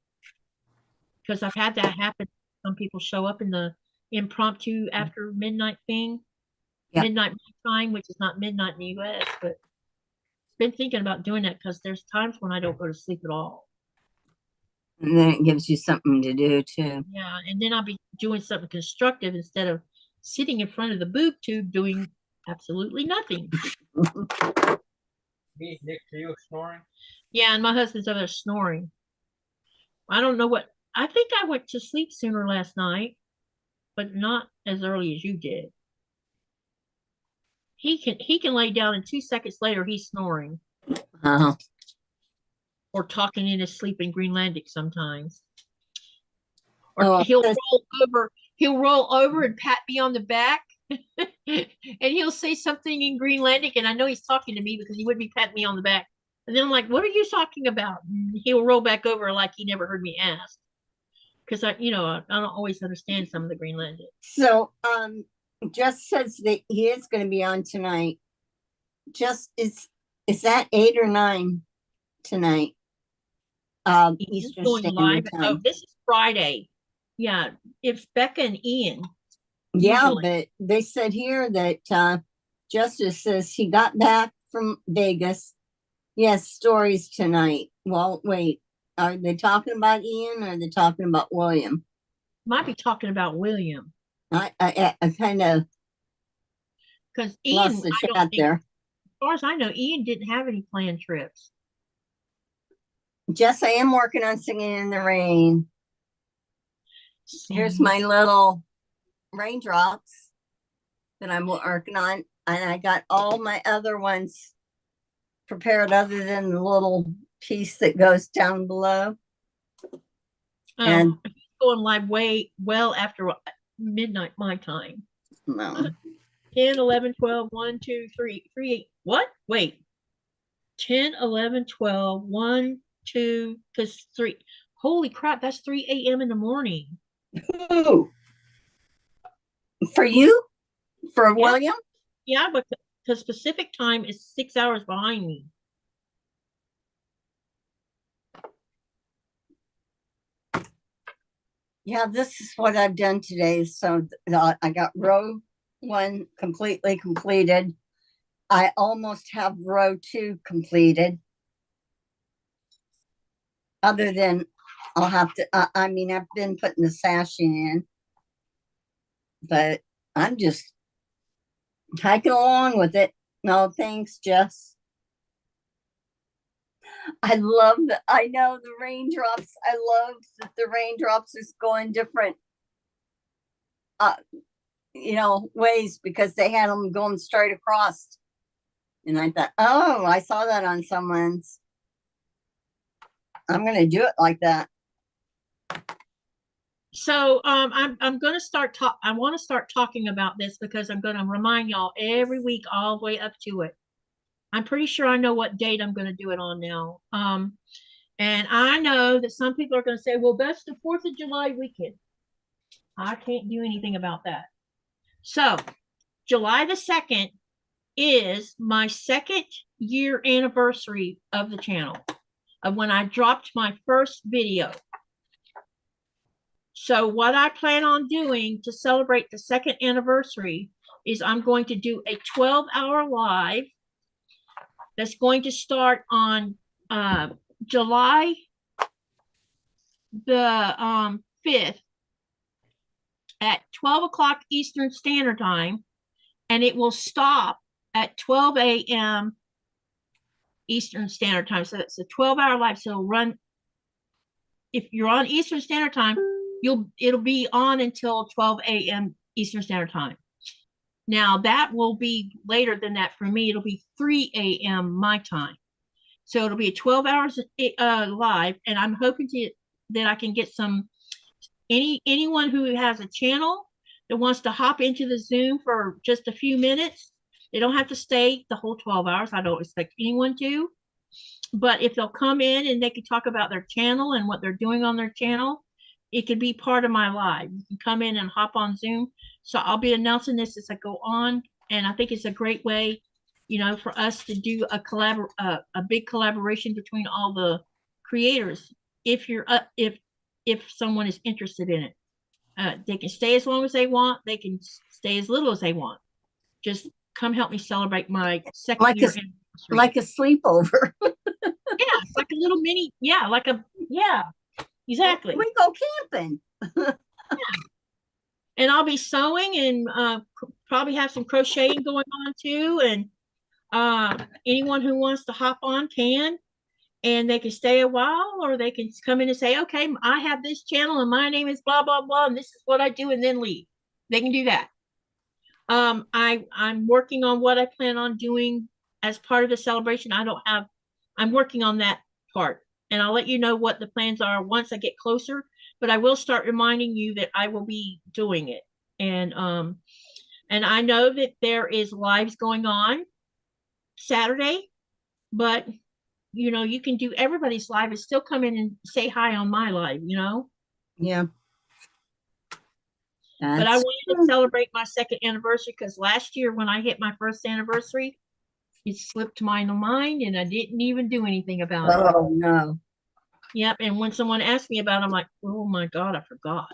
Because I've had that happen. Some people show up in the impromptu after midnight thing, midnight my time, which is not midnight in the US. But been thinking about doing that because there's times when I don't go to sleep at all. And then it gives you something to do too. Yeah, and then I'll be doing something constructive instead of sitting in front of the boob tube doing absolutely nothing. Me next to you snoring. Yeah, and my husband's over there snoring. I don't know what. I think I went to sleep sooner last night, but not as early as you did. He can lay down and 2 seconds later he's snoring or talking in his sleep in Greenlandic sometimes. Or he'll roll over and pat me on the back. And he'll say something in Greenlandic, and I know he's talking to me because he wouldn't be patting me on the back. And then I'm like, "What are you talking about?" And he'll roll back over like he never heard me ask, because I don't always understand some of the Greenlandic. So, Jess says that he is going to be on tonight. Just is that 8 or 9 tonight? He's Eastern going Standard live. Time. Oh, this is Friday. Yeah, it's Becca and Ian. Yeah, usually. but they said here that Justice says he got back from Vegas. Yes, stories tonight. Well, wait, are they talking about Ian or are they talking about William? Might be talking about William. I kind of Because Ian, lost the I don't chat think, there. as far as I know, Ian didn't have any planned trips. Jess, I am working on Singing in the Rain. Here's my little raindrops that I'm working on, and I got all my other ones prepared other than the little piece that goes down below. And he's going live well after midnight my time. no. 10, 11, 12, 1, 2, 3, 3, 8. What? Wait. 10, 11, 12, 1, 2, because 3. Holy crap, that's 3 a.m. in the morning. Who? For you? For William? Yeah, but because Pacific time is 6 hours behind me. Yeah, this is what I've done today. So I got row 1 completely completed. I almost have row 2 completed. Other than I'll have to, I mean, I've been putting the sashing in, but I'm just hiking along with it. No, thanks, Jess. I love the, I know the raindrops. I love that the raindrops is going different, ways because they had them going straight across. And I thought, oh, I saw that on someone's. I'm going to do it like that. So I'm going to start I want to start talking about this because I'm going to remind y'all every week all the way up to it. I'm pretty sure I know what date I'm going to do it on now. And I know that some people are going to say, well, that's the 4th of July weekend. I can't do anything about that. So July the 2nd is my 2nd year anniversary of the channel, of when I dropped my first video. So what I plan on doing to celebrate the 2nd anniversary is I'm going to do a 12-hour live that's going to start on July the 5th at 12 o'clock Eastern Standard Time, and it will stop at 12 a.m. Eastern Standard Time. So it's a 12-hour live. So it'll run, if you're on Eastern Standard Time, it'll be on until 12 a.m. Eastern Standard Time. Now that will be later than that for me. It'll be 3 a.m. my time. So it'll be 12 hours live, and I'm hoping that I can get anyone who has a channel that wants to hop into the Zoom for just a few minutes. They don't have to stay the whole 12 hours. I don't expect anyone to. But if they'll come in and they can talk about their channel and what they're doing on their channel, it could be part of my live. You can come in and hop on Zoom. So I'll be announcing this as I go on. And I think it's a great way, for us to do a big collaboration between all the creators. If someone is interested in it, they can stay as long as they want. They can stay as little as they want. Just come help me celebrate my 2nd year anniversary. Like a sleepover. Yeah, it's like a little mini. Yeah, exactly. We go camping. Yeah. And I'll be sewing and probably have some crocheting going on too. And anyone who wants to hop on can, and they can stay a while, or they can come in and say, okay, I have this channel and my name is blah, blah, blah, and this is what I do, and then leave. They can do that. I'm working on what I plan on doing as part of the celebration. I'm working on that part, and I'll let you know what the plans are once I get closer, but I will start reminding you that I will be doing it. And I know that there is lives going on Saturday, but you can do everybody's live and still come in and say hi on my live, Yeah. But I wanted to celebrate my 2nd anniversary because last year when I hit my 1st anniversary, it slipped my mind and I didn't even do anything about it. Oh, no. Yep. And when someone asked me about it, I'm like, oh my God, I forgot.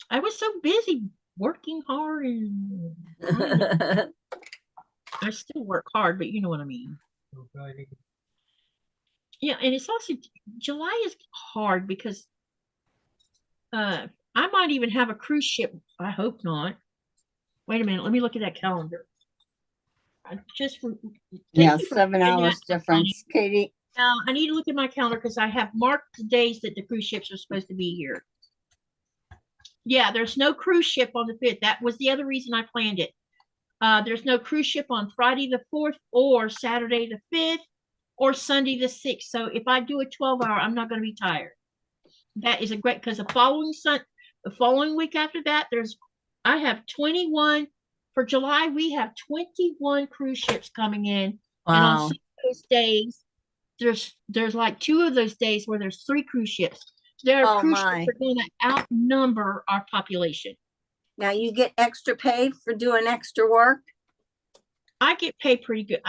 I was so busy working hard and I still work hard, but you know what I mean. Yeah, and it's also, July is hard because I might even have a cruise ship. I hope not. Wait a minute, let me look at that calendar. Yeah, 7 hours difference, Katie. Now I need to look at my calendar because I have marked the days that the cruise ships are supposed to be here. Yeah, there's no cruise ship on the 5th. That was the other reason I planned it. There's no cruise ship on Friday the 4th or Saturday the 5th or Sunday the 6th. So if I do a 12-hour, I'm not going to be tired. That is a great, because the following week after that, I have 21 for July. We have 21 cruise ships coming in. Wow. And on some of those days, there's like 2 of those days where there's 3 cruise ships. Their cruise ships are going to outnumber our population. Now you get extra pay for doing extra work? I get paid pretty good.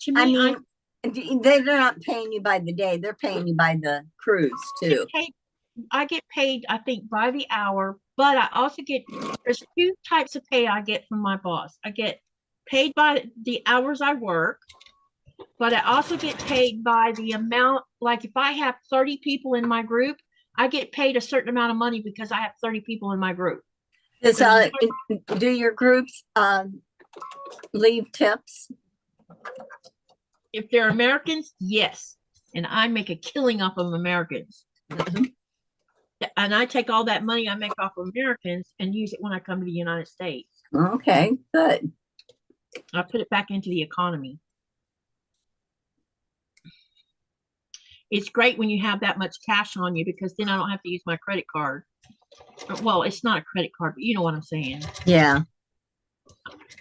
They're not paying you by the day. They're paying you by the cruise too. I get paid, I think, by the hour, but I also there's 2 types of pay I get from my boss. I get paid by the hours I work, but I also get paid by the amount. Like if I have 30 people in my group, I get paid a certain amount of money because I have 30 people in my group. Do your groups leave tips? If they're Americans, yes. And I make a killing off of Americans. And I take all that money I make off of Americans and use it when I come to the United States. Okay, good. I put it back into the economy. It's great when you have that much cash on you because then I don't have to use my credit card. Well, it's not a credit card, but you know what I'm saying. Yeah.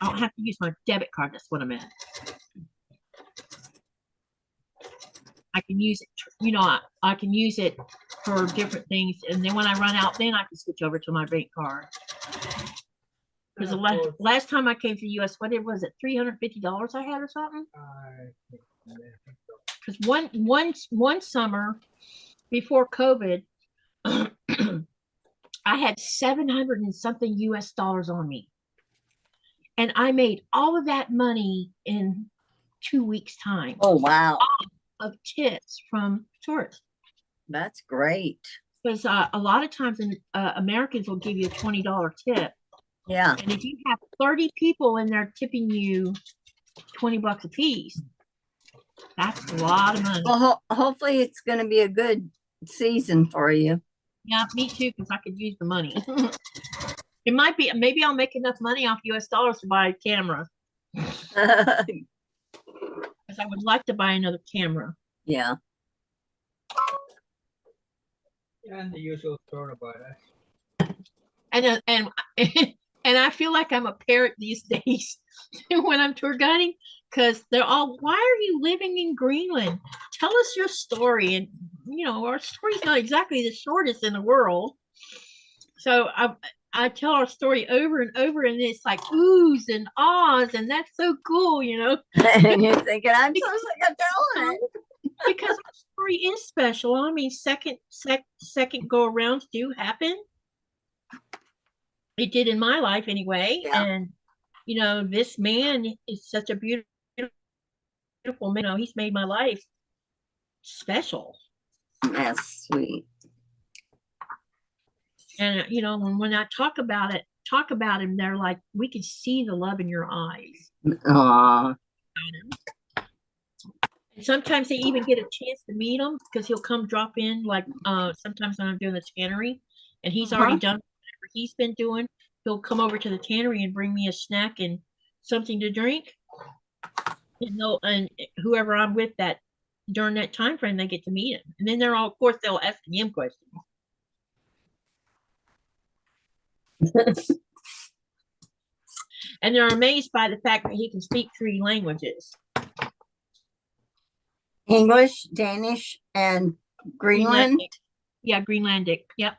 I don't have to use my debit card. That's what I meant. I can use it, you know, I can use it for different things. And then when I run out, then I can switch over to my bank card. Because the last time I came to the US, what was it, $350 I had or something? Because one summer before COVID, I had 700 and something US dollars on me. And I made all of that money in 2 weeks' time. Oh, wow. Of tips from tourists. That's great. Because a lot of times Americans will give you a $20 tip. Yeah. And if you have 30 people and they're tipping you $20 a piece, that's a lot of money. Well, hopefully it's going to be a good season for you. Yeah, me too, because I could use the money. It might be, maybe I'll make enough money off US dollars to buy a camera. Because I would like to buy another camera. Yeah. And the usual story about us. And and I feel like I'm a parrot these days when I'm tour guiding, because they're all, why are you living in Greenland? Tell us your story. And you know, our story's not exactly the shortest in the world. So I tell our story over and over, and it's like oohs and ahs, and that's so cool, you know. And you're thinking, I'm so sick of telling it. Because our story is special. I mean, second go arounds do happen. It did in my life anyway. Yeah. And you know, this man is such a beautiful man. You know, he's made my life special. That's sweet. And you know, when I talk about him, they're like, we can see the love in your eyes. Aw. And sometimes they even get a chance to meet him because he'll come drop in, like sometimes when I'm doing the tannery and he's already done whatever he's been doing. He'll come over to the tannery and bring me a snack and something to drink. And whoever I'm with that during that time frame, they get to meet him. And then they're all, of course, they'll ask him questions. And they're amazed by the fact that he can speak 3 languages. English, Danish, and Greenland. Greenlandic. Yeah, Greenlandic. Yep.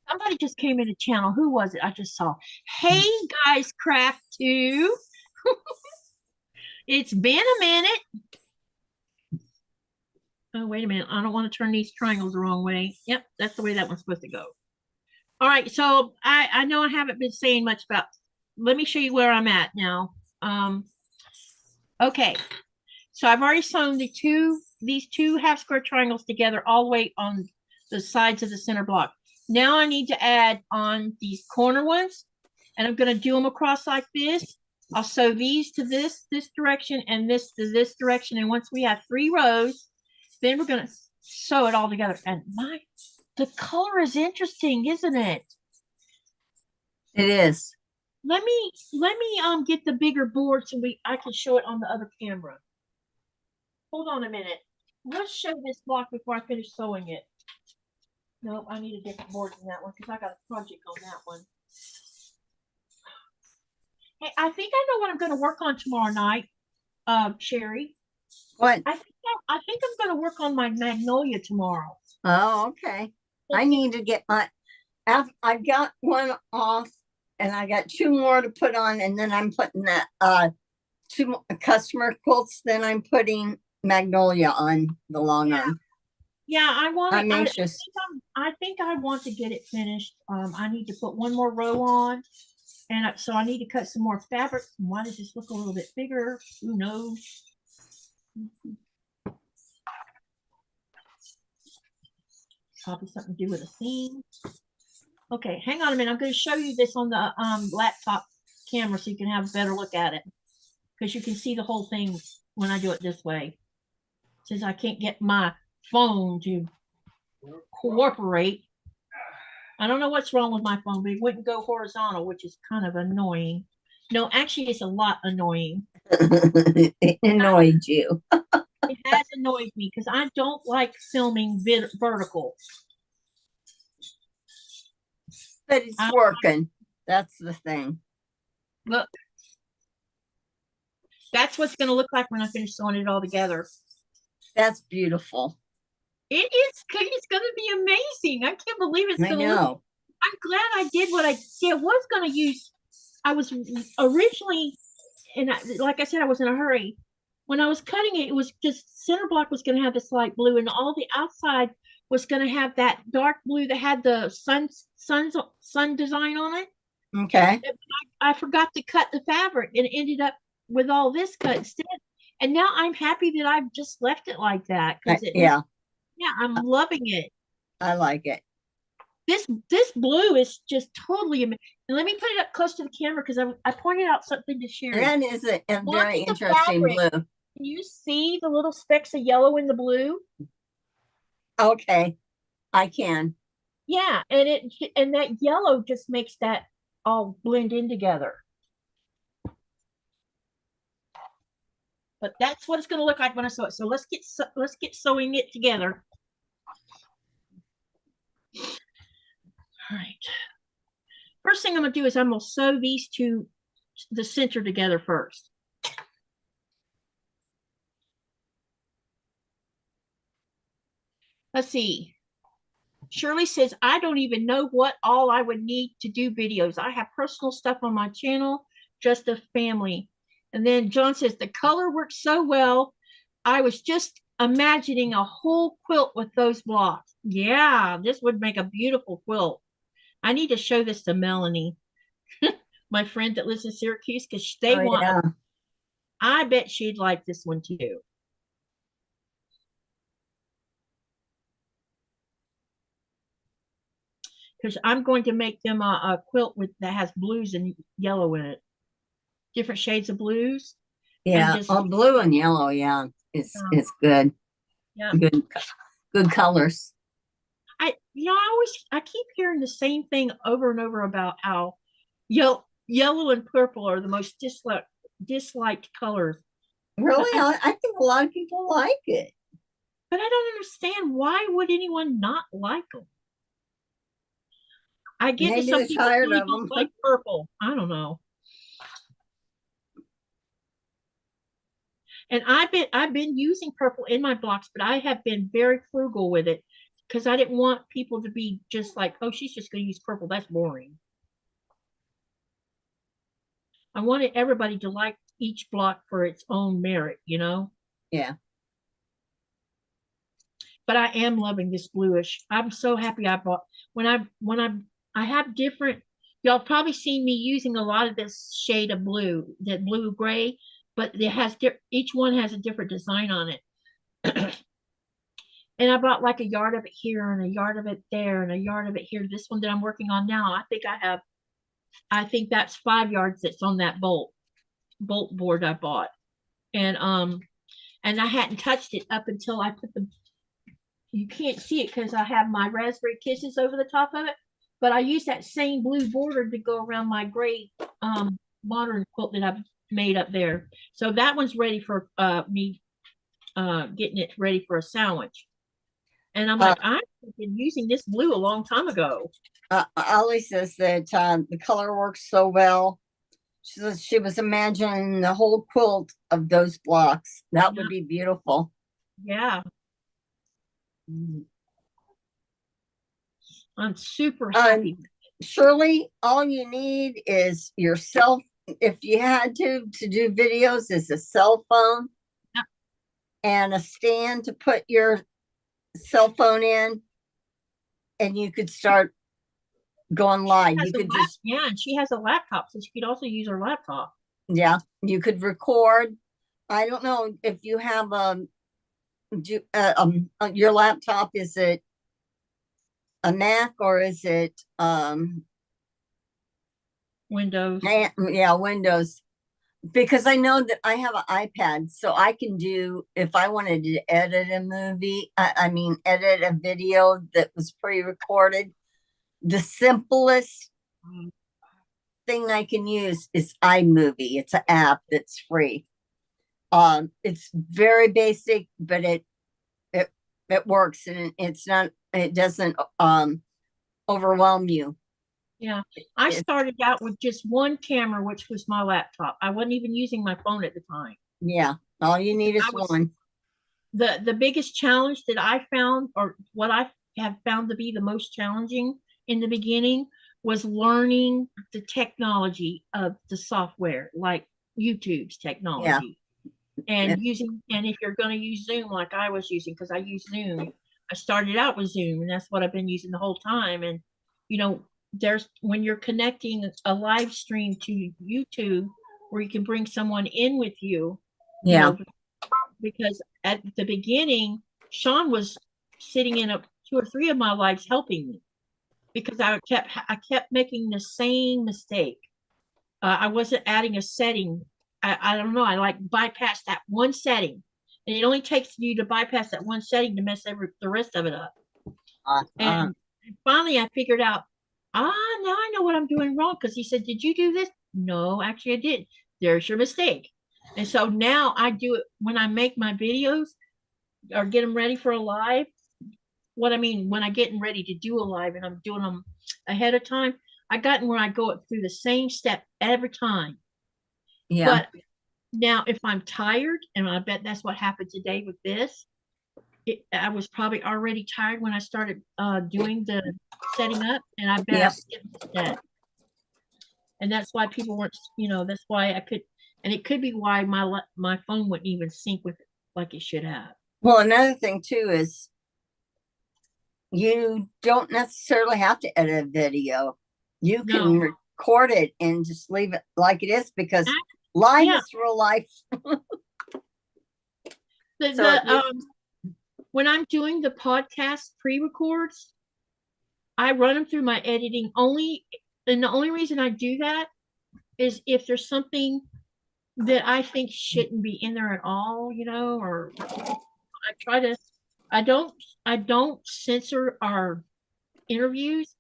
Somebody just came in the channel. Who was it? I just saw. Hey guys, Craft 2. It's been a minute. Oh, wait a minute. I don't want to turn these triangles the wrong way. Yep, that's the way that one's supposed to go. All right, so I know I haven't been saying much about, let me show you where I'm at now. Okay, so I've already sewn these two half square triangles together all the way on the sides of the center block. Now I need to add on these corner ones, and I'm going to do them across like this. I'll sew these to this direction and this to this direction. And once we have 3 rows, then we're going to sew it all together. And the color is interesting, isn't it? It is. Let me get the bigger board so I can show it on the other camera. Hold on a minute. Let's show this block before I finish sewing it. No, I need a different board than that one because I got a project on that one. Hey, I think I know what I'm going to work on tomorrow night, Sherry. What? I think I'm going to work on my magnolia tomorrow. Oh, okay. I need to get I've got one off and I got 2 more to put on, and then I'm putting that 2 customer quilts, then I'm putting magnolia on the long arm. Yeah, I'm anxious. I think I want to get it finished. I need to put 1 more row on, and so I need to cut some more fabric. Why does this look a little bit bigger? Who knows? Probably something to do with a seam. Okay, hang on a minute. I'm going to show you this on the laptop camera so you can have a better look at it. Because you can see the whole thing when I do it this way. Since I can't get my phone to cooperate. I don't know what's wrong with my phone, but it wouldn't go horizontal, which is kind of annoying. No, actually, it's a lot annoying. It annoyed you. It has annoyed me because I don't like filming vertical. But it's working. That's the thing. Look. That's what's going to look like when I finish sewing it all together. That's beautiful. It is. It's going to be amazing. I can't believe it's going to look. I'm glad I did what I see. I was going to use. I was originally, and like I said, I was in a hurry. When I was cutting it, it was just center block was going to have this light blue, and all the outside was going to have that dark blue that had the sun design on it. Okay. I forgot to cut the fabric and ended up with all this cut instead. And now I'm happy that I've just left it like that. Yeah, I'm loving it. I like it. This blue is just totally amazing. And let me put it up close to the camera because I pointed out something to share. That is a very interesting blue. Can you see the little specks of yellow in the blue? Okay, I can. Yeah, and that yellow just makes that all blend in together. But that's what it's going to look like when I sew it. So let's get sewing it together. All right. First thing I'm going to do is I'm going to sew these two, the center together first. Let's see. Shirley says, I don't even know what all I would need to do videos. I have personal stuff on my channel, just a family. And then John says, the color works so well. I was just imagining a whole quilt with those blocks. Yeah, this would make a beautiful quilt. I need to show this to Melanie, my friend that lives in Syracuse, because they want. Yeah. I bet she'd like this one too. Because I'm going to make them a quilt that has blues and yellow in it. Different shades of blues. Yeah, blue and yellow. Yeah, it's good. Yeah, good colors. I keep hearing the same thing over and over about how yellow and purple are the most disliked colors. Really, I think a lot of people like it. But I don't understand, why would anyone not like them? I get that some people really don't like purple. I don't know. And I've been using purple in my blocks, but I have been very frugal with it because I didn't want people to be just like, oh, she's just going to use purple. That's boring. I wanted everybody to like each block for its own merit, you know? Yeah. But I am loving this bluish. I'm so happy I bought I have different, y'all probably seen me using a lot of this shade of blue, that blue gray, but it has each one has a different design on it. And I bought like a yard of it here and a yard of it there and a yard of it here. This one that I'm working on now, I think that's 5 yards that's on that bolt board I bought. And I hadn't touched it up until I put you can't see it because I have my raspberry kisses over the top of it, but I use that same blue border to go around my gray modern quilt that I've made up there. So that one's ready for me getting it ready for a sandwich. And I'm like, I've been using this blue a long time ago. Ollie says that the color works so well. She says she was imagining the whole quilt of those blocks. That would be beautiful. Yeah. I'm super happy. Shirley, all you need is yourself. If you had to do videos, is a cell phone and a stand to put your cell phone in, and you could start going live. You could and she has a laptop, so she could also use her laptop. Yeah, you could record. I don't know if you have your laptop, is it a Mac or is it Windows. Yeah, Windows. Because I know that I have an iPad, so I can do, if I wanted to edit a movie, I mean, edit a video that was pre-recorded, the simplest thing I can use is iMovie. It's an app that's free. It's very basic, but it works, and it doesn't overwhelm you. Yeah, I started out with just one camera, which was my laptop. I wasn't even using my phone at the time. Yeah, all you need is one. The biggest challenge that I found, or what I have found to be the most challenging in the beginning, was learning the technology of the software, like YouTube's technology. And if you're going to use Zoom like I was using, because I use Zoom, I started out with Zoom, and that's what I've been using the whole time. And when you're connecting a live stream to YouTube, where you can bring someone in with you, because at the beginning, Sean was sitting in 2 or 3 of my lives helping me, because I kept making the same mistake. I wasn't adding a setting. I don't know. I bypassed that one setting, and it only takes you to bypass that one setting to mess the rest of it up. And finally, I figured out, now I know what I'm doing wrong, because he said, "Did you do this?" No, actually, I did. There's your mistake. And so now I do it when I make my videos or get them ready for a live. When I'm getting ready to do a live and I'm doing them ahead of time, I gotten where I go through the same step every time. Yeah. But now if I'm tired, and I bet that's what happened today with this, I was probably already tired when I started doing the setting up, and I bet I skipped the step. And that's why people weren't, that's why I could, and it could be why my phone wouldn't even sync with it like it should have. Well, another thing too is you don't necessarily have to edit a video. You can record it and just leave it like it is, because live is real life. When I'm doing the podcast pre-records, I run them through my editing only, and the only reason I do that is if there's something that I think shouldn't be in there at all, or I don't censor our interviews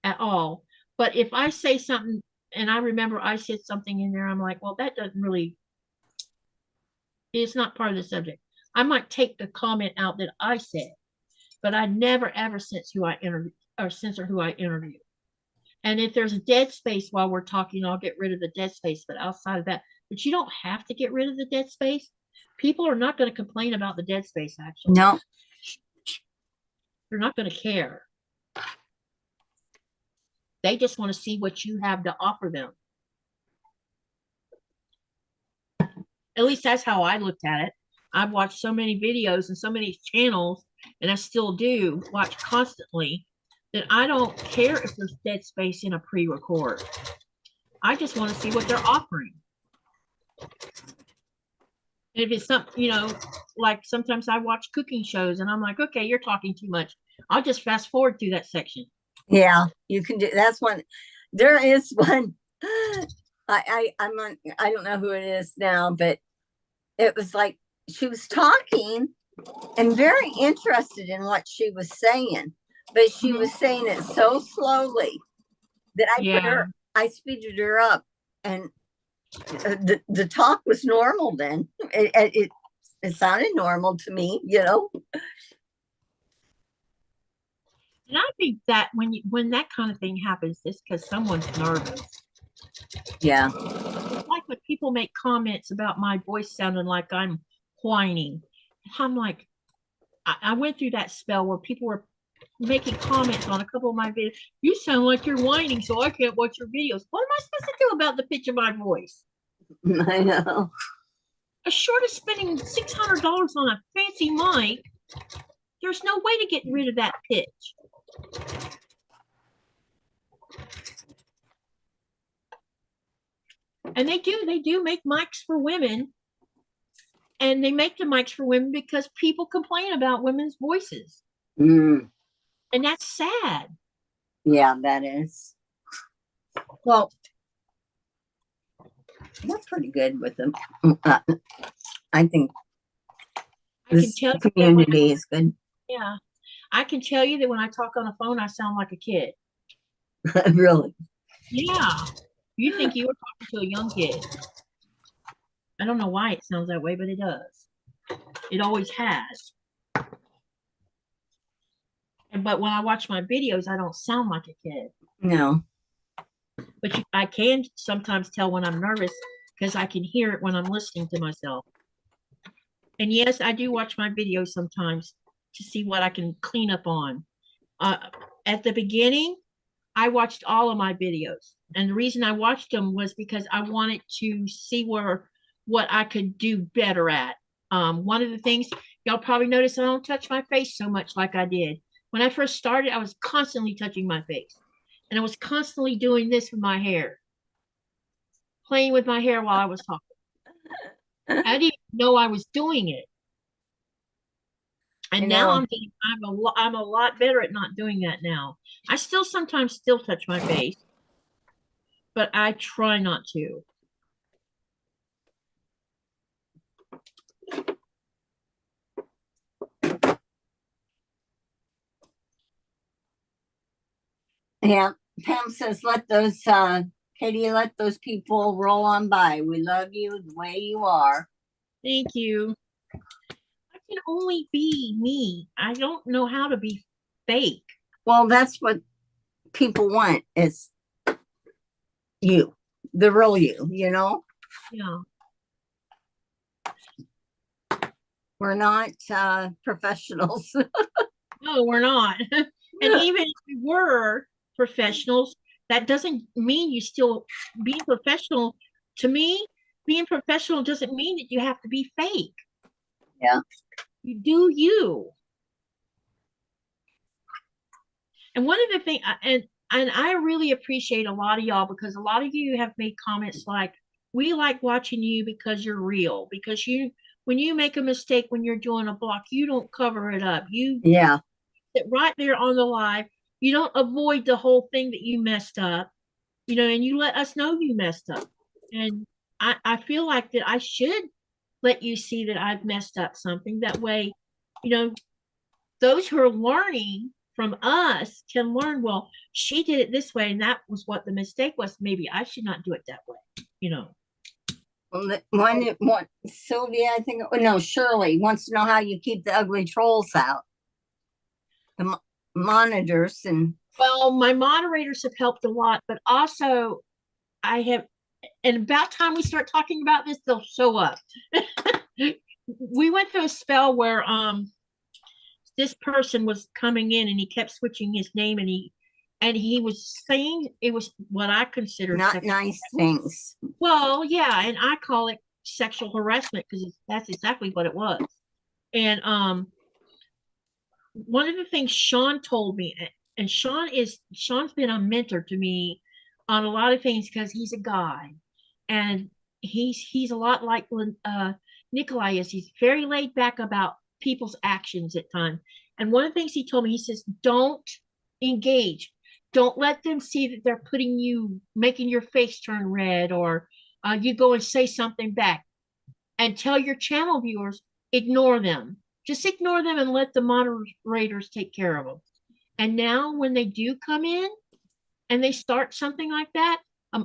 at all. But if I say something and I remember I said something in there, I'm like, well, that doesn't really, it's not part of the subject. I might take the comment out that I said, but I never ever censor who I interview. And if there's a dead space while we're talking, I'll get rid of the dead space. But outside of that, but you don't have to get rid of the dead space. People are not going to complain about the dead space, actually. No. They're not going to care. They just want to see what you have to offer them. At least that's how I looked at it. I've watched so many videos and so many channels, and I still do watch constantly, that I don't care if there's dead space in a pre-record. I just want to see what they're offering. And if it's something, like sometimes I watch cooking shows and I'm like, okay, you're talking too much. I'll just fast forward through that section. Yeah, you can do. That's one. There is one. I don't know who it is now, but it was like she was talking and very interested in what she was saying, but she was saying it so slowly that I speeded her up, and the talk was normal then. It sounded normal to me, And I think that when that kind of thing happens, it's because someone's nervous. Yeah. It's like when people make comments about my voice sounding like I'm whining. I'm like, I went through that spell where people were making comments on a couple of my videos. You sound like you're whining, so I can't watch your videos. What am I supposed to do about the pitch of my voice? I know. Short of spending $600 on a fancy mic, there's no way to get rid of that pitch. And they do make mics for women. And they make the mics for women because people complain about women's voices. And that's sad. Yeah, that is. Well, we're pretty good with them. I think I can this tell you that community is good. yeah, I can tell you that when I talk on the phone, I sound like a kid. Really. Yeah, you think you were talking to a young kid. I don't know why it sounds that way, but it does. It always has. But when I watch my videos, I don't sound like a kid. No. But I can sometimes tell when I'm nervous because I can hear it when I'm listening to myself. And yes, I do watch my videos sometimes to see what I can clean up on. At the beginning, I watched all of my videos. And the reason I watched them was because I wanted to see what I could do better at. One of the things, y'all probably noticed I don't touch my face so much like I did. When I first started, I was constantly touching my face. And I was constantly doing this with my hair. Playing with my hair while I was talking. I didn't know I was doing it. And now I'm a lot better at not doing that now. I sometimes still touch my face, but I try not to. Yeah. Pam says, Katie, let those people roll on by. We love you the way you are. Thank you. I can only be me. I don't know how to be fake. Well, that's what people want is you, the real you, you know? Yeah. We're not professionals. No, we're not. And even if we were professionals, that doesn't mean you still being professional. To me, being professional doesn't mean that you have to be fake. Yeah. You do you. And one of the things, and I really appreciate a lot of y'all because a lot of you have made comments like, we like watching you because you're real, because when you make a mistake when you're doing a block, you don't cover it up. You sit right there on the live. You don't avoid the whole thing that you messed up, and you let us know you messed up. And I feel like that I should let you see that I've messed up something. That way, those who are learning from us can learn, well, she did it this way, and that was what the mistake was. Maybe I should not do it that way, One Sylvia, I think, no, Shirley wants to know how you keep the ugly trolls out. The monitors and. Well, my moderators have helped a lot, but also I have, and about time we start talking about this, they'll show up. We went through a spell where this person was coming in and he kept switching his name and he was saying it was what I consider not nice things. Well, yeah, and I call it sexual harassment because that's exactly what it was. And one of the things Sean told me, and Sean's been a mentor to me on a lot of things because he's a guy, and he's a lot like Nikolai is. He's very laid back about people's actions at times. And one of the things he told me, he says, don't engage. Don't let them see that they're making your face turn red, or you go and say something back. And tell your channel viewers, ignore them. Just ignore them and let the moderators take care of them. And now when they do come in and they start something like that,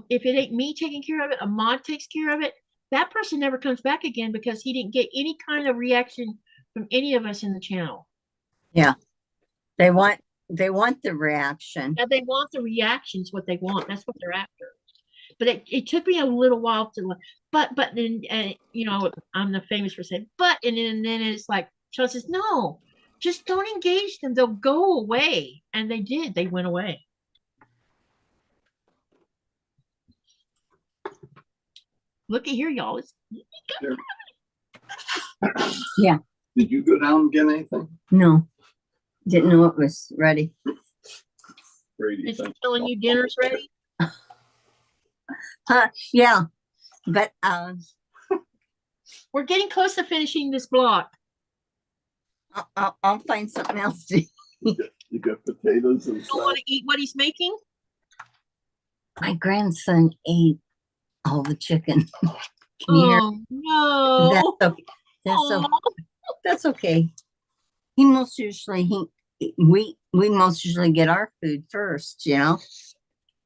if it ain't me taking care of it, a mod takes care of it, that person never comes back again because he didn't get any kind of reaction from any of us in the channel. Yeah. They want the reaction. Yeah, they want the reactions, what they want. That's what they're after. But it took me a little while to, but then, I'm the famous for saying, and then it's like, Sean says, no, just don't engage them. They'll go away. And they did. They went away. Look at here, y'all. Yeah. Did you go down and get anything? No. Didn't know it was ready. Brady, Is he telling you dinner's ready? Yeah. But we're getting close to finishing this block. I'll find something else to eat. You got potatoes and You don't want to eat what he's making? My grandson ate all the chicken. Can you hear? Oh That's no. okay. That's okay. Aw. That's okay. He most usually we most usually get our food first, you know,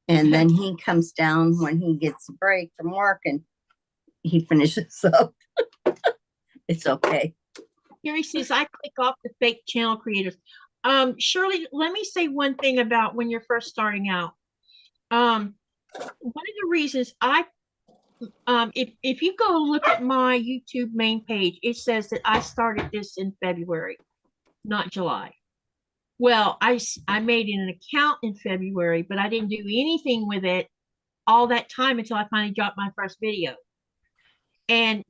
and then he comes down when he gets a break from work and he finishes up. It's okay. Here he says, I click off the fake channel creators. Shirley, let me say one thing about when you're first starting out. One of the reasons if you go look at my YouTube main page, it says that I started this in February, not July. Well, I made an account in February, but I didn't do anything with it all that time until I finally dropped my first video. And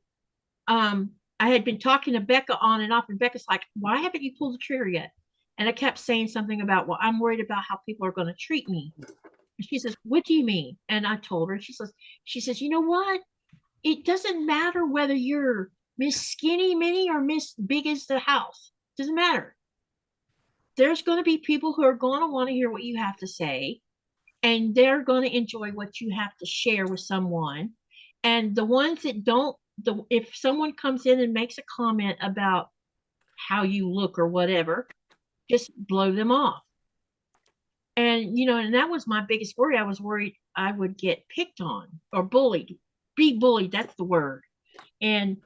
I had been talking to Becca on and off, and Becca's like, why haven't you pulled the trigger yet? And I kept saying something about, well, I'm worried about how people are going to treat me. And she says, what do you mean? And I told her, she says, you know what? It doesn't matter whether you're Miss Skinny Minnie or Miss Big as the house. Doesn't matter. There's going to be people who are going to want to hear what you have to say, and they're going to enjoy what you have to share with someone. And the ones that don't, if someone comes in and makes a comment about how you look or whatever, just blow them off. And, you know, and that was my biggest worry. I was worried I would get picked on or bullied. Be bullied, that's the word. And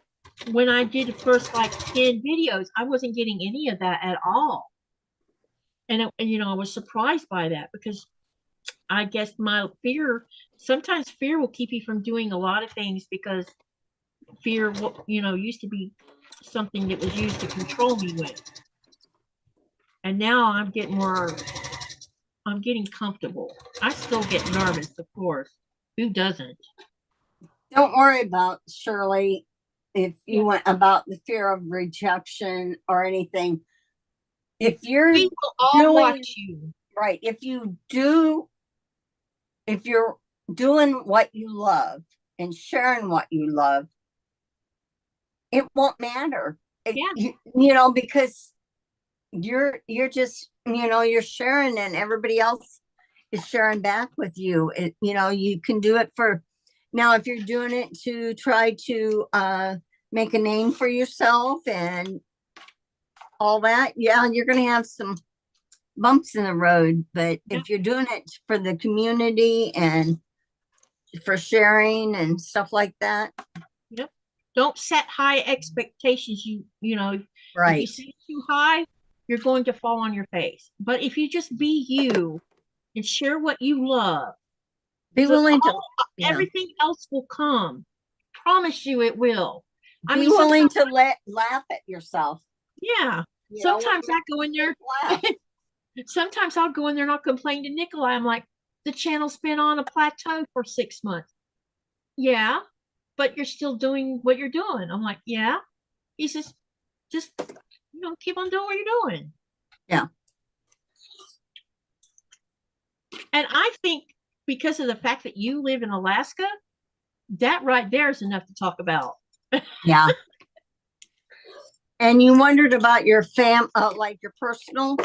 when I did the first like 10 videos, I wasn't getting any of that at all. And you know, I was surprised by that because I guess my fear, sometimes fear will keep you from doing a lot of things because fear, you know, used to be something that was used to control me with. And now I'm getting comfortable. I still get nervous, of course. Who doesn't? Don't worry about Shirley if you want about the fear of rejection or anything. If you're We will all doing, watch you. right, if you're doing what you love and sharing what you love, it won't matter. Yeah. You know, because you're just, you know, you're sharing and everybody else is sharing back with you. You know, you can do it for now. If you're doing it to try to make a name for yourself and all that, yeah, you're going to have some bumps in the road. But if you're doing it for the community and for sharing and stuff like that, Yep. Don't set high expectations. You know, right? if you set too high, you're going to fall on your face. But if you just be you and share what you love, Be willing to, everything else will come. Promise you it will. I be mean, willing to laugh at yourself. Yeah. You know, Sometimes I go in there. laugh. Sometimes I'll go in there and I'll complain to Nikolai. I'm like, the channel's been on a plateau for 6 months. Yeah, but you're still doing what you're doing. I'm like, yeah. He says, just, you know, keep on doing what you're doing. Yeah. And I think because of the fact that you live in Alaska, that right there is enough to talk about. Yeah. And you wondered about your like your personal,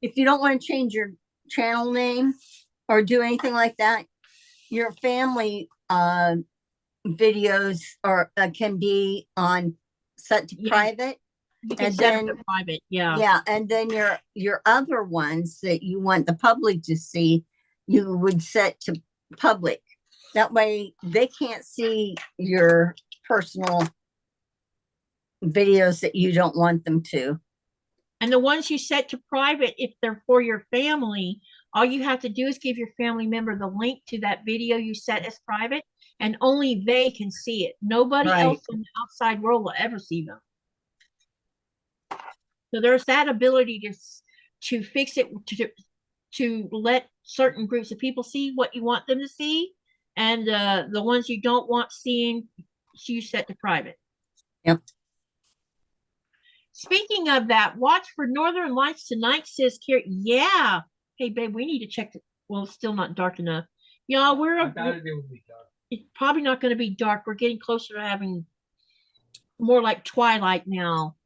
if you don't want to change your channel name or do anything like that, your family videos are can be on set to private. You can and set then up to private, yeah. Yeah, and then your other ones that you want the public to see, you would set to public. That way they can't see your personal videos that you don't want them to. And the ones you set to private, if they're for your family, all you have to do is give your family member the link to that video you set as private, and only they can see it. Nobody else in the outside world will ever see them. So there's that ability to fix it, to let certain groups of people see what you want them to see, and the ones you don't want seeing, you set to private. Yep. Speaking of that, watch for Northern Lights tonight, says Carrie. Yeah. Hey, babe, we need to check. Well, it's still not dark enough. Y'all, it's probably not going to be dark. We're getting closer to having more like twilight now.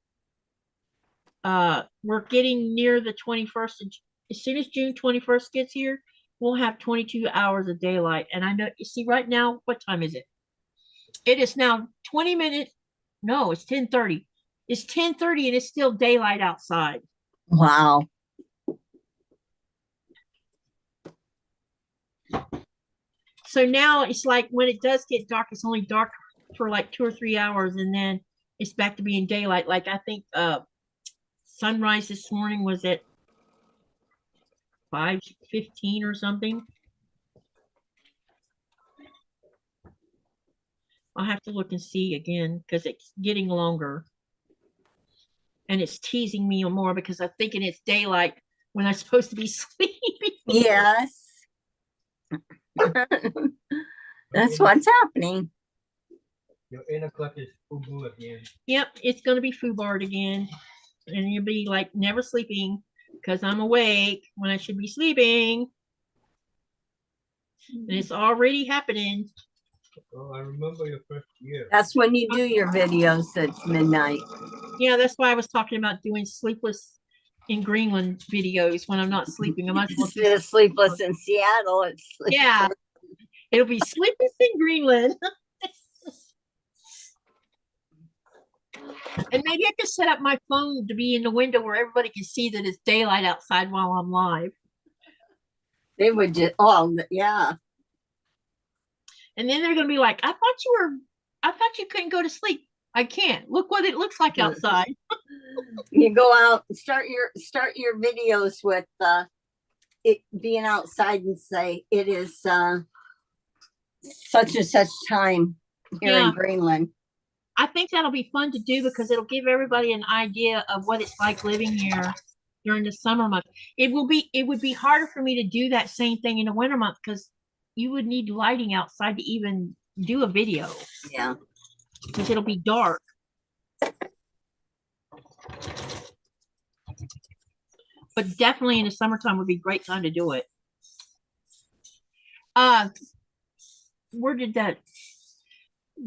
We're getting near the 21st. As soon as June 21st gets here, we'll have 22 hours of daylight. And I know, you see, right now, what time is it? It is now 20 minutes. No, it's 10:30. It's 10:30 and it's still daylight outside. Wow. So now it's like when it does get dark, it's only dark for like 2 or 3 hours, and then it's back to being daylight. Like I think sunrise this morning was at 5:15 or something. I'll have to look and see again because it's getting longer. And it's teasing me more because I'm thinking it's daylight when I'm supposed to be sleeping. Yes. That's what's happening. Your inner clock is full again. Yep, it's going to be foobarred again. And you'll be like never sleeping because I'm awake when I should be sleeping. And it's already happening. Oh, I remember your first year. That's when you do your videos at midnight. Yeah, that's why I was talking about doing sleepless in Greenland videos when I'm not sleeping. I might as well Instead of sleepless in Seattle, it's yeah, it'll be sleepless in Greenland. And maybe I could set up my phone to be in the window where everybody can see that it's daylight outside while I'm live. They would just, oh, yeah. And then they're going to be like, I thought you couldn't go to sleep. I can't. Look what it looks like outside. You go out and start your videos with it being outside and say it is such and such time here in Greenland. I think that'll be fun to do because it'll give everybody an idea of what it's like living here during the summer months. It would be harder for me to do that same thing in the winter month because you would need lighting outside to even do a video. Yeah. Because it'll be dark. But definitely in the summertime would be a great time to do it. Where did that?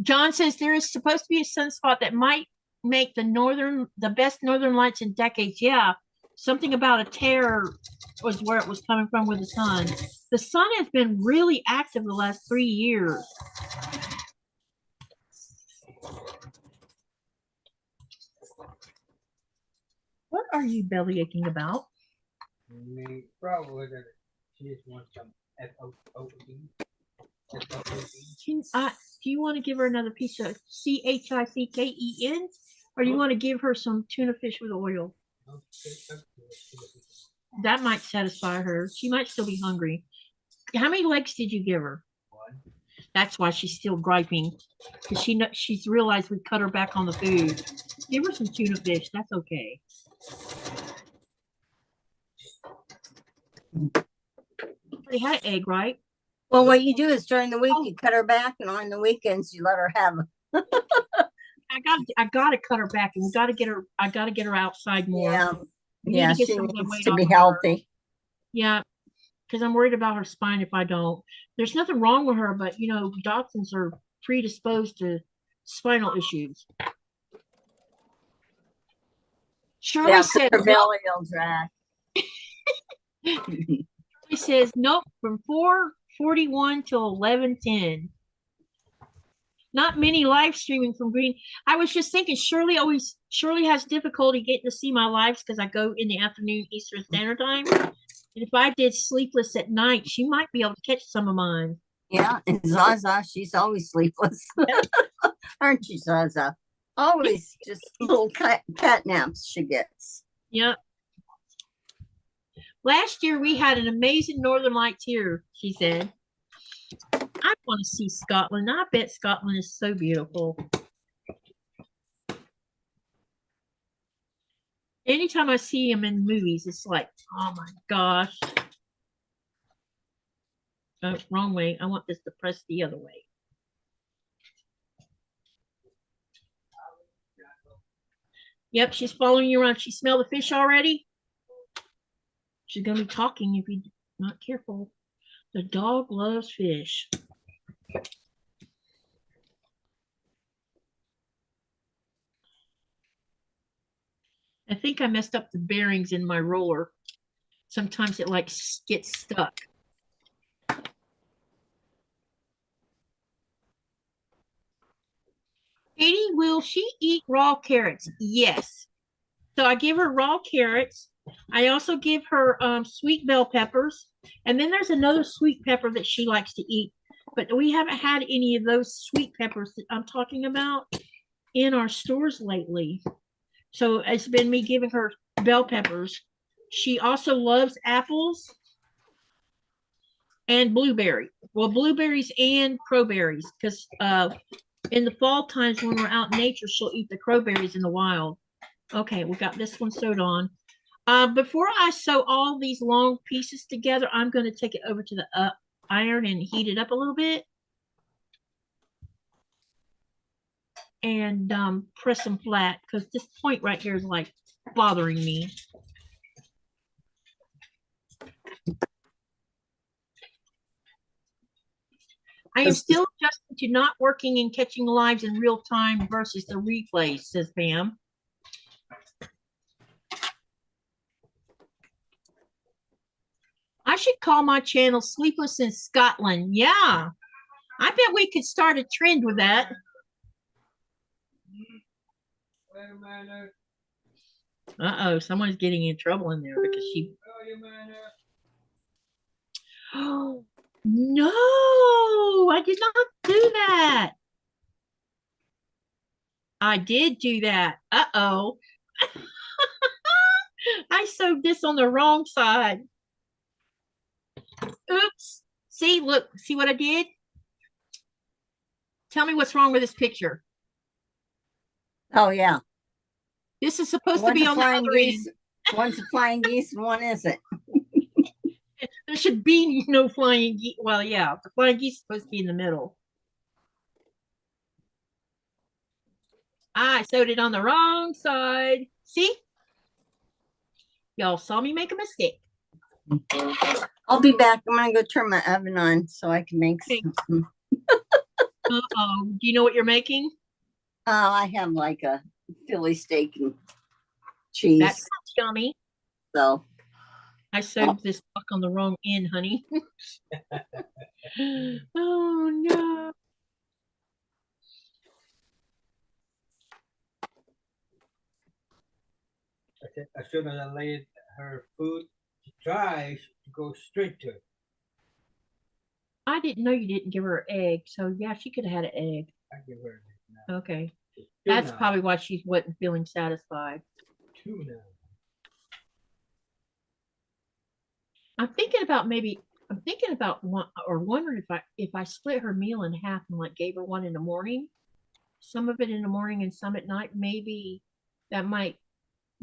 John says there is supposed to be a sunspot that might make the best northern lights in decades. Yeah, something about a tear was where it was coming from with the sun. The sun has been really active the last 3 years. What are you belly aching about? Probably that she just wants some FOOD. Do you want to give her another piece of CHICKEN? Or do you want to give her some tuna fish with oil? That might satisfy her. She might still be hungry. How many legs did you give her? One. That's why she's still griping. Because she's realized we cut her back on the food. Give her some tuna fish. That's okay. They had an egg, right? Well, what you do is during the week you cut her back, and on the weekends you let her have them. I gotta cut her back, and I gotta get her outside more. Yeah, Yeah, she needs to be healthy. Yeah, because I'm worried about her spine if I don't. There's nothing wrong with her, but you know, Dachshunds are predisposed to spinal issues. Shirley Yeah, said her belly will drag. Shirley says nope from 4:41 till 11:10. Not many live streaming from Green. I was just thinking Shirley has difficulty getting to see my lives because I go in the afternoon Eastern Standard Time. And if I did sleepless at night, she might be able to catch some of mine. Yeah, and Zaza, she's always sleepless. Aren't you, Zaza? Always just little cat naps she gets. Yeah. Last year we had an amazing Northern Lights here, she said. I want to see Scotland. I bet Scotland is so beautiful. Anytime I see them in movies, it's like, oh my gosh. Oh, wrong way. I want this to press the other way. Yep, she's following you around. She smelled the fish already? She's going to be talking if you're not careful. The dog loves fish. I think I messed up the bearings in my roller. Sometimes it like gets stuck. will she eat raw carrots? Yes. So I give her raw carrots. I also give her sweet bell peppers. And then there's another sweet pepper that she likes to eat. But we haven't had any of those sweet peppers that I'm talking about in our stores lately. So it's been me giving her bell peppers. She also loves apples and blueberry. Well, blueberries and crowberries, because in the fall times when we're out in nature, she'll eat the crowberries in the wild. Okay, we got this one sewed on. Before I sew all these long pieces together, I'm going to take it over to the iron and heat it up a little bit. And press them flat, because this point right here is like bothering me. I am still adjusting to not working and catching lives in real time versus the replays, says Pam. I should call my channel Sleepless in Scotland. Yeah, I bet we could start a trend with that. Uh-oh, someone's getting in trouble in there because she... Oh, no, I did not do that. I did do that. Uh-oh. I sewed this on the wrong side. Oops. See, look, see what I did? Tell me what's wrong with this picture. Oh, yeah. This is supposed to One's be a on the flying other geese. end. One's a flying geese and one isn't. There should be no flying geese. Well, yeah, the flying geese is supposed to be in the middle. I sewed it on the wrong side. See? Y'all saw me make a mistake. I'll be back. I'm gonna go turn my oven on so I can make Okay. some. Uh-oh. Do you know what you're making? I have like a Philly steak and cheese. That sounds yummy. So I sewed this buck on the wrong end, honey. Oh, no. As soon as I laid her food to dry, she goes straight to it. I didn't know you didn't give her an egg. So, yeah, she could have had an egg. I give her now. Okay. Two That's now. probably why she wasn't feeling satisfied. Two now. I'm thinking about wondering if I split her meal in half and like gave her one in the morning, some of it in the morning and some at night. Maybe that might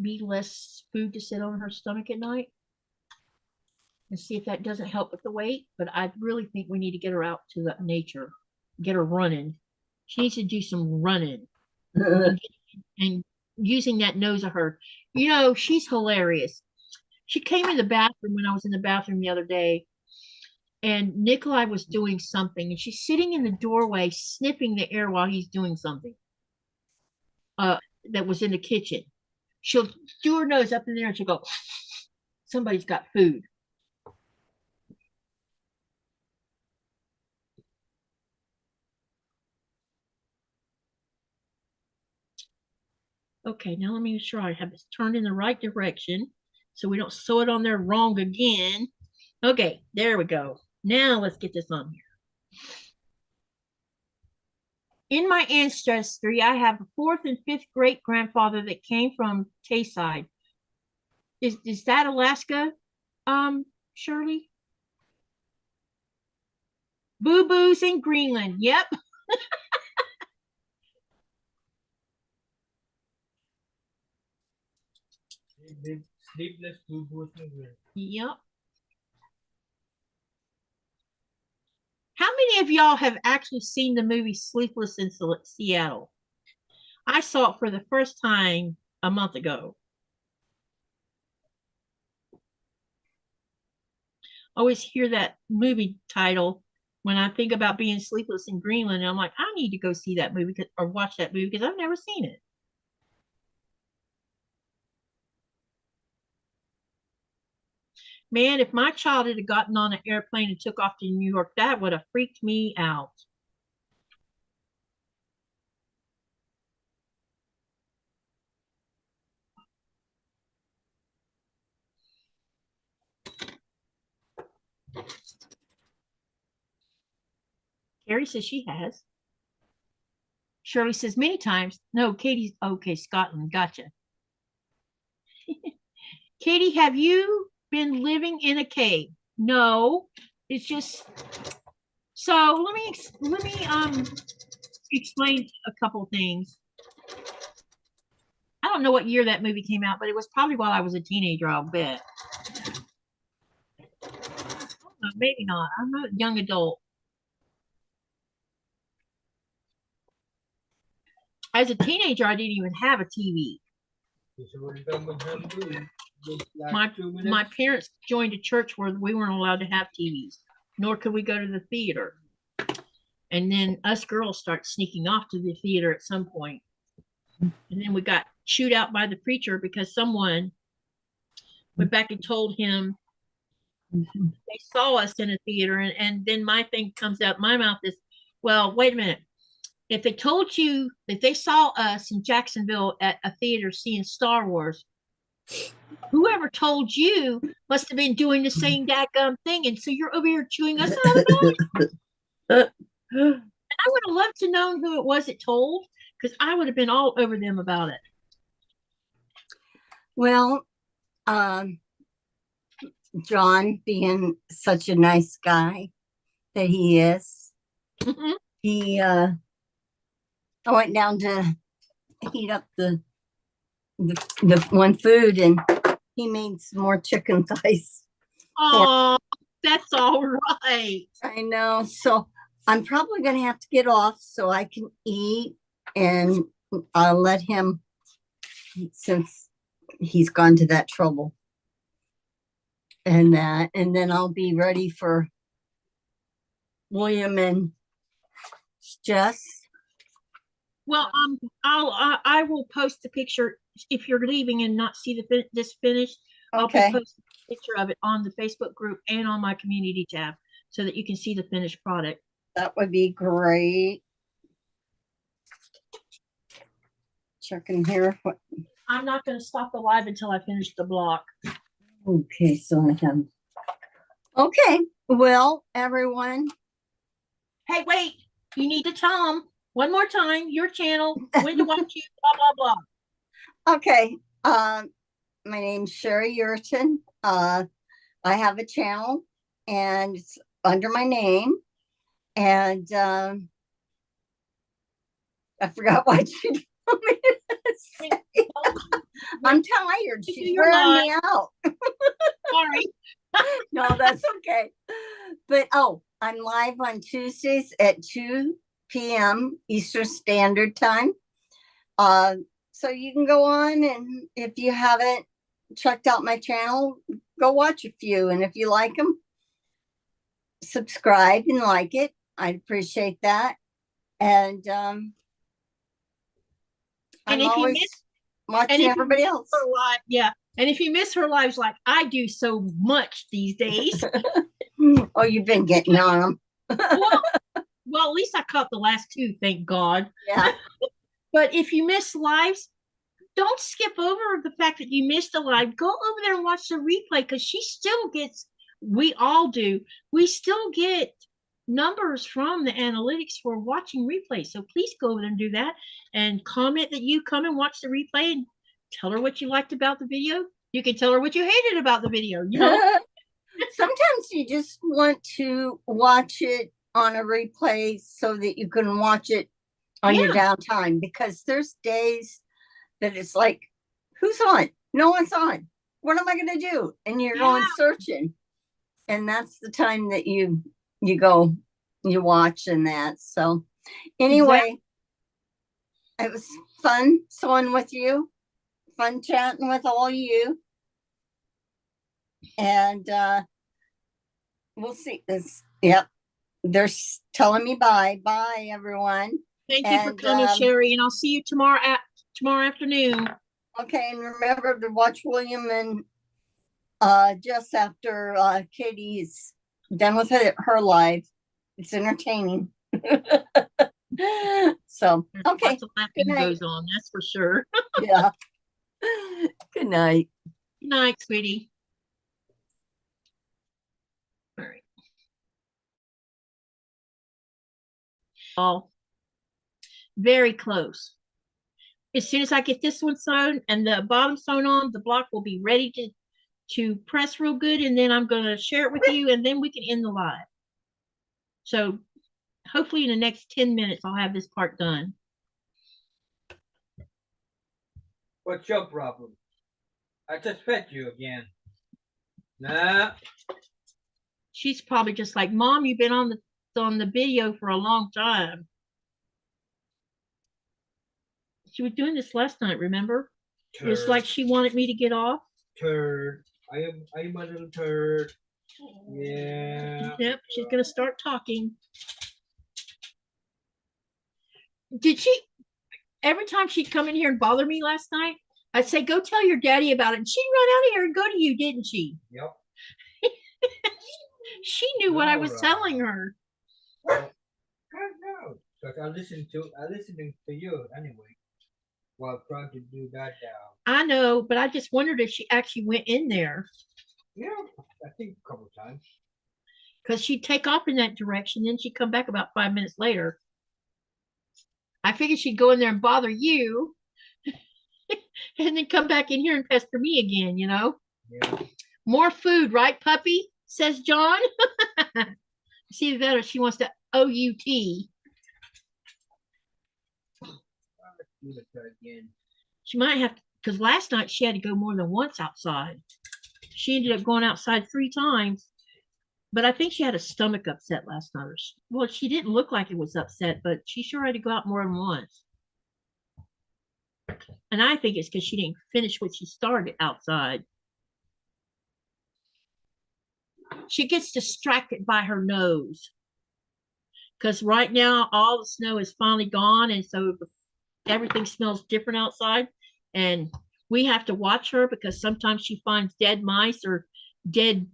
be less food to sit on her stomach at night, and see if that doesn't help with the weight. But I really think we need to get her out to the nature, get her running. She needs to do some running and using that nose of her. You know, she's hilarious. She came in the bathroom when I was in the bathroom the other day, and Nikolai was doing something, and she's sitting in the doorway sniffing the air while he's doing something that was in the kitchen. She'll do her nose up in there and she'll go, somebody's got food. Okay, now let me make sure I have this turned in the right direction so we don't sew it on there wrong again. Okay, there we go. Now let's get this on here. In my ancestry, I have a 4th and 5th great grandfather that came from Tayside. Is that Alaska, Shirley? Boo Boos in Greenland. Yep. Sleepless boo-boos. Yep. How many of y'all have actually seen the movie Sleepless in Seattle? I saw it for the first time a month ago. I always hear that movie title when I think about being sleepless in Greenland. And I'm like, I need to go see that movie or watch that movie because I've never seen it. Man, if my child had gotten on an airplane and took off to New York, that would have freaked me out. Carrie says she has. Shirley says many times. No, Katie's okay. Scotland, gotcha. Katie, have you been living in a cave? No, it's just. So let me explain a couple things. I don't know what year that movie came out, but it was probably while I was a teenager. I'll bet. No, maybe not. I'm a young adult. As a teenager, I didn't even have a TV. My parents joined a church where we weren't allowed to have TVs, nor could we go to the theater. And then us girls start sneaking off to the theater at some point. And then we got chewed out by the preacher because someone went back and told him they saw us in a theater. And then my thing comes out my mouth is, well, wait a minute. If they told you that they saw us in Jacksonville at a theater seeing Star Wars, whoever told you must have been doing the same daggum thing. And so you're over here chewing us out about it. I would have loved to know who it was that told, because I would have been all over them about it. Well, John, being such a nice guy that he is, I went down to heat up the one food, and he made some more chicken thighs. Oh, that's all right. I know. So I'm probably going to have to get off so I can eat, and I'll let him, since he's gone to that trouble. And then I'll be ready for William and Jess. Well, I will post a picture if you're leaving and not see this finished. Okay. I'll post a picture of it on the Facebook group and on my community tab so that you can see the finished product. That would be great. Checking here. What? I'm not going to stop the live until I finish the block. Okay, so I have. Okay, well, everyone. Hey, wait! You need to tell them one more time your channel, when to watch you, blah blah blah. Okay, my name's Sherry Yurton. I have a channel, and it's under my name. And I forgot what you told me to say. I'm tired. She's wearing me out. Sorry. No, that's okay. But I'm live on Tuesdays at 2 p.m. Eastern Standard Time. So you can go on, and if you haven't checked out my channel, go watch a few. And if you like them, subscribe and like it. I'd appreciate that. And I'm always watching everybody else. Yeah. And if you miss her lives like I do so much these days. Oh, you've been getting on them. Well, at least I caught the last two, thank God. Yeah. But if you miss lives, don't skip over the fact that you missed a live. Go over there and watch the replay, because she still gets, we all do, we still get numbers from the analytics for watching replays. So please go over there and do that, and comment that you come and watch the replay, and tell her what you liked about the video. You can tell her what you hated about the video, you know. Sometimes you just want to watch it on a replay so that you can watch it on your downtime, because there's days that it's like, who's on? No one's on. What am I going to do? And you're going searching, and that's the time that you go, you watch, and that. So anyway, it was fun sewing with you, fun chatting with all you, and we'll see this. Yep, they're telling me bye everyone. Thank you for coming, Sherry, and I'll see you tomorrow afternoon. Okay, and remember to watch William and just after Katie's done with her live. It's entertaining. So okay, Lots of laughing goes on, that's for sure. Yeah. Good night. Good night, sweetie. all very close. As soon as I get this one sewn and the bottom sewn on, the block will be ready to press real good, and then I'm going to share it with you, and then we can end the live. So hopefully in the next 10 minutes, I'll have this part done. What's your problem? I just fed you again. Nah. She's probably just like, Mom, you've been on the video for a long time. She was doing this last night, remember? It was like she wanted me to get off. Turd. I'm a little turd. Yeah. Yep, she's gonna start talking. Did she? Every time she'd come in here and bother me last night, I'd say, "Go tell your daddy about it." And she'd run out of here and go to you, didn't she? Yep. She knew what I was telling her. I know. Because I'm listening to you anyway. While trying to do that now. I know, but I just wondered if she actually went in there. Yeah, I think a couple times. Because she'd take off in that direction, then she'd come back about 5 minutes later. I figured she'd go in there and bother you, and then come back in here and pester me again, you know? Yeah. More food, right, puppy? Says John. See that, or she wants to OUT. Again. She might have, because last night she had to go more than once outside. She ended up going outside 3 times. But I think she had a stomach upset last night. Well, she didn't look like it was upset, but she sure had to go out more than once. And I think it's because she didn't finish what she started outside. She gets distracted by her nose. Because right now, all the snow is finally gone. And so everything smells different outside. And we have to watch her because sometimes she finds dead mice or dead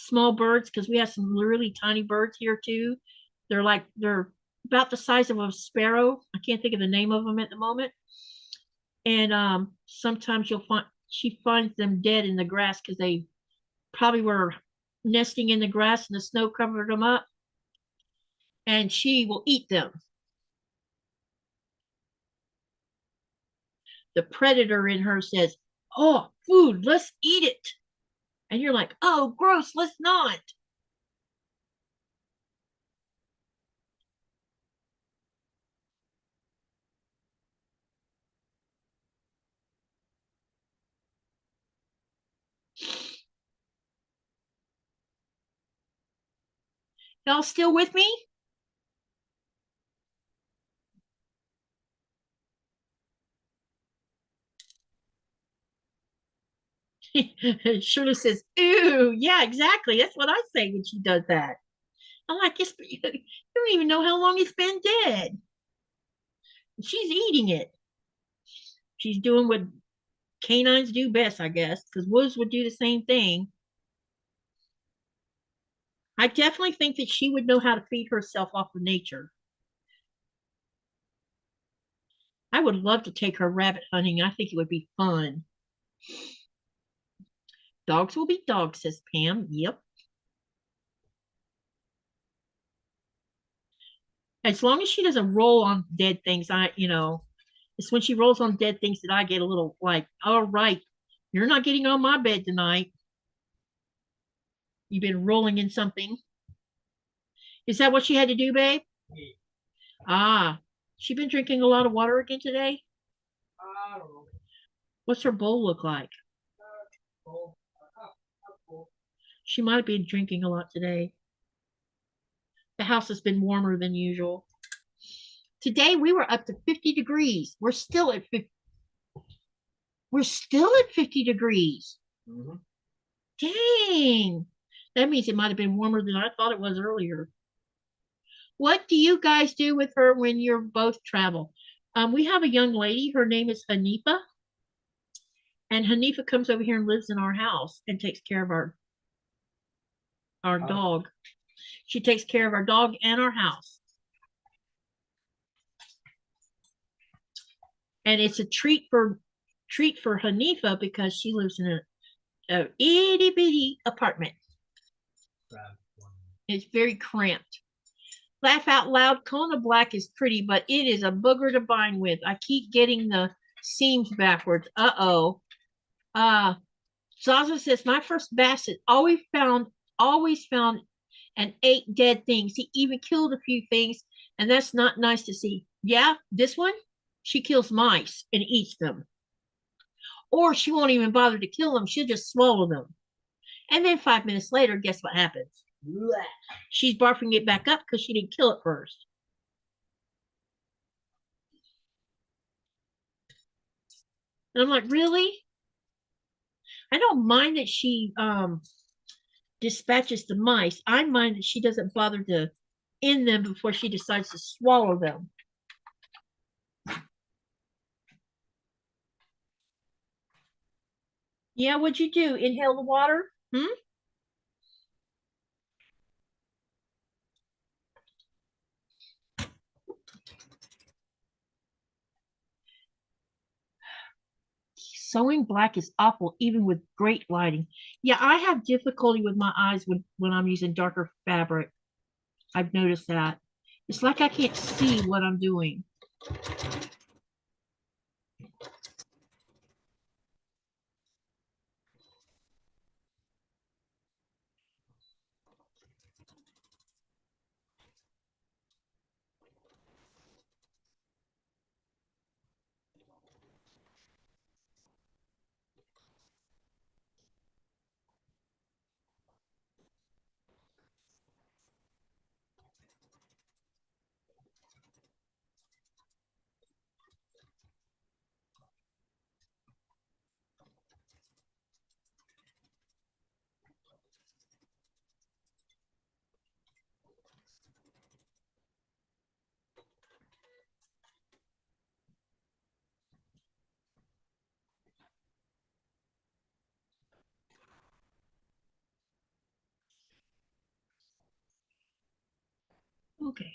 small birds, because we have some really tiny birds here too. They're about the size of a sparrow. I can't think of the name of them at the moment. And sometimes she finds them dead in the grass because they probably were nesting in the grass and the snow covered them up. And she will eat them. The predator in her says, "Oh, food, let's eat it." And you're like, "Oh, gross, let's not." Y'all still with me? Shirley says, "Ew, yeah, exactly. That's what I say when she does that." I'm like, you don't even know how long it's been dead. She's eating it. She's doing what canines do best, I guess, because wolves would do the same thing. I definitely think that she would know how to feed herself off of nature. I would love to take her rabbit hunting. I think it would be fun. Dogs will be dogs, says Pam. Yep. As long as she doesn't roll on dead things, it's when she rolls on dead things that I get a little like, all right, you're not getting on my bed tonight. You've been rolling in something. Is that what she had to do, babe? Yeah. Ah, she been drinking a lot of water again today? I don't know. What's her bowl look like? She might have been drinking a lot today. The house has been warmer than usual. Today we were up to 50 degrees. We're still at 50. We're still at 50 degrees. Mm-hmm. Dang. That means it might have been warmer than I thought it was earlier. What do you guys do with her when you're both travel? We have a young lady. Her name is Hanifa. And Hanifa comes over here and lives in our house and takes care of our dog. She takes care of our dog and our house. And it's a treat for Hanifa because she lives in a itty bitty apartment. It's very cramped. Laugh out loud. Kona black is pretty, but it is a booger to bind with. I keep getting the seams backwards. Uh-oh. Zaza says, my first basset always found and ate dead things. He even killed a few things, and that's not nice to see. Yeah, this one, she kills mice and eats them. Or she won't even bother to kill them. She'll just swallow them. And then 5 minutes later, guess what happens? Blech. She's barfing it back up because she didn't kill it first. And I'm like, really? I don't mind that she dispatches the mice. I mind that she doesn't bother to end them before she decides to swallow them. Yeah, what'd you do? Inhale the water? Sewing black is awful, even with great lighting. Yeah, I have difficulty with my eyes when I'm using darker fabric. I've noticed that. It's like I can't see what I'm doing. Okay.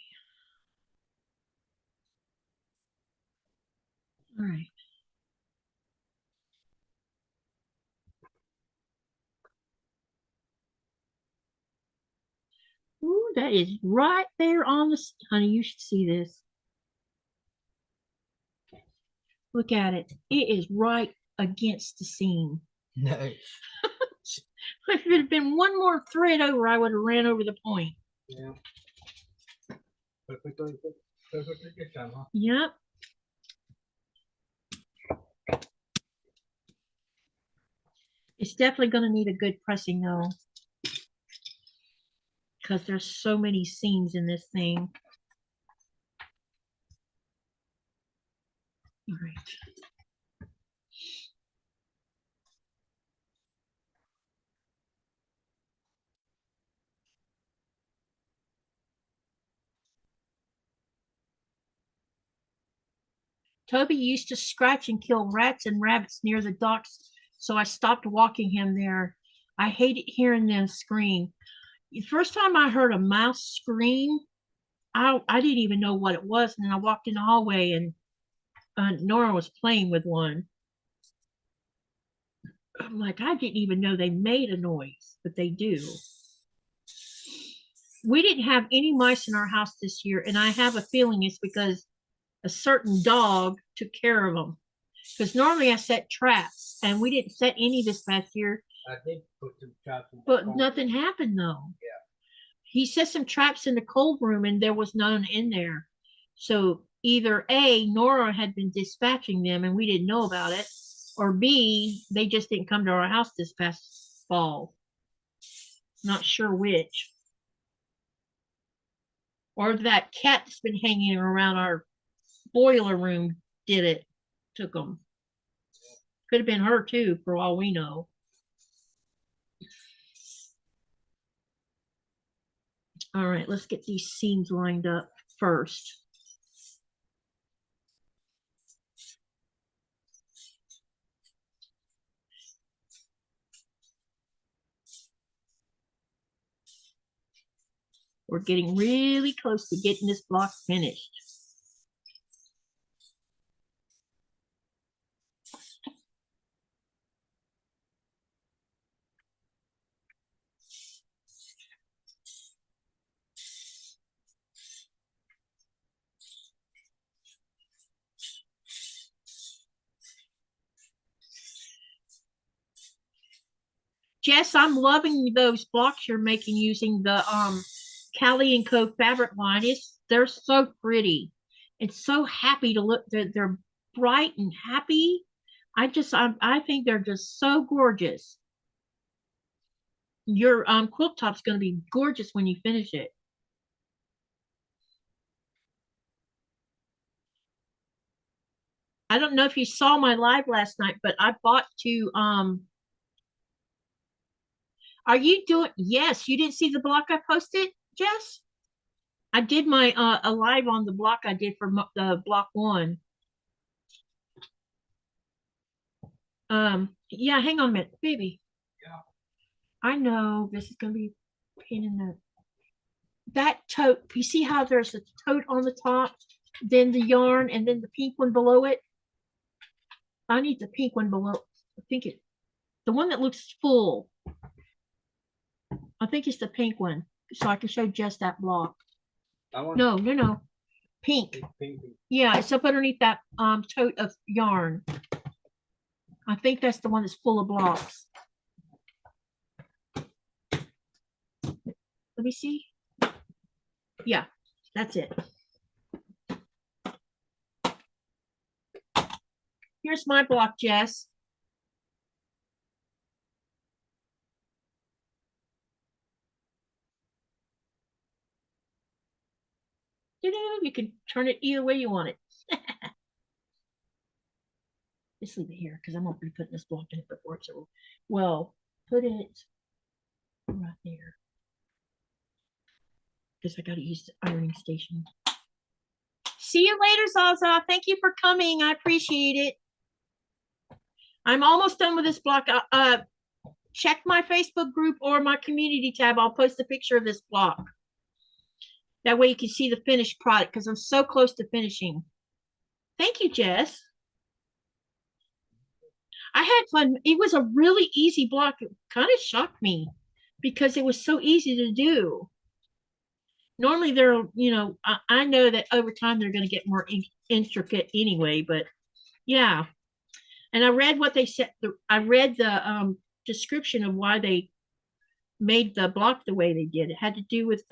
All right. Ooh, that is right there on the, honey, you should see this. Look at it. It is right against the seam. Nice. If it had been one more thread over, I would have ran over the point. Yeah. Perfectly good time, huh? Yep. It's definitely going to need a good pressing though, because there's so many seams in this thing. All right. Toby used to scratch and kill rats and rabbits near the docks, so I stopped walking him there. I hated hearing them scream. The first time I heard a mouse scream, I didn't even know what it was, and then I walked in the hallway and Nora was playing with one. I'm like, I didn't even know they made a noise, but they do. We didn't have any mice in our house this year, and I have a feeling it's because a certain dog took care of them. Because normally I set traps, and we didn't set any this past year. I did put some traps in. But nothing happened though. Yeah. He set some traps in the cold room, and there was none in there. So either A, Nora had been dispatching them, and we didn't know about it, or B, they just didn't come to our house this past fall. Not sure which. Or that cat that's been hanging around our boiler room did it, took them. Could have been her too, for all we know. All right, let's get these seams lined up first. We're getting really close to getting this block finished. Jess, I'm loving those blocks you're making using the Cali and Co fabric line. They're so pretty. It's so happy to look. They're bright and happy. I think they're just so gorgeous. Your quilt top's going to be gorgeous when you finish it. I don't know if you saw my live last night, but I bought two are you doing, yes, you didn't see the block I posted, Jess? I did my a live on the block I did for the block 1. Yeah, hang on a minute, baby. Yeah. I know this is gonna be a pain in the that tote. You see how there's a tote on the top, then the yarn, and then the pink one below it. I need the pink one below. I think the one that looks full. I think it's the pink one, so I can show Jess that block. That one? No. Pink. Pink. Yeah, it's up underneath that tote of yarn. I think that's the one that's full of blocks. Let me see. Yeah, that's it. Here's my block, Jess. You can turn it either way you want it. Just leave it here because I'm going to be putting this block in it before it's over. Well, put it right there because I got to use the ironing station. See you later, Zaza. Thank you for coming. I appreciate it. I'm almost done with this block. Check my Facebook group or my community tab. I'll post a picture of this block. That way you can see the finished product because I'm so close to finishing. Thank you, Jess. I had fun. It was a really easy block. It kind of shocked me because it was so easy to do. Normally they're, I know that over time they're going to get more intricate anyway, but yeah. And I read what they said. I read the description of why they made the block the way they did. It had to do with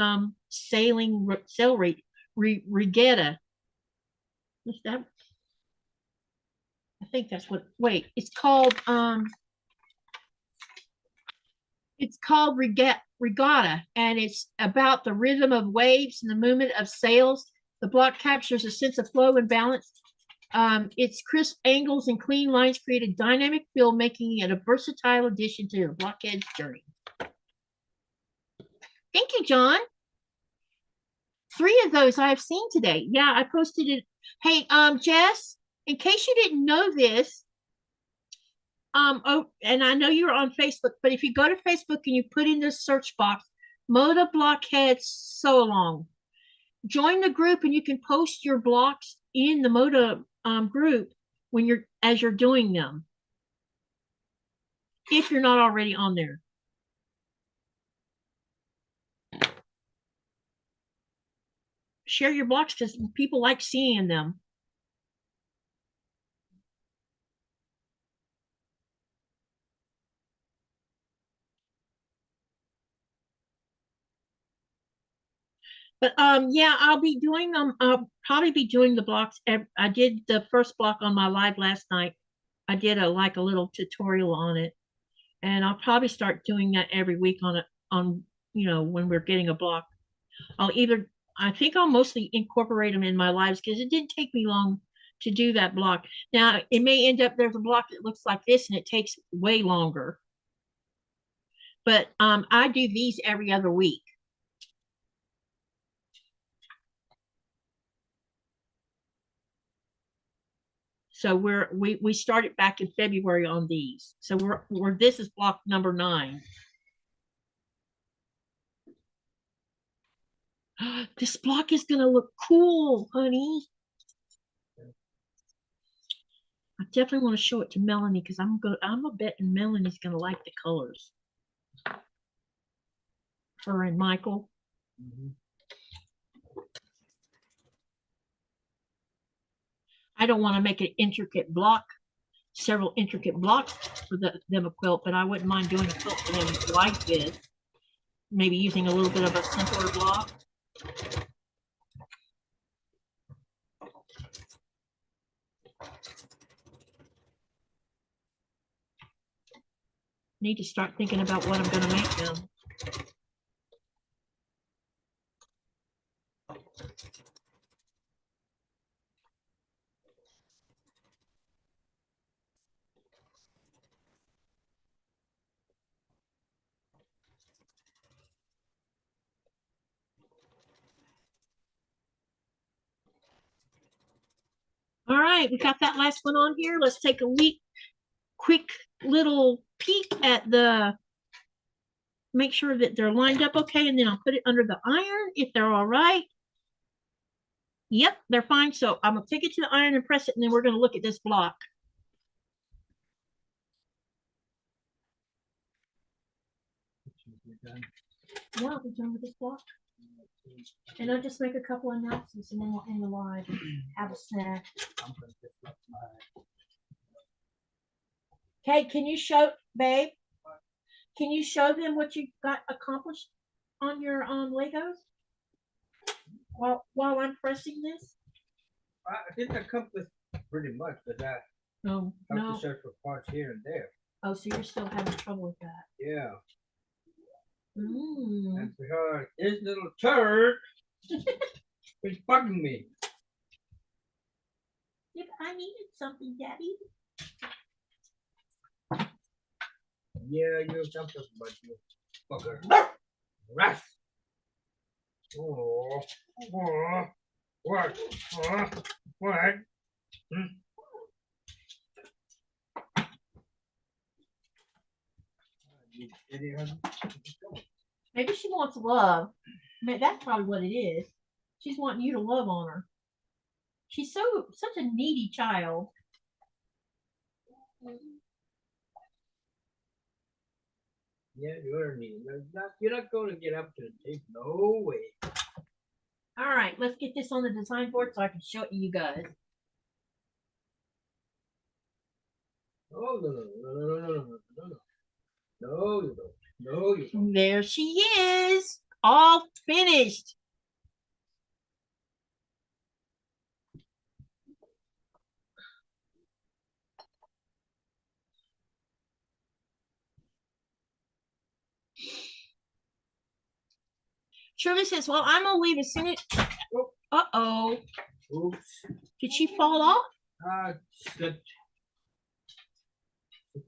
sailing regatta. What's that? I think that's what. Wait, it's called regatta, and it's about the rhythm of waves and the movement of sails. The block captures a sense of flow and balance. Its crisp angles and clean lines create a dynamic feel, making it a versatile addition to the blockhead's journey. Thank you, John. 3 of those I've seen today. Yeah, I posted it. Hey, Jess, in case you didn't know this, and I know you're on Facebook, but if you go to Facebook and you put in the search box, Moda Blockhead Sew Along, join the group and you can post your blocks in the Moda group as you're doing them. If you're not already on there. Share your blocks because people like seeing them. But yeah, I'll be doing them. I'll probably be doing the blocks. I did the first block on my live last night. I did a little tutorial on it, and I'll probably start doing that every week on when we're getting a block. I think I'll mostly incorporate them in my lives because it didn't take me long to do that block. Now it may end up there's a block that looks like this and it takes way longer. But I do these every other week. So we started back in February on these. So this is block number 9. This block is gonna look cool, honey. I definitely want to show it to Melanie because I'm a betting Melanie's gonna like the colors. Her and Michael. Mm-hmm. I don't want to make an intricate block several intricate blocks for them a quilt, but I wouldn't mind doing a quilt for them like this. Maybe using a little bit of a simpler block. Need to start thinking about what I'm going to make them. All right, we got that last one on here. Let's take a quick little peek at make sure that they're lined up okay, and then I'll put it under the iron if they're all right. Yep, they're fine. So I'm gonna take it to the iron and press it, and then we're gonna look at this block. Yeah, we're done with this block. And I'll just make a couple of announcements, and then we'll end the live and have a snack. Okay, can you show, babe? Can you show them what you got accomplished on your Legos? While I'm pressing this? I didn't accomplish pretty much, but I No, have no. to search for parts here and there. Oh, so you're still having trouble with that? Yeah. Mm. And because this little turd is bugging me. Yeah, but I needed something, Daddy. Yeah, you jumped up, but you bugger. Rush. Oh, what? What? Hmm? Maybe she wants love. That's probably what it is. She's wanting you to love on her. She's such a needy child. Yeah, you're neat. You're not going to get up to the tape. No way. All right, let's get this on the design board so I can show it to you guys. Oh, no, you don't. No, you don't. There she is, all finished. Shirley says, well, I'm gonna leave as soon as, uh-oh. Oops. Did she fall off? Sit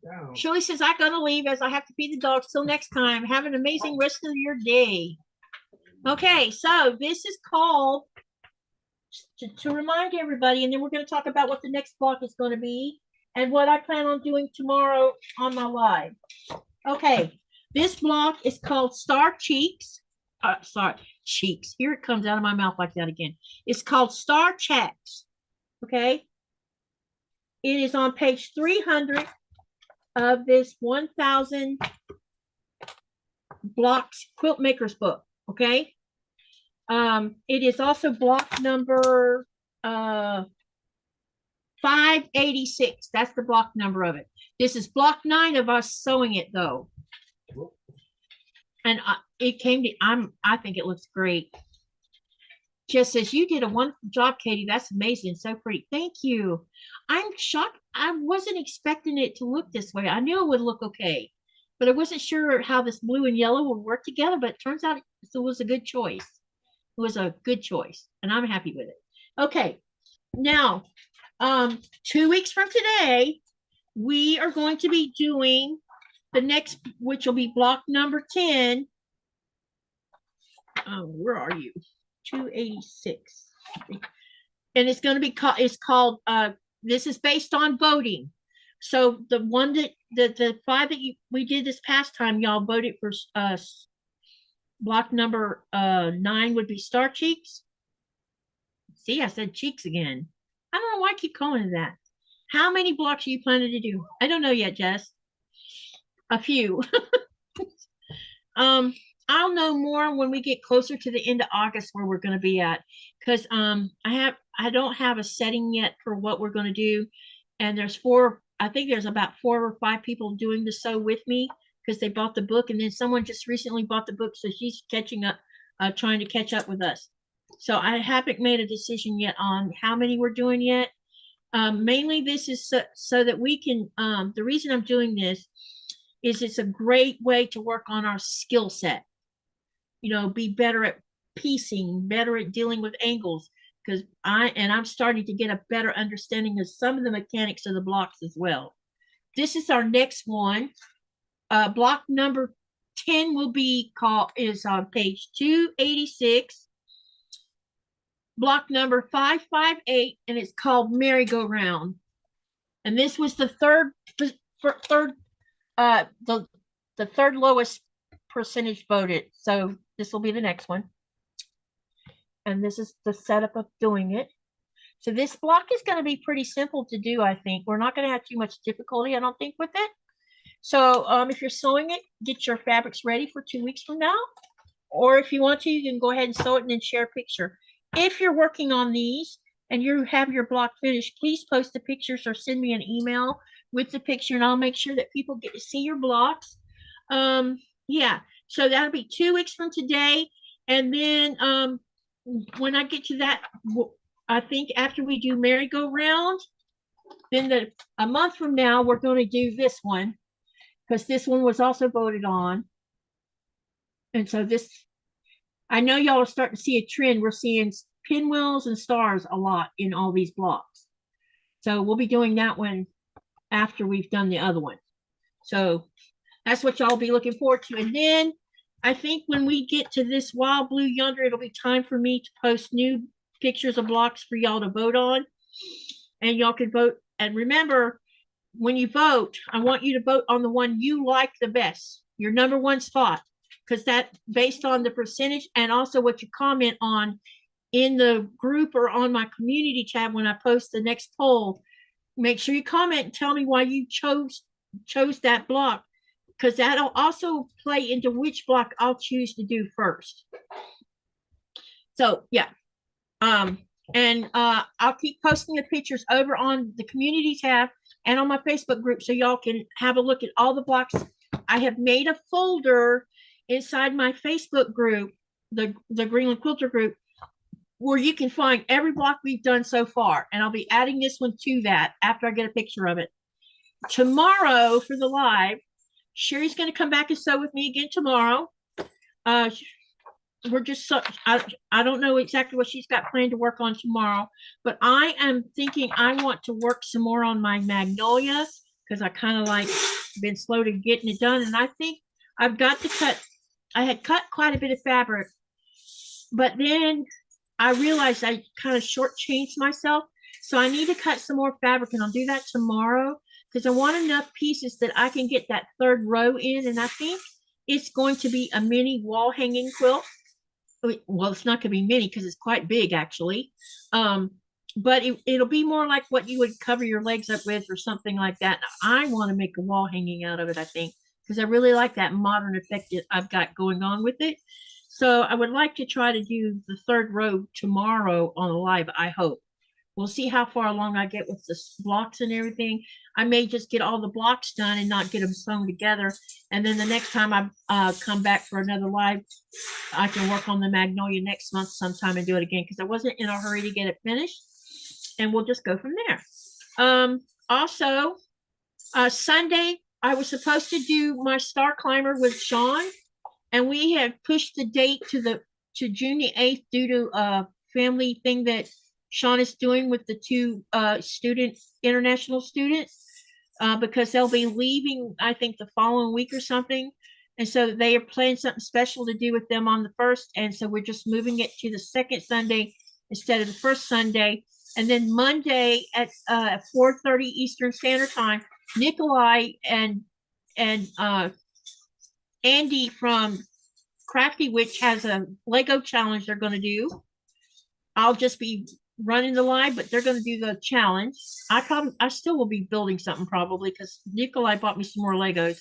down. Shirley says, I gotta leave as I have to feed the dogs. Till next time. Have an amazing rest of your day. Okay, so this is called, to remind everybody, and then we're going to talk about what the next block is going to be and what I plan on doing tomorrow on my live. Okay, this block is called Star Cheeks. Cheeks. Here it comes out of my mouth like that again. It's called Star Checks. Okay. It is on page 300 of this 1000 blocks Quiltmakers book. Okay. It is also block number 586. That's the block number of it. This is block 9 of us sewing it though. And it came to, I think it looks great. Just says, you did a wonderful job, Katie. That's amazing. So pretty. Thank you. I'm shocked. I wasn't expecting it to look this way. I knew it would look okay, but I wasn't sure how this blue and yellow would work together, but it turns out it was a good choice. It was a good choice, and I'm happy with it. Okay. Now, 2 weeks from today, we are going to be doing the next, which will be block number 10. Where are you? 286. And it's going to be called, this is based on voting. So the one that, the 5 that we did this past time, y'all voted for block number 9 would be Star Cheeks. See, I said cheeks again. I don't know why I keep calling it that. How many blocks are you planning to do? I don't know yet, Jess. A few. I'll know more when we get closer to the end of August where we're going to be at, because I don't have a setting yet for what we're going to do, and there's 4 I think there's about 4 or 5 people doing the sew with me because they bought the book, and then someone just recently bought the book, so she's catching up, trying to catch up with us. So I haven't made a decision yet on how many we're doing yet. Mainly this is so that we can, the reason I'm doing this is it's a great way to work on our skill set. You know, be better at piecing, better at dealing with angles, because I'm starting to get a better understanding of some of the mechanics of the blocks as well. This is our next one. Block number 10 will be is on page 286. Block number 558, and it's called merry-go-round. And this was the third lowest percentage voted. So this will be the next one. And this is the setup of doing it. So this block is going to be pretty simple to do, I think. We're not going to have too much difficulty, I don't think, with it. So if you're sewing it, get your fabrics ready for 2 weeks from now. Or if you want to, you can go ahead and sew it and then share a picture. If you're working on these and you have your block finished, please post the pictures or send me an email with the picture, and I'll make sure that people get to see your blocks. Yeah, so that'll be 2 weeks from today. And then when I get to that, I think after we do merry-go-round, then a month from now, we're going to do this one, because this one was also voted on. And so this, I know y'all are starting to see a trend. We're seeing pinwheels and stars a lot in all these blocks. So we'll be doing that one after we've done the other one. So that's what y'all be looking forward to. And then I think when we get to this wild blue yonder, it'll be time for me to post new pictures of blocks for y'all to vote on. And y'all can vote. And remember, when you vote, I want you to vote on the one you like the best, your number one spot, because that based on the percentage and also what you comment on in the group or on my community tab when I post the next poll. Make sure you comment and tell me why you chose that block, because that'll also play into which block I'll choose to do first. So yeah, and I'll keep posting the pictures over on the community tab and on my Facebook group, so y'all can have a look at all the blocks. I have made a folder inside my Facebook group, the Greenland Quilter group, where you can find every block we've done so far. And I'll be adding this one to that after I get a picture of it. Tomorrow for the live, Sherry's going to come back and sew with me again tomorrow. We're just, I don't know exactly what she's got planned to work on tomorrow, but I am thinking I want to work some more on my magnolia, because I kind of like been slow to getting it done. And I think I've got to cut, I had cut quite a bit of fabric, but then I realized I kind of shortchanged myself. So I need to cut some more fabric, and I'll do that tomorrow, because I want enough pieces that I can get that third row in. And I think it's going to be a mini wall hanging quilt. Well, it's not going to be mini because it's quite big actually. But it'll be more like what you would cover your legs up with or something like that. I want to make a wall hanging out of it, I think, because I really like that modern effect that I've got going on with it. So I would like to try to do the third row tomorrow on a live, I hope. We'll see how far along I get with the blocks and everything. I may just get all the blocks done and not get them sewn together. And then the next time I come back for another live, I can work on the magnolia next month sometime and do it again, because I wasn't in a hurry to get it finished. And we'll just go from there. Also, Sunday, I was supposed to do my Star Climber with Sean, and we have pushed the date to June the 8th due to a family thing that Sean is doing with the 2 international students, because they'll be leaving, I think, the following week or something. And so they are planning something special to do with them on the 1st. And so we're just moving it to the 2nd Sunday instead of the 1st Sunday. And then Monday at 4:30 Eastern Standard Time, Nikolai and Andy from Scrappy, which has a Lego challenge they're going to do. I'll just be running the live, but they're going to do the challenge. I still will be building something probably, because Nikolai bought me some more Legos.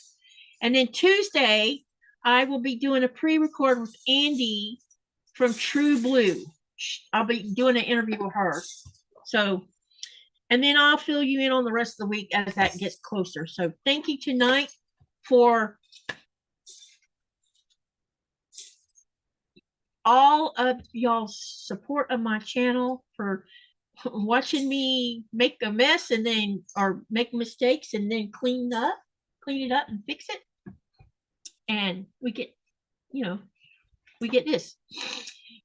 And then Tuesday, I will be doing a pre-record with Andy from True Blue. I'll be doing an interview with her. So And then I'll fill you in on the rest of the week as that gets closer. So thank you tonight for all of y'all's support of my channel, for watching me make a mess and then, or make mistakes and then clean it up and fix it. And we get, we get this.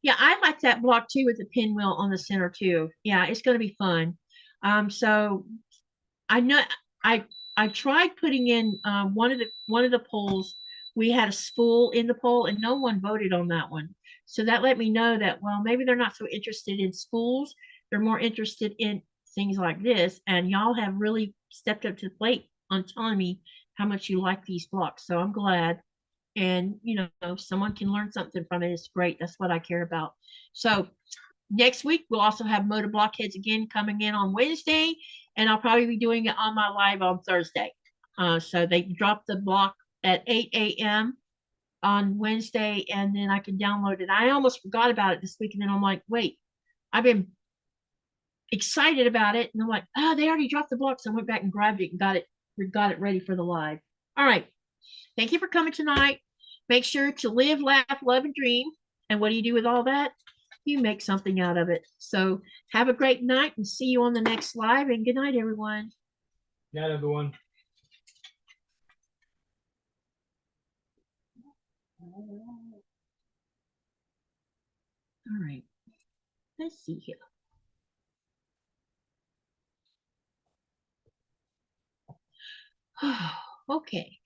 Yeah, I like that block too with the pinwheel on the center too. Yeah, it's going to be fun. So I know I tried putting in one of the polls. We had a spool in the poll and no one voted on that one. So that let me know that, well, maybe they're not so interested in spools. They're more interested in things like this. And y'all have really stepped up to the plate on telling me how much you like these blocks. So I'm glad. And, someone can learn something from it. It's great. That's what I care about. So next week, we'll also have Moda Blockheads again coming in on Wednesday. And I'll probably be doing it on my live on Thursday. So they drop the block at 8 a.m. on Wednesday, and then I can download it. I almost forgot about it this week, and then I'm like, wait, I've been excited about it, and I'm like, oh, they already dropped the block, so I went back and grabbed it and got it ready for the live. All right, thank you for coming tonight. Make sure to live, laugh, love, and dream. And what do you do with all that? You make something out of it. So have a great night, and see you on the next live. And good night, everyone. Night, everyone. All right, let's see here. Okay.